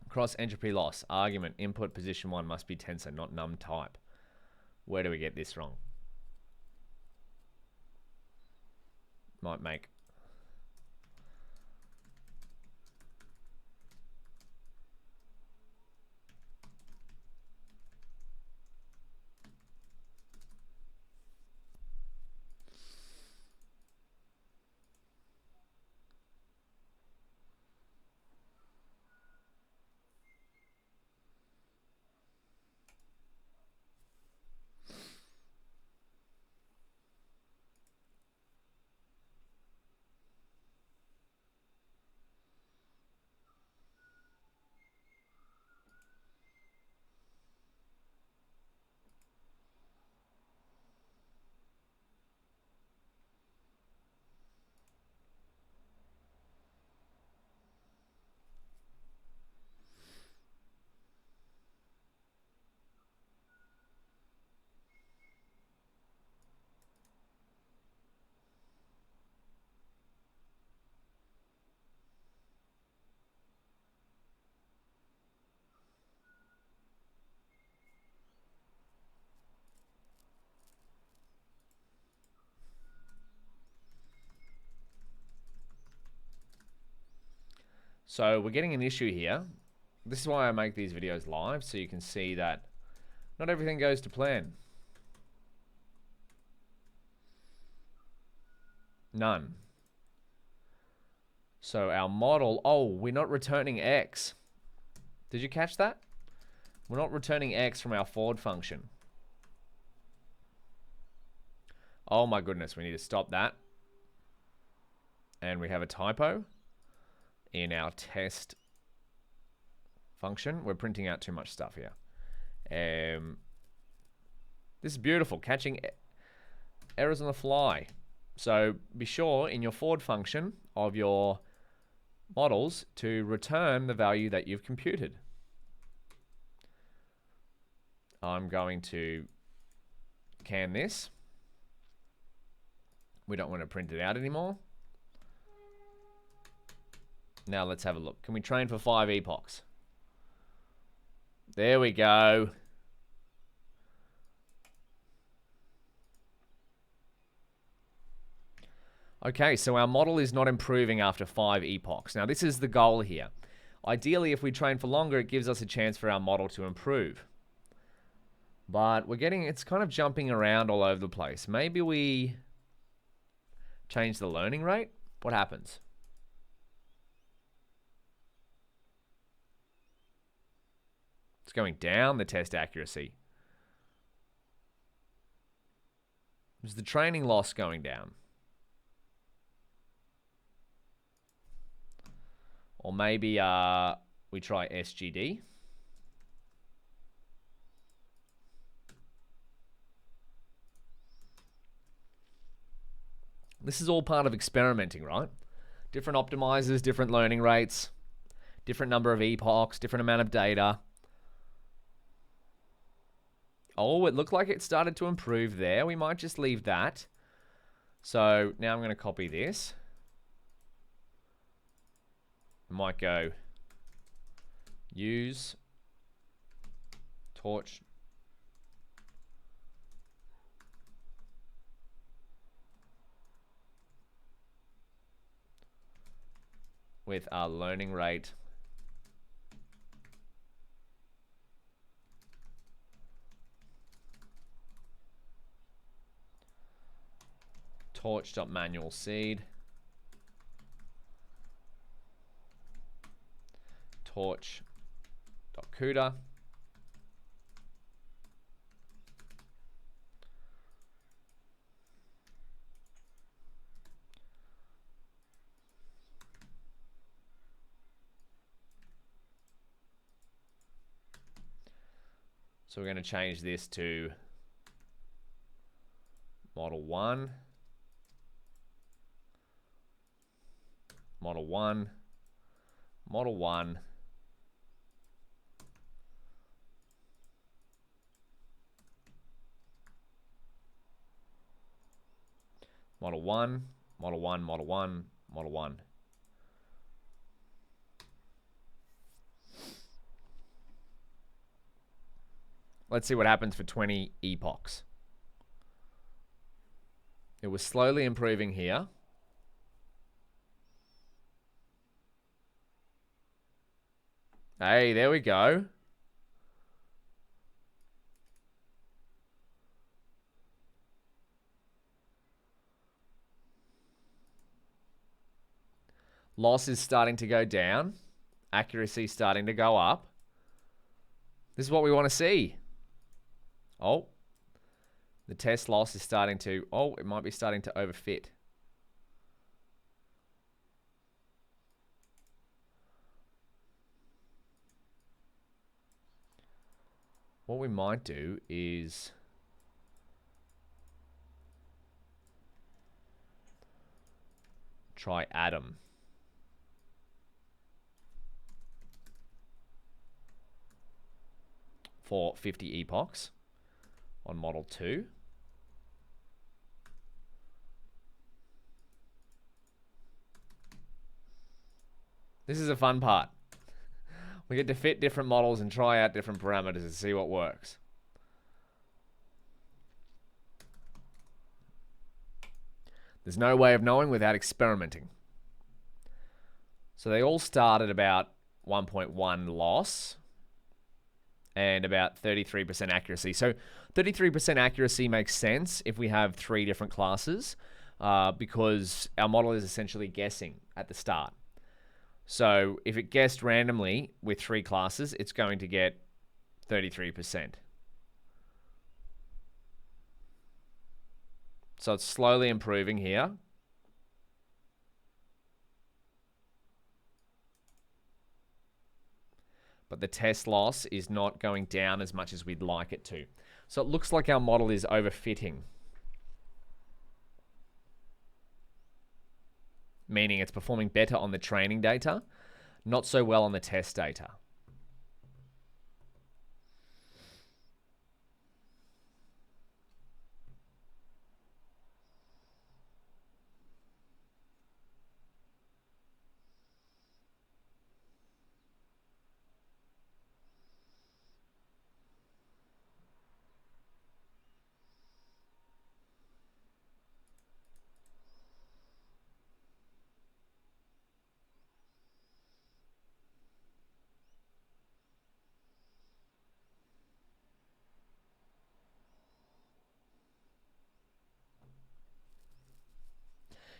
Cross entropy loss. Argument. Input position 1 must be tensor, not num type. Where do we get this wrong? Might make... So we're getting an issue here. This is why I make these videos live, so you can see that not everything goes to plan. None. So our model, oh, we're not returning X. Did you catch that? We're not returning X from our forward function. Oh my goodness, we need to stop that. And we have a typo in our test function. We're printing out too much stuff here. This is beautiful, catching errors on the fly. So be sure in your forward function of your models to return the value that you've computed. I'm going to can this. We don't want to print it out anymore. Now let's have a look. Can we train for 5 epochs? There we go. Okay, so our model is not improving after 5 epochs. Now this is the goal here. Ideally, if we train for longer, it gives us a chance for our model to improve. But it's kind of jumping around all over the place. Maybe we change the learning rate? What happens? It's going down, the test accuracy. Is the training loss going down? Or maybe we try SGD. This is all part of experimenting, right? Different optimizers, different learning rates, different number of epochs, different amount of data. Oh, it looked like it started to improve there. We might just leave that. So now I'm going to copy this. I might go use torch with our learning rate torch.manual seed torch.CUDA So we're going to change this to model 1, model 1, model 1, model 1, model 1, model 1, model 1. Let's see what happens for 20 epochs. It was slowly improving here. Hey, there we go. Loss is starting to go down. Accuracy starting to go up. This is what we want to see. Oh, the test loss is starting to, it might be starting to overfit. What we might do is try Atom. For 50 epochs on model 2. This is a fun part. We get to fit different models and try out different parameters and see what works. There's no way of knowing without experimenting. So they all start at about 1.1 loss and about 33% accuracy. So 33% accuracy makes sense if we have 3 different classes because our model is essentially guessing at the start. So if it guessed randomly with 3 classes, it's going to get 33%. So it's slowly improving here. But the test loss is not going down as much as we'd like it to. So it looks like our model is overfitting, meaning it's performing better on the training data, not so well on the test data.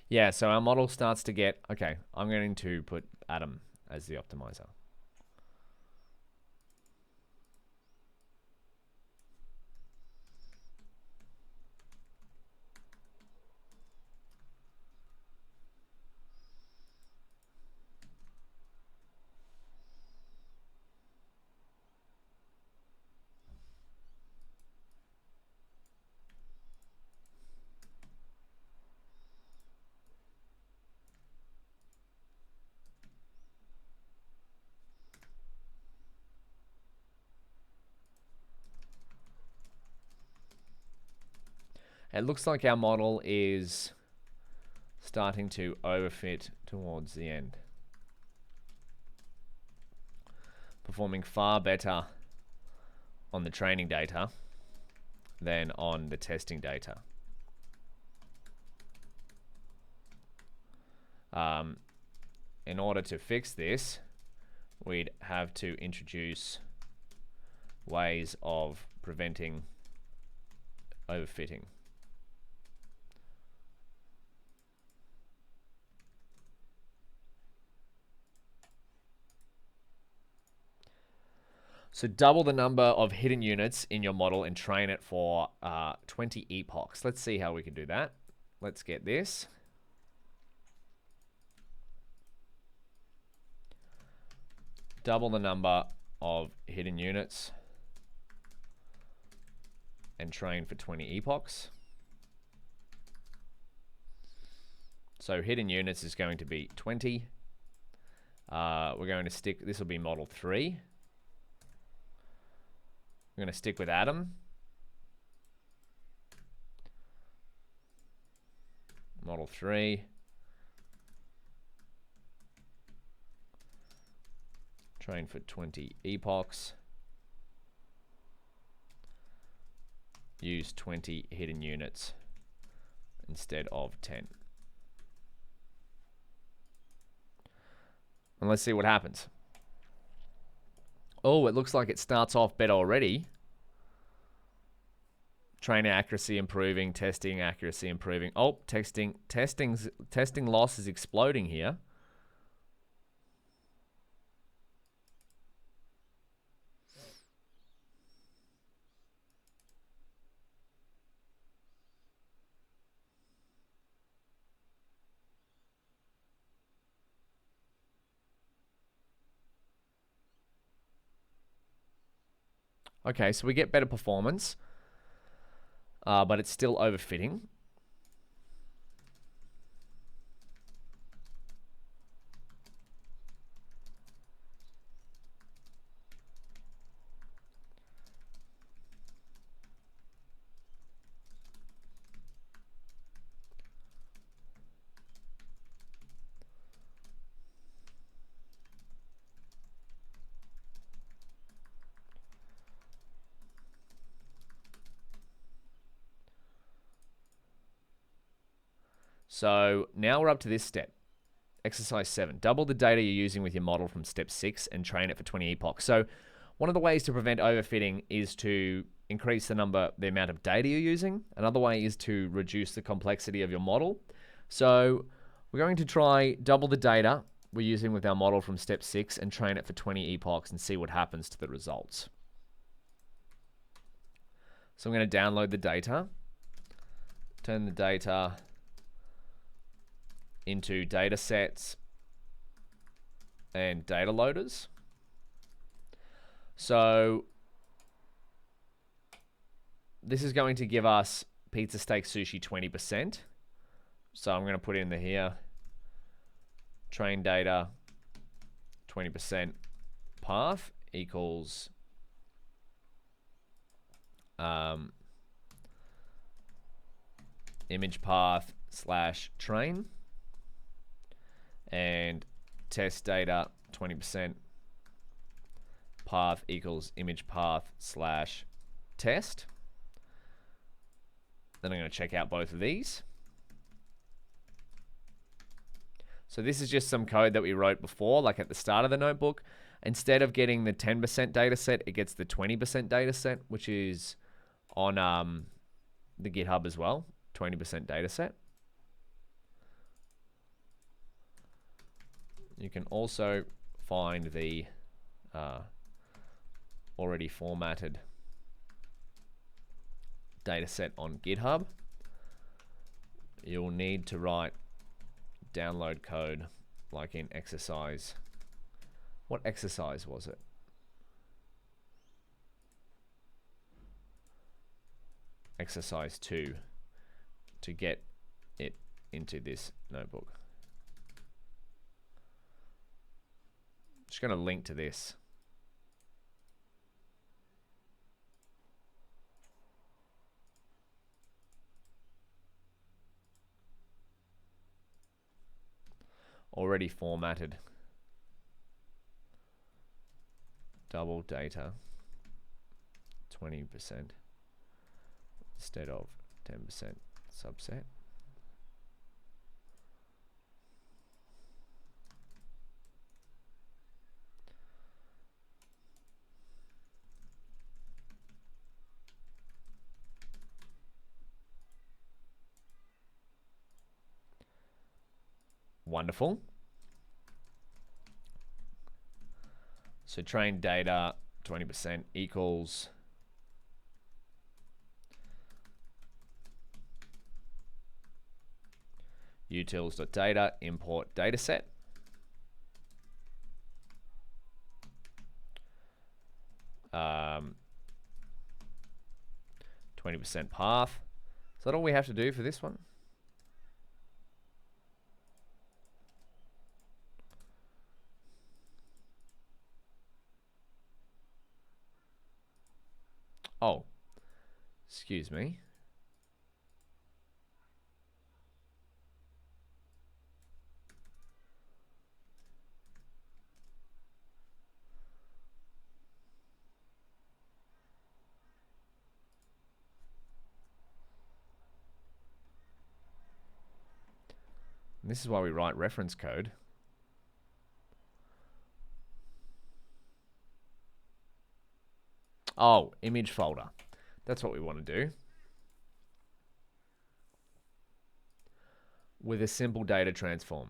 Yeah, so our model starts to get, okay, I'm going to put Adam as the optimizer. It looks like our model is starting to overfit towards the end, performing far better on the training data than on the testing data. In order to fix this, we'd have to introduce ways of preventing overfitting. So double the number of hidden units in your model and train it for 20 epochs. Let's see how we can do that. Let's get this. Double the number of hidden units and train for 20 epochs. So hidden units is going to be 20. We're going to stick, this will be model 3. We're going to stick with Adam. Model 3. Train for 20 epochs. Use 20 hidden units instead of 10. And let's see what happens. Oh, it looks like it starts off better already. Trainer accuracy improving, testing accuracy improving. Oh, testing loss is exploding here. Okay, so we get better performance, but it's still overfitting. So now we're up to this step. Exercise 7. Double the data you're using with your model from step 6 and train it for 20 epochs. So one of the ways to prevent overfitting is to increase the amount of data you're using. Another way is to reduce the complexity of your model. So we're going to try double the data we're using with our model from step 6 and train it for 20 epochs and see what happens to the results. So I'm going to download the data, turn the data into datasets and data loaders. So this is going to give us pizza, steak, sushi 20%. So I'm going to put in the here, train data 20% path equals image path / train, and test data 20% path equals image path / test. Then I'm going to check out both of these. So this is just some code that we wrote before, like at the start of the notebook. Instead of getting the 10% data set, it gets the 20% data set, which is on the GitHub as well, 20% data set. You can also find the already formatted data set on GitHub. You'll need to write download code like in exercise. What exercise was it? Exercise 2 to get it into this notebook. Just going to link to this. Already formatted. Double data 20% instead of 10% subset. Wonderful. So train data 20% equals utils.data import dataset. Um, 20% path. Is that all we have to do for this one? Oh, excuse me. And this is why we write reference code. Oh, image folder. That's what we want to do. With a simple data transform.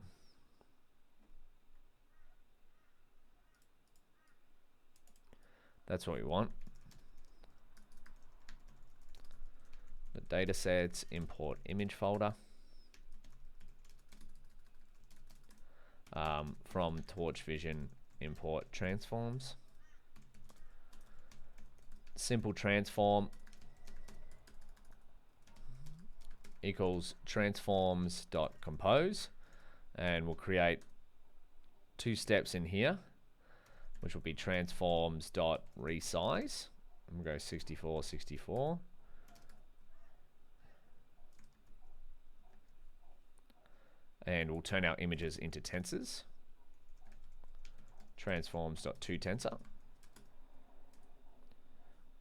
That's what we want. The datasets import image folder. From Torch Vision import transforms. Simple transform equals transforms.compose, and we'll create 2 steps in here, which will be transforms.resize. I'm going to go 64, 64. And we'll turn our images into tensors. Transforms.toTensor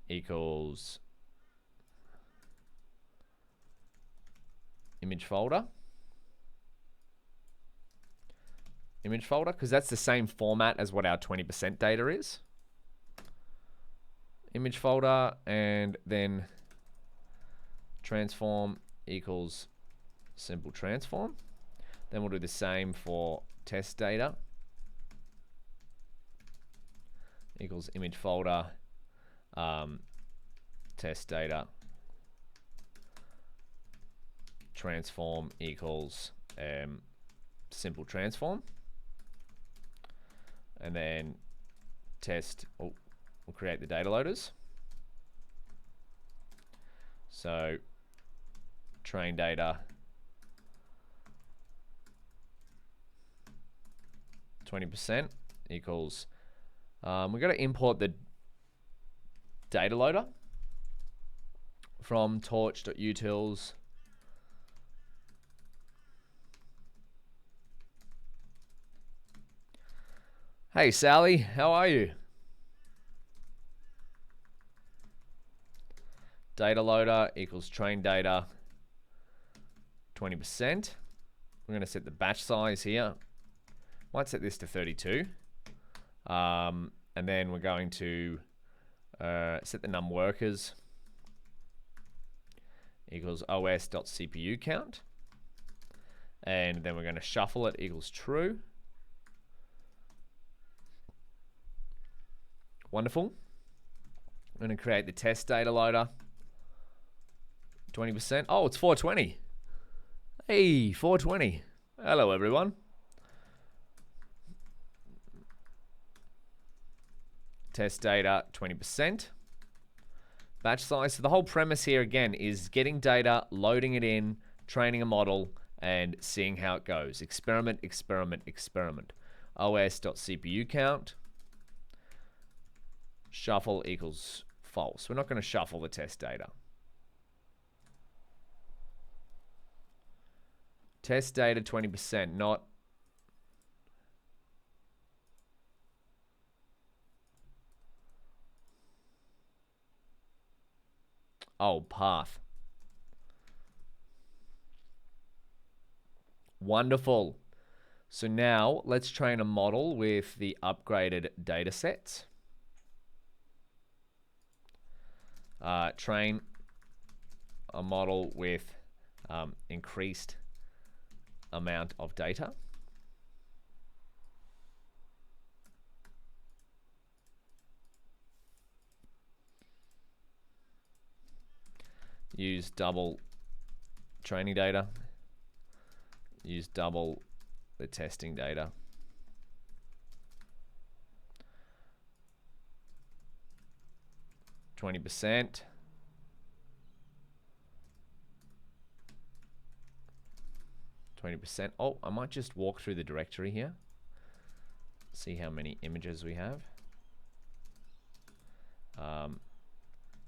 equals image folder. Image folder, because that's the same format as what our 20% data is. Image folder, and then transform equals simple transform. Then we'll do the same for test data equals image folder, test data, transform equals simple transform, and then test, we'll create the data loaders. So train data 20% equals, we've got to import the data loader from torch.utils. Hey Sally, how are you? Data loader equals train data 20%. We're going to set the batch size here. Might set this to 32. And then we're going to set the num workers equals os.cpu count. And then we're going to shuffle it equals true. Wonderful. I'm going to create the test data loader. 20%. Oh, it's 420. Hey, 420. Hello, everyone. Test data, 20%. Batch size. So the whole premise here, again, is getting data, loading it in, training a model, and seeing how it goes. Experiment, experiment, experiment. os.cpu count. Shuffle equals false. We're not going to shuffle the test data. Test data 20%, not. Oh, path. Wonderful. So now let's train a model with the upgraded data sets. Train a model with increased amount of data. Use double training data. Use double the testing data. %. 20%. Oh, I might just walk through the directory here. See how many images we have.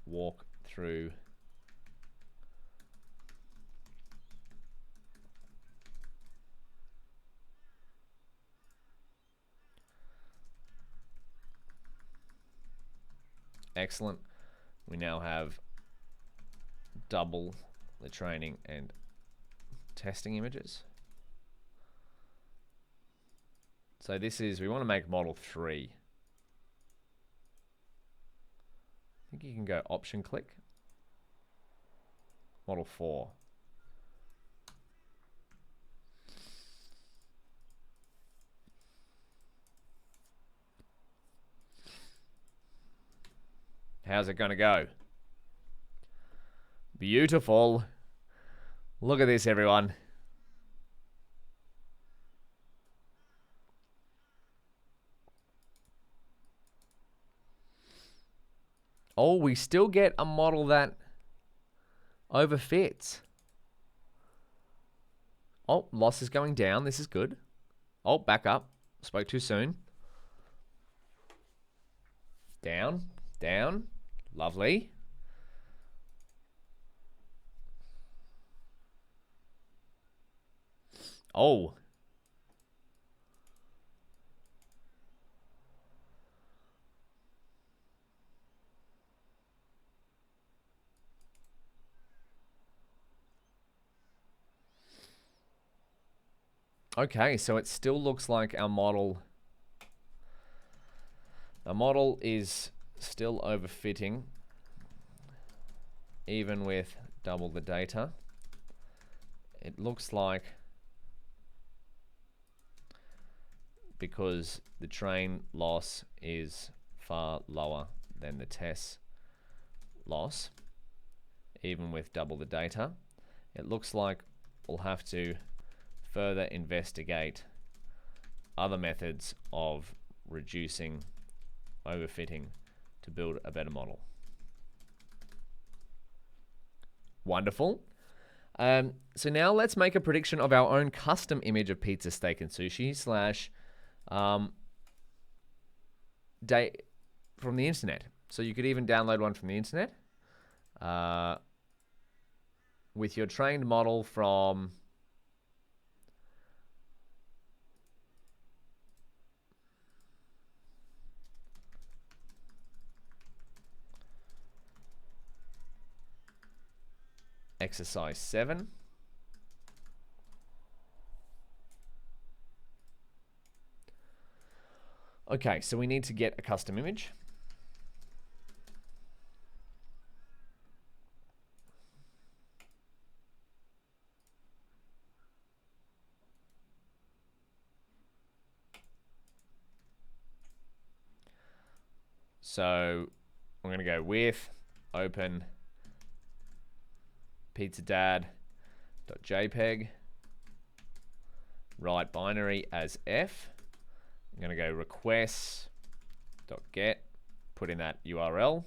Walk through. Excellent. We now have double the training and testing images. So this is, we want to make model 3. I think you can go option click. Model 4. How's it going to go? Beautiful. Look at this, everyone. Oh, we still get a model that overfits. Oh, loss is going down. This is good. Oh, back up. Spoke too soon. Down, down. Lovely. Oh. Okay, so it still looks like our model is still overfitting, even with double the data. It looks like because the train loss is far lower than the test loss, even with double the data. It looks like we'll have to further investigate other methods of reducing overfitting to build a better model. Wonderful. So now let's make a prediction of our own custom image of pizza, steak, and sushi slash date from the internet. So you could even download one from the internet with your trained model from exercise 7. Okay, so we need to get a custom image. So I'm going to go with open pizzadad.jpg, write binary as F. I'm going to go request.get, put in that URL,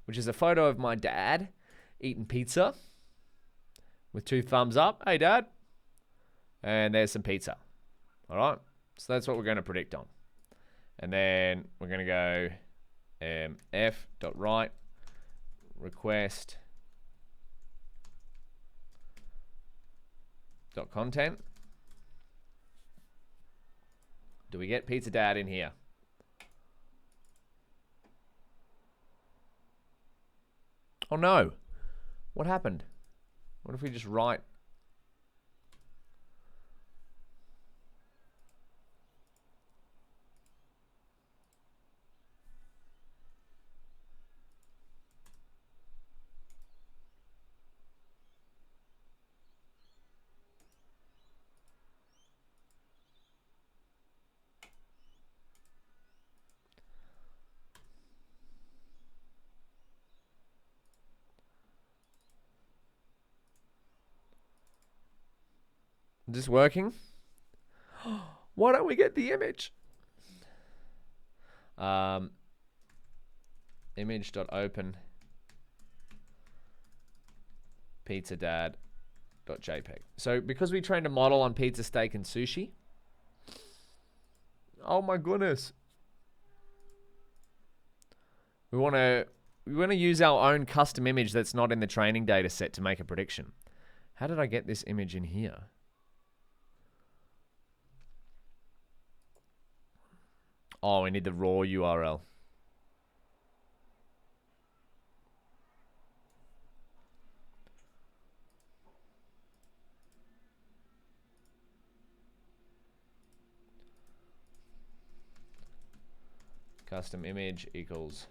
which is a photo of my dad eating pizza with 2 thumbs up. Hey, Dad. And there's some pizza. All right. So that's what we're going to predict on. And then we're going to go f.write request.content. Do we get Pizza Dad in here? Oh no. What happened? What if we just write? Is this working? Why don't we get the image? Image.open pizzadad.jpg. So because we trained a model on pizza, steak, and sushi. Oh my goodness. We want to use our own custom image that's not in the training data set to make a prediction. How did I get this image in here? Oh, we need the raw URL. Custom image equals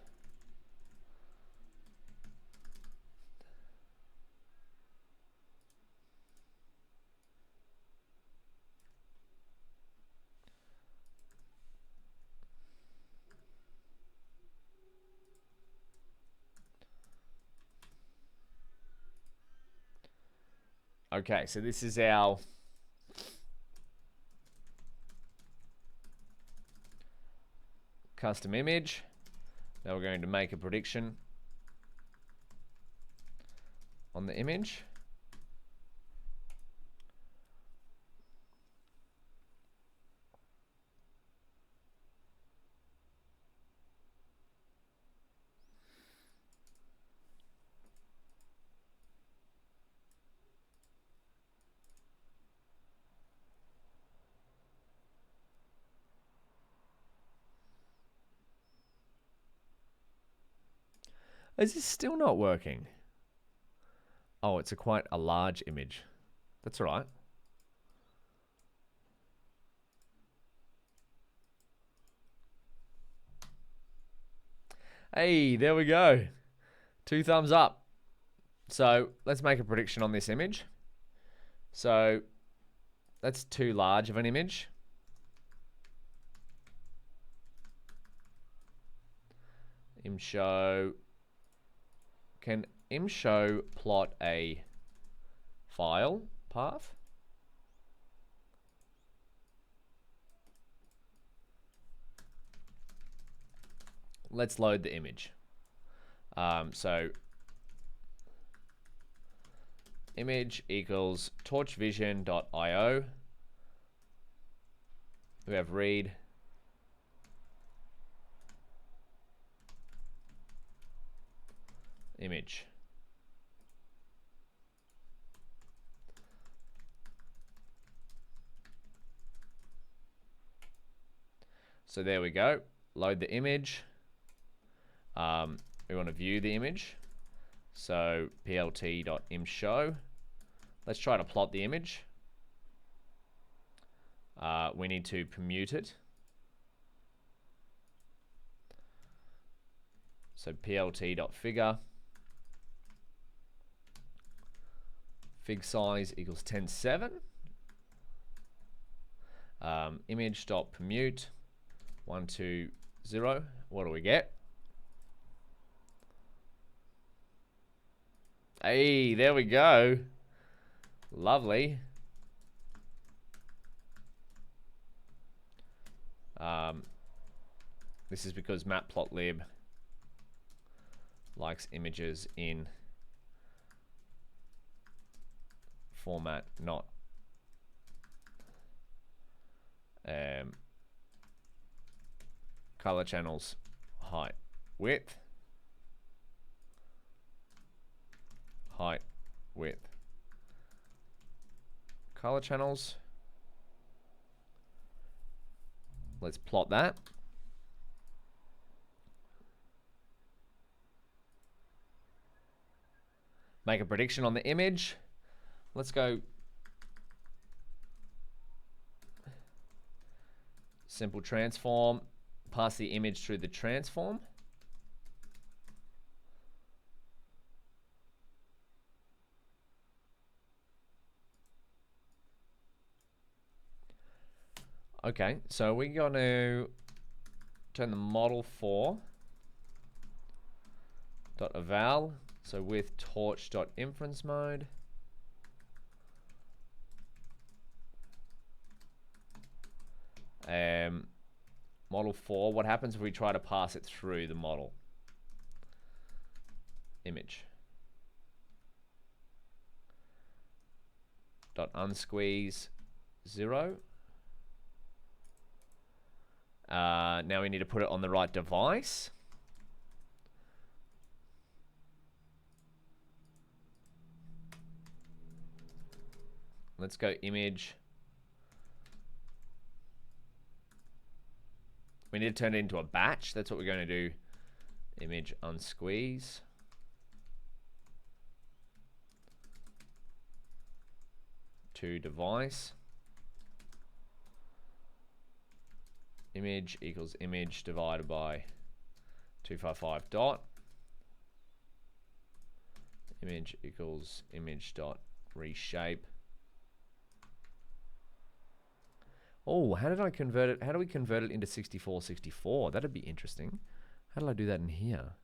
okay, so this is our custom image. Now we're going to make a prediction on the image. Is this still not working? Oh, it's quite a large image. That's all right. Hey, there we go. 2 thumbs up. So let's make a prediction on this image. So that's too large of an image. imshow. Can imshow plot a file path? Let's load the image. So image equals torchvision.io. We have read image. So there we go. Load the image. We want to view the image. So plt.imshow. Let's try to plot the image. We need to permute it. So plt.figure. Fig size equals 10.7. Image.permute 120. What do we get? Hey, there we go. Lovely. This is because matplotlib likes images in format, not color channels, height, width, height, width, color channels. Let's plot that. Make a prediction on the image. Let's go simple transform, pass the image through the transform. Okay, so we're going to turn the model for .eval, so with torch.inference mode. Model 4, what happens if we try to pass it through the model image? .unsqueeze 0. Now we need to put it on the right device. Let's go image. We need to turn it into a batch. That's what we're going to do. Image unsqueeze. To device. Image equals image divided by 255 dot. Image equals image dot reshape. Oh, how did I convert it? How do we convert it into 6464? That'd be interesting. How did I do that in here?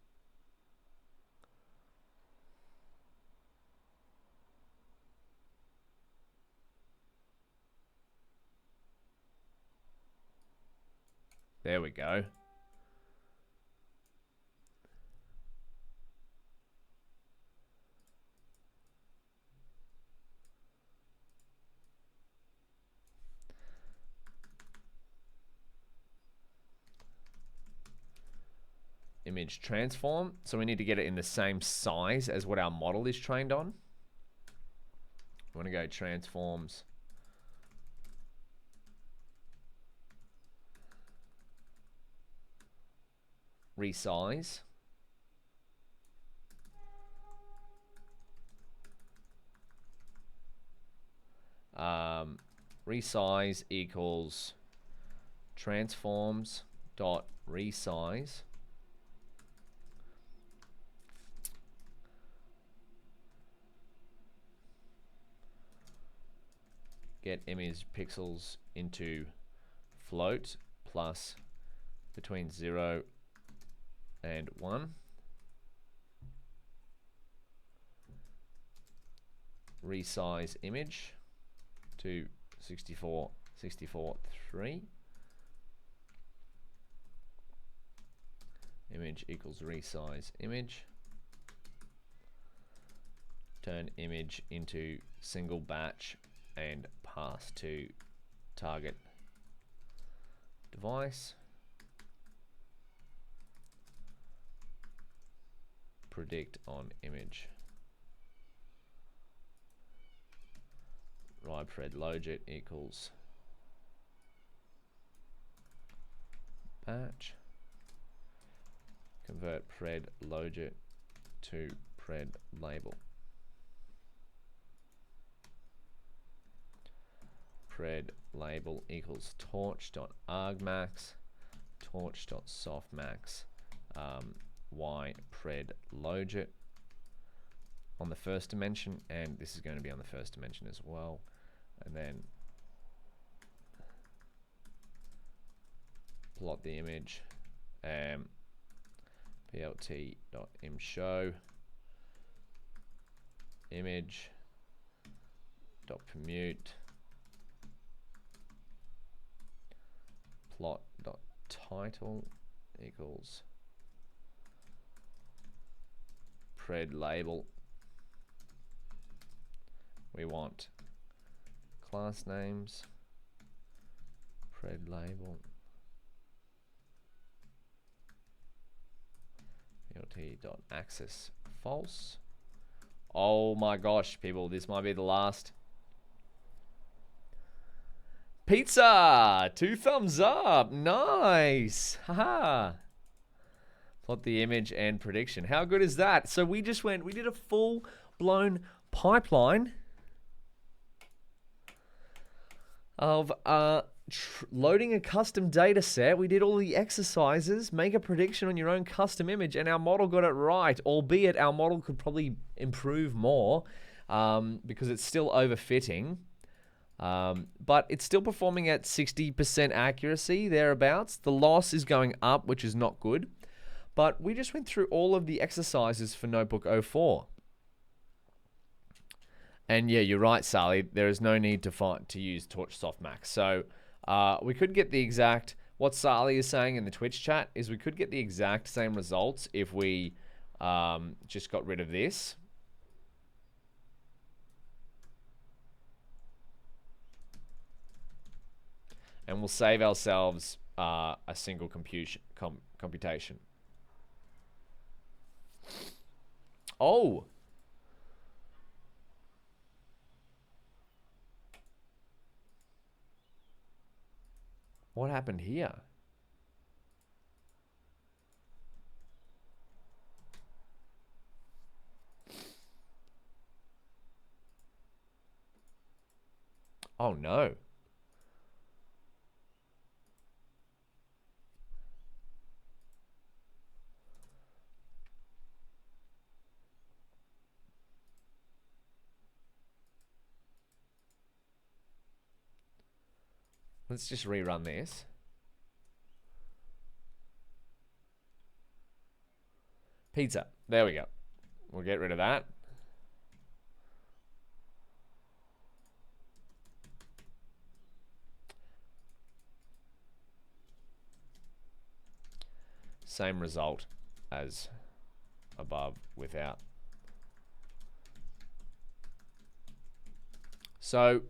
There we go. Image transform. So we need to get it in the same size as what our model is trained on. We want to go transforms. Resize. Resize equals transforms dot resize. Get image pixels into float plus between 0 and 1. Resize image to 64, 64, 3. Image equals resize image. Turn image into single batch and pass to target device. Predict on image. Right pred logit equals batch. Convert pred logit to pred label. Pred label equals torch.argmax, torch.softmax, y pred logit on the first dimension, and this is going to be on the first dimension as well. And then plot the image, plt.imshow image.commute plot.title equals pred label. We want class names, pred label, plt.access false. Oh my gosh, people, this might be the last. Pizza! 2 thumbs up. Nice. Haha. Plot the image and prediction. How good is that? So we just went, we did a full-blown pipeline of loading a custom data set. We did all the exercises, make a prediction on your own custom image, and our model got it right, albeit our model could probably improve more because it's still overfitting. But it's still performing at 60% accuracy, thereabouts. The loss is going up, which is not good. But we just went through all of the exercises for Notebook 04. And yeah, you're right, Sally. There is no need to use Torch Softmax. So we could get the exact, what Sally is saying in the Twitch chat is we could get the exact same results if we just got rid of this. And we'll save ourselves a single computation. Oh! What happened here? Oh no. Let's just rerun this. Pizza. There we go. We'll get rid of that. Same result as above without. So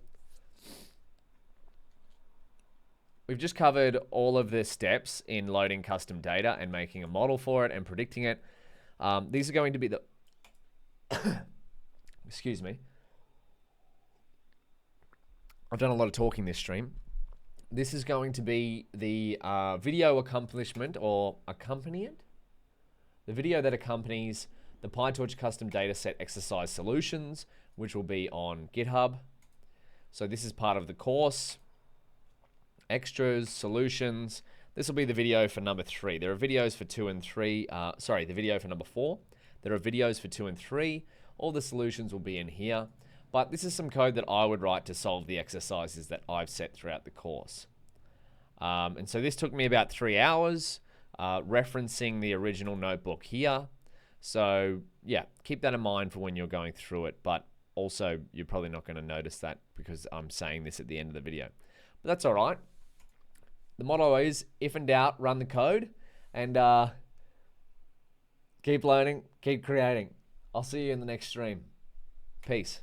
we've just covered all of the steps in loading custom data and making a model for it and predicting it. These are going to be the... Excuse me. I've done a lot of talking this stream. This is going to be the video accomplishment or accompaniment. The video that accompanies the PyTorch custom dataset exercise solutions, which will be on GitHub. So this is part of the course. Extras, solutions. This will be the video for number 3. There are videos for 2 and 3. Sorry, the video for number 4. There are videos for 2 and 3. All the solutions will be in here. But this is some code that I would write to solve the exercises that I've set throughout the course. And so this took me about 3 hours. referencing the original notebook here. So yeah, keep that in mind for when you're going through it, but also you're probably not going to notice that because I'm saying this at the end of the video. But that's all right. The motto is, if in doubt, run the code, and keep learning, keep creating. I'll see you in the next stream. Peace.